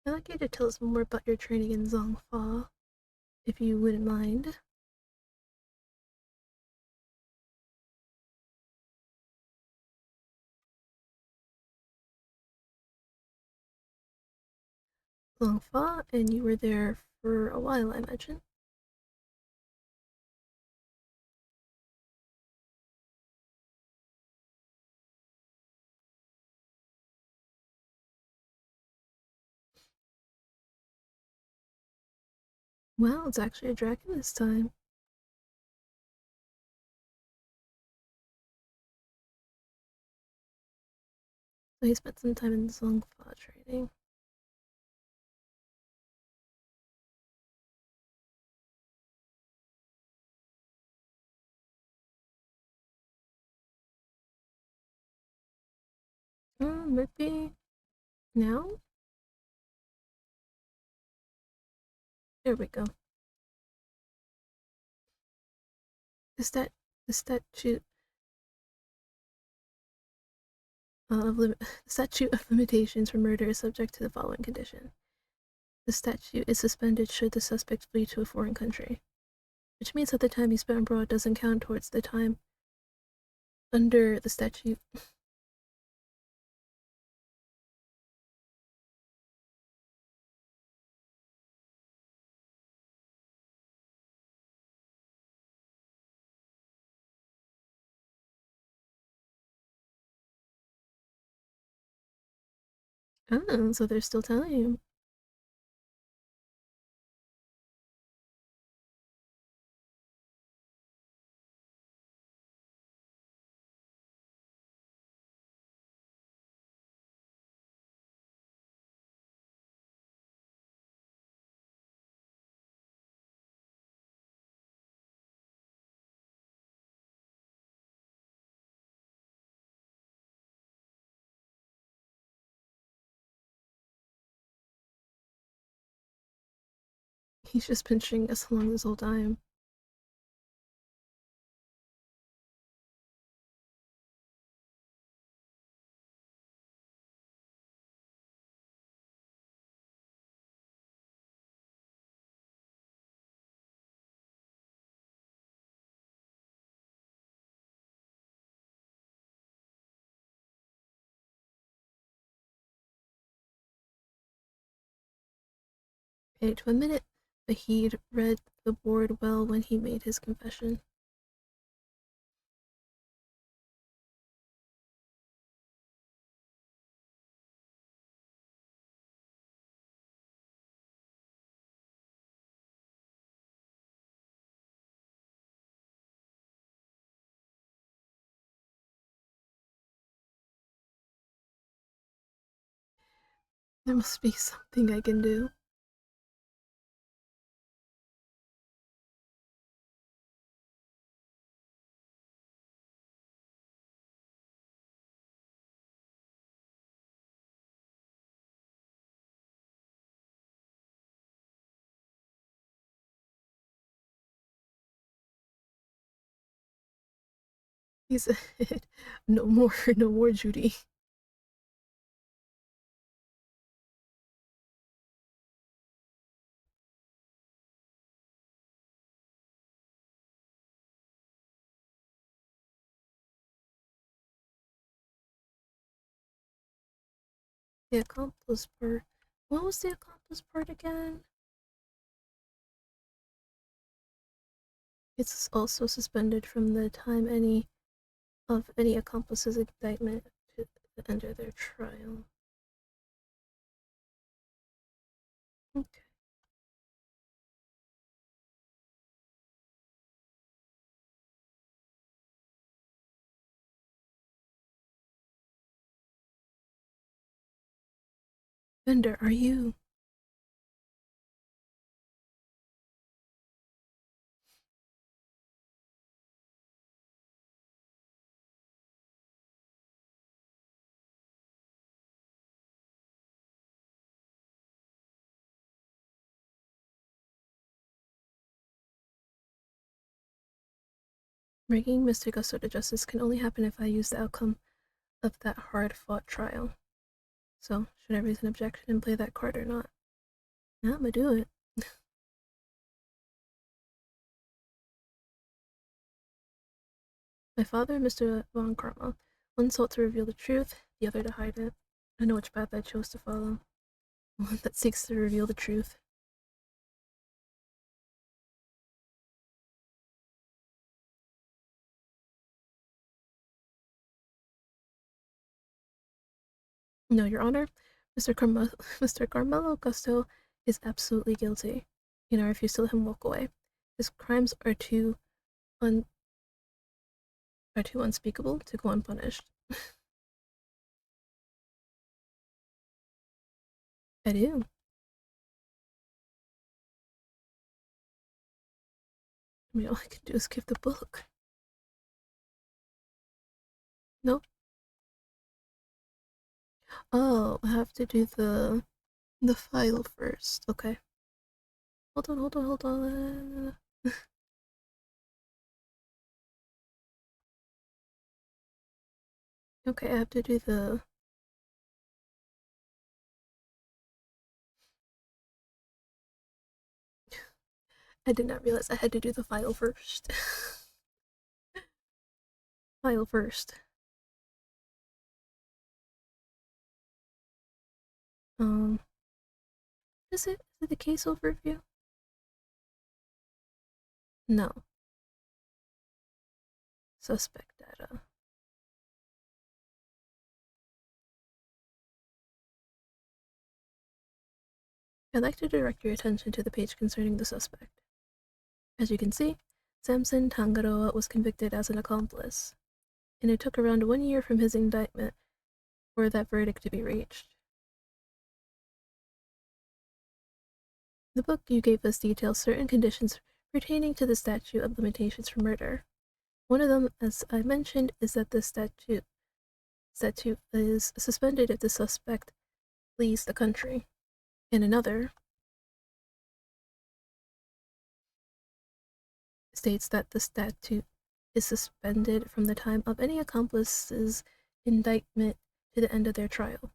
[SPEAKER 1] I'd like you to tell us more about your training in Zongfa, if you wouldn't mind. Zongfa, and you were there for a while, I imagine. Well, it's actually a dragon this time. So he spent some time in Zongfa training. Maybe now? There we go. The stat the statute the statute of limitations for murder is subject to the following condition. The statute is suspended should the suspect flee to a foreign country, which means that the time he spent abroad doesn't count towards the time under the statute. Oh, so they're still telling you. He's just been stringing us along this whole time. Page 1 minute, but he'd read the board well when he made his confession. There must be something I can do. He said, no more, no more, Judy. The accomplice part. What was the accomplice part again? It's also suspended from the time any accomplice's indictment to the end of their trial. Okay. Bender, are you? Bringing Mr. Gusto to justice can only happen if I use the outcome of that hard-fought trial. So, should I raise an objection and play that card or not? Yeah, I'm gonna do it. My father, Mr. Von Karma, one sought to reveal the truth, the other to hide it. I know which path I chose to follow. One that seeks to reveal the truth. No, Your Honor, Mr. Carmelo Gusto is absolutely guilty. I refuse to let him walk away. His crimes un- are too unspeakable to go unpunished. I do. I mean, all I can do is give the book. Nope. Oh, I have to do the file first. Okay. Hold on. Okay, I have to do the. I did not realize I had to do the file first. File first. Um, is it the case overview? No. Suspect data. I'd like to direct your attention to the page concerning the suspect. As you can see, Samson Tangaroa was convicted as an accomplice, and it took around 1 year from his indictment for that verdict to be reached. The book you gave us details certain conditions pertaining to the statute of limitations for murder. One of them, as I mentioned, is that the statute is suspended if the suspect flees the country. And another states that the statute is suspended from the time of any accomplice's indictment to the end of their trial.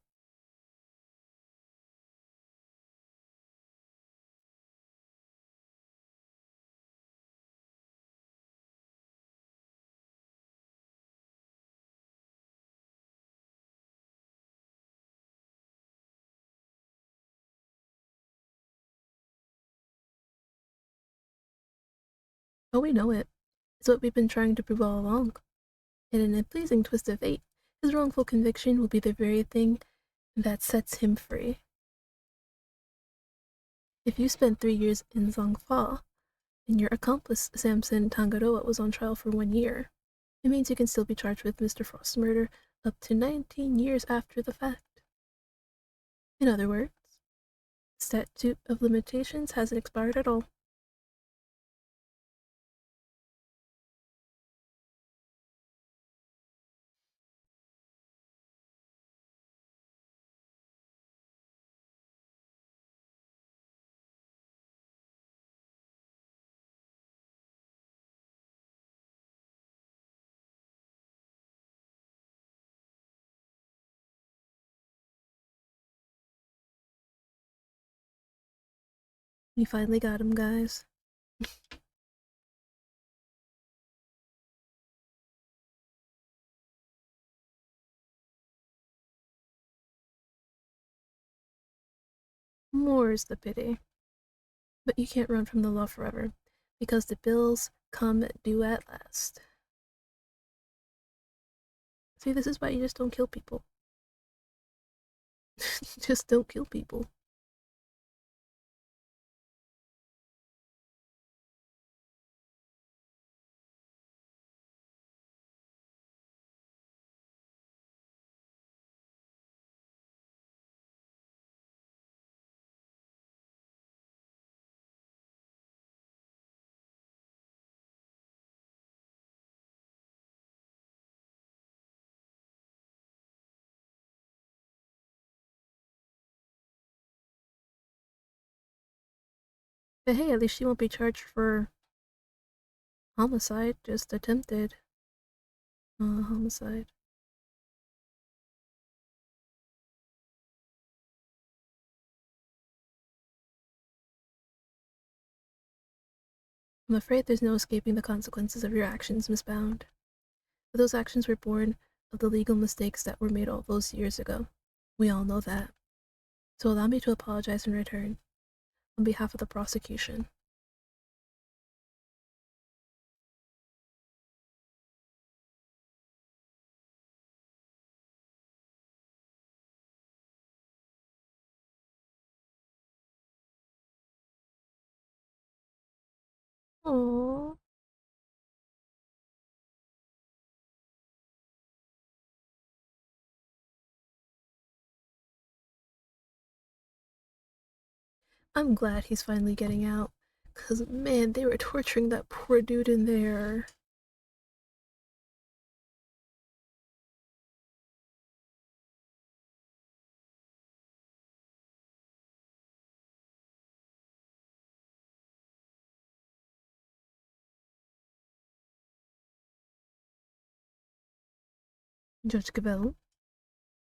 [SPEAKER 1] Oh, we know it. It's what we've been trying to prove all along. And in a pleasing twist of fate, his wrongful conviction will be the very thing that sets him free. If you spent 3 years in Zongfa, and your accomplice Samson Tangaroa was on trial for 1 year, it means you can still be charged with Mr. Frost's murder up to 19 years after the fact. In other words, the statute of limitations hasn't expired at all. We finally got him, guys. More's the pity. But you can't run from the law forever, because the bills come due at last. See, this is why you just don't kill people. Just don't kill people. But hey, at least she won't be charged for homicide, just attempted homicide. I'm afraid there's no escaping the consequences of your actions, Miss Bound. But those actions were born of the legal mistakes that were made all those years ago. We all know that. So allow me to apologize in return, on behalf of the prosecution. Aww. I'm glad he's finally getting out. Cause man, they were torturing that poor dude in there. Judge Cabell,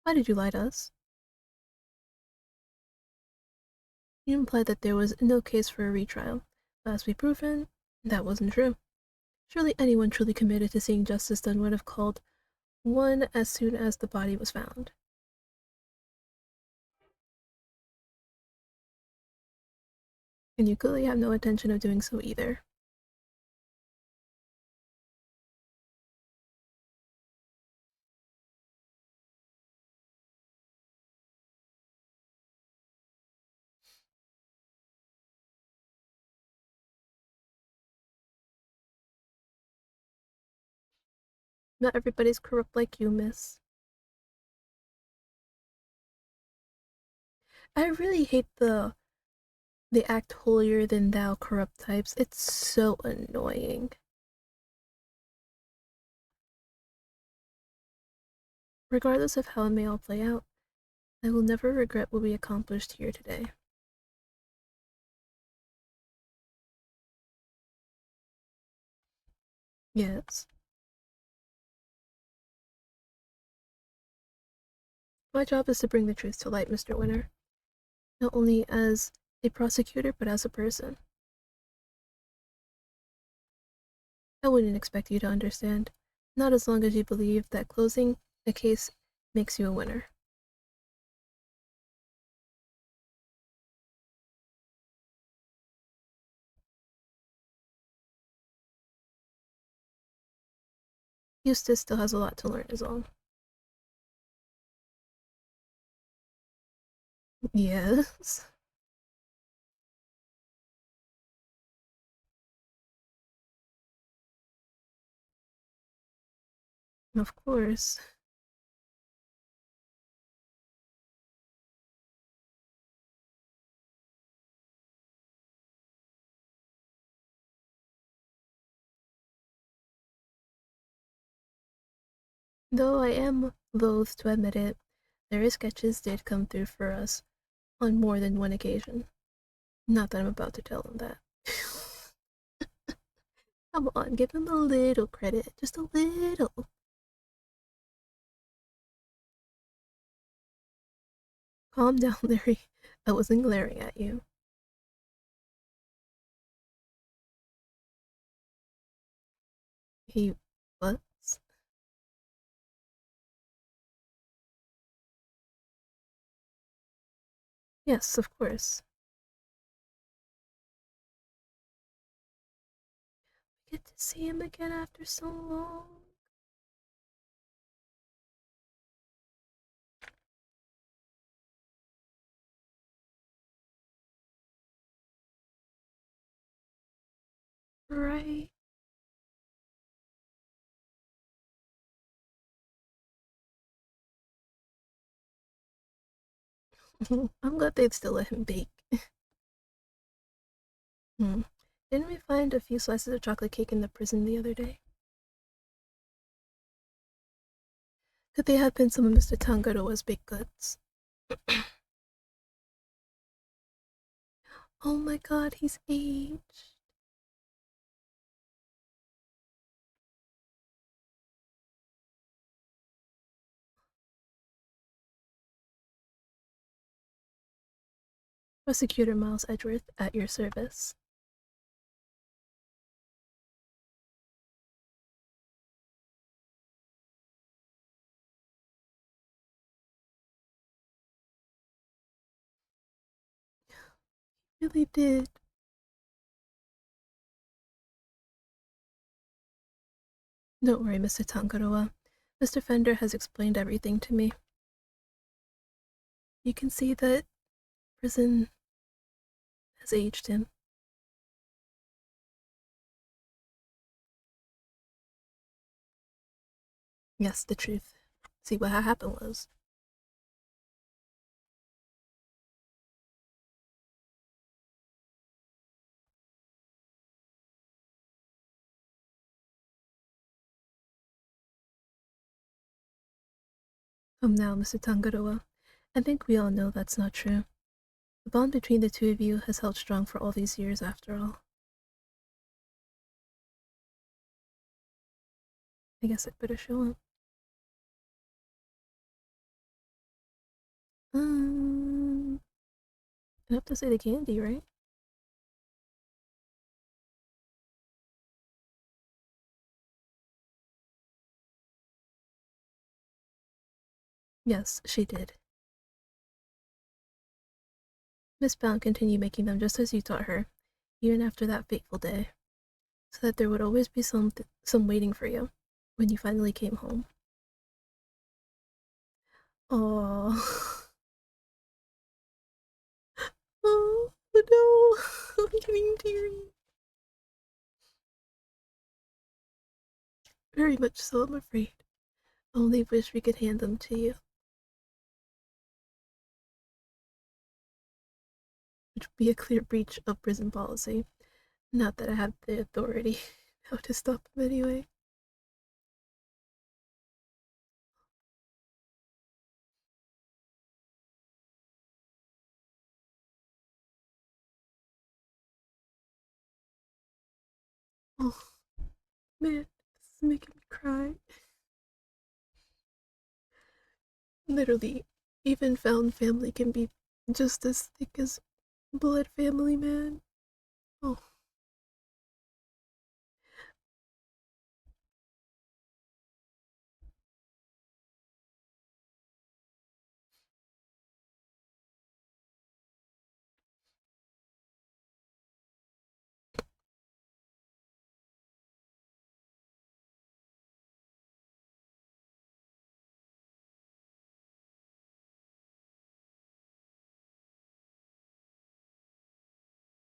[SPEAKER 1] why did you lie to us? You implied that there was no case for a retrial. But as we've proven, that wasn't true. Surely anyone truly committed to seeing justice done would have called one as soon as the body was found. And you clearly have no intention of doing so either. Not everybody's corrupt like you, miss. I really hate the act holier than thou corrupt types. It's so annoying. Regardless of how it may all play out, I will never regret what we accomplished here today. Yes. My job is to bring the truth to light, Mr. Winter. Not only as a prosecutor, but as a person. I wouldn't expect you to understand. Not as long as you believe that closing a case makes you a winner. Eustace still has a lot to learn, is all. Yes. Of course. Though I am loath to admit it, their sketches did come through for us on more than one occasion. Not that I'm about to tell them that. Come on, give them a little credit. Just a little. Calm down, Larry. I wasn't glaring at you. He was? Yes, of course. We get to see him again after so long. Right. I'm glad they'd still let him bake. Hmm. Didn't we find a few slices of chocolate cake in the prison the other day? Could they have been some of Mr. Tangaroa's baked goods? Oh my god, he's aged. Prosecutor Miles Edgeworth, at your service. Really did. Don't worry, Mr. Tangaroa. Mr. Fender has explained everything to me. You can see that prison has aged him. Yes, the truth. See, what happened was, now, Mr. Tangaroa, I think we all know that's not true. The bond between the two of you has held strong for all these years after all. I guess I'd better show him. I have to say the candy, right? Yes, she did. Miss Bound continued making them just as you taught her, even after that fateful day, so that there would always be some waiting for you when you finally came home. Oh, oh no, I'm getting teary. Very much so, I'm afraid. Only wish we could hand them to you, which would be a clear breach of prison policy. Not that I have the authority how to stop them anyway. Oh man, this is making me cry. Literally, even found family can be just as thick as blood family, man. Oh,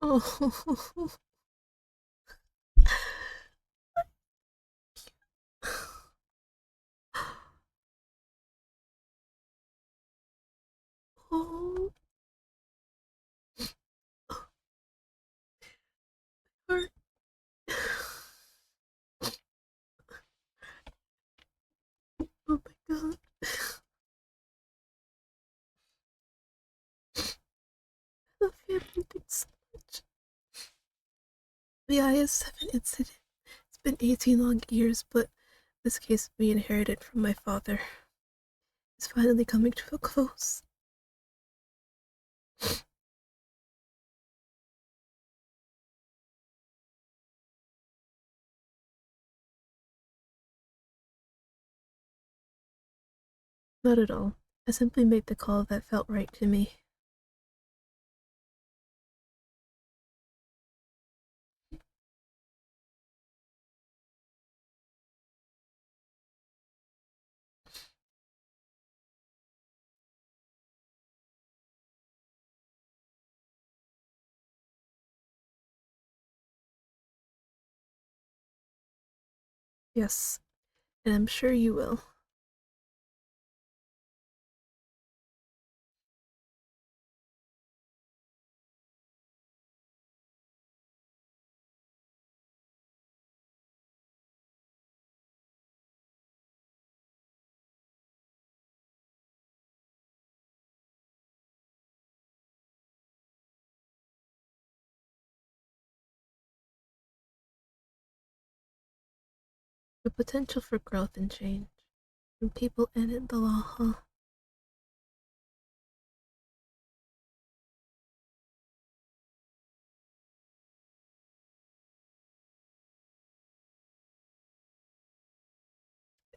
[SPEAKER 1] oh, oh, heart. Oh my god. The family thinks so much. The IS-7 incident. It's been 18 long years, but this case we inherited from my father is finally coming to a close. Not at all. I simply made the call that felt right to me. Yes, and I'm sure you will. The potential for growth and change. From people and in the law, huh?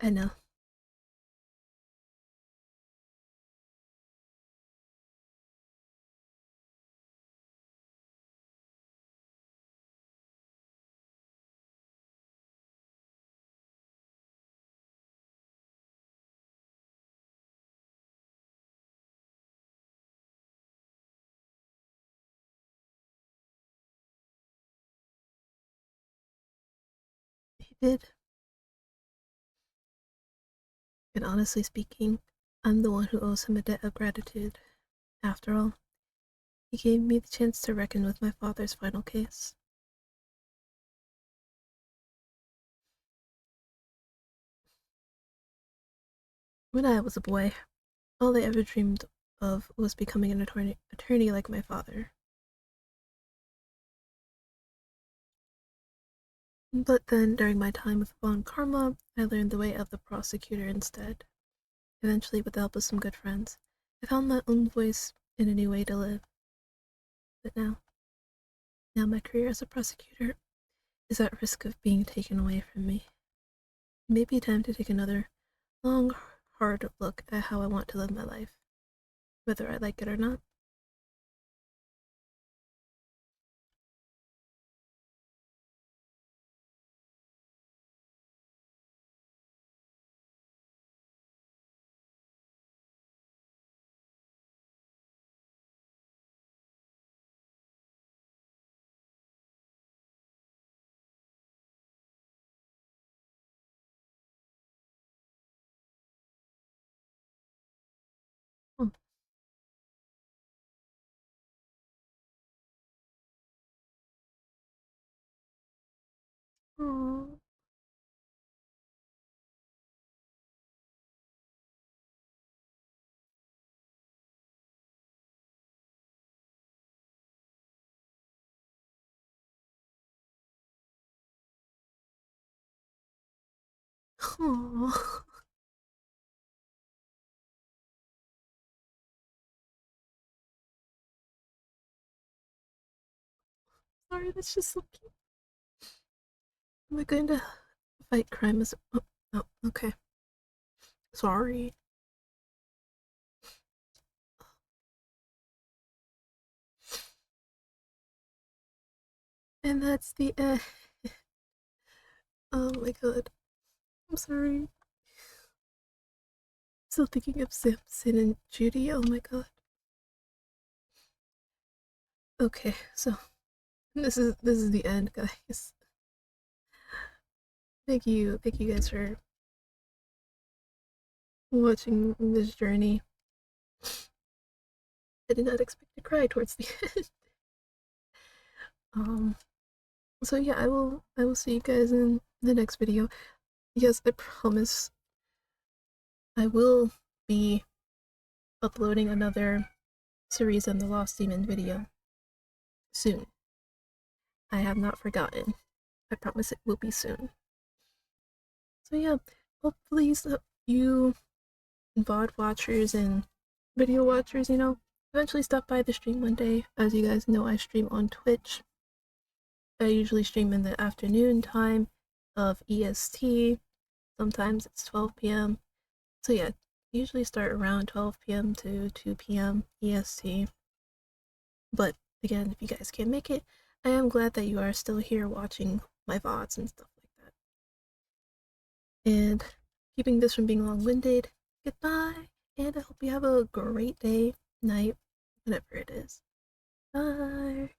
[SPEAKER 1] I know. He did. And honestly speaking, I'm the one who owes him a debt of gratitude. After all, he gave me the chance to reckon with my father's final case. When I was a boy, all I ever dreamed of was becoming an attorney like my father. But then, during my time with Von Karma, I learned the way of the prosecutor instead. Eventually, with the help of some good friends, I found my own voice and a new way to live. But now my career as a prosecutor is at risk of being taken away from me. It may be time to take another long, hard look at how I want to live my life, whether I like it or not. Oh, oh, oh. Sorry, that's just so cute. Am I going to fight crime as? Oh, okay. Sorry. And that's the end. Oh my god. I'm sorry. Still thinking of Samson and Judy. Oh my god. Okay, so this is the end, guys. Thank you guys for watching this journey. I did not expect to cry towards the end. Um, so yeah, I will see you guys in the next video. Yes, I promise I will be uploading another series on the Lost Demon video soon. I have not forgotten. I promise it will be soon. So yeah, hopefully you VOD watchers and video watchers, eventually stop by the stream one day. As you guys know, I stream on Twitch. I usually stream in the afternoon time of EST. Sometimes it's 12 p.m. So yeah, usually start around 12 p.m. to 2 p.m. EST. But again, if you guys can't make it, I am glad that you are still here watching my VODs and stuff like that. And keeping this from being long-winded, goodbye, and I hope you have a great day, night, whatever it is. Bye.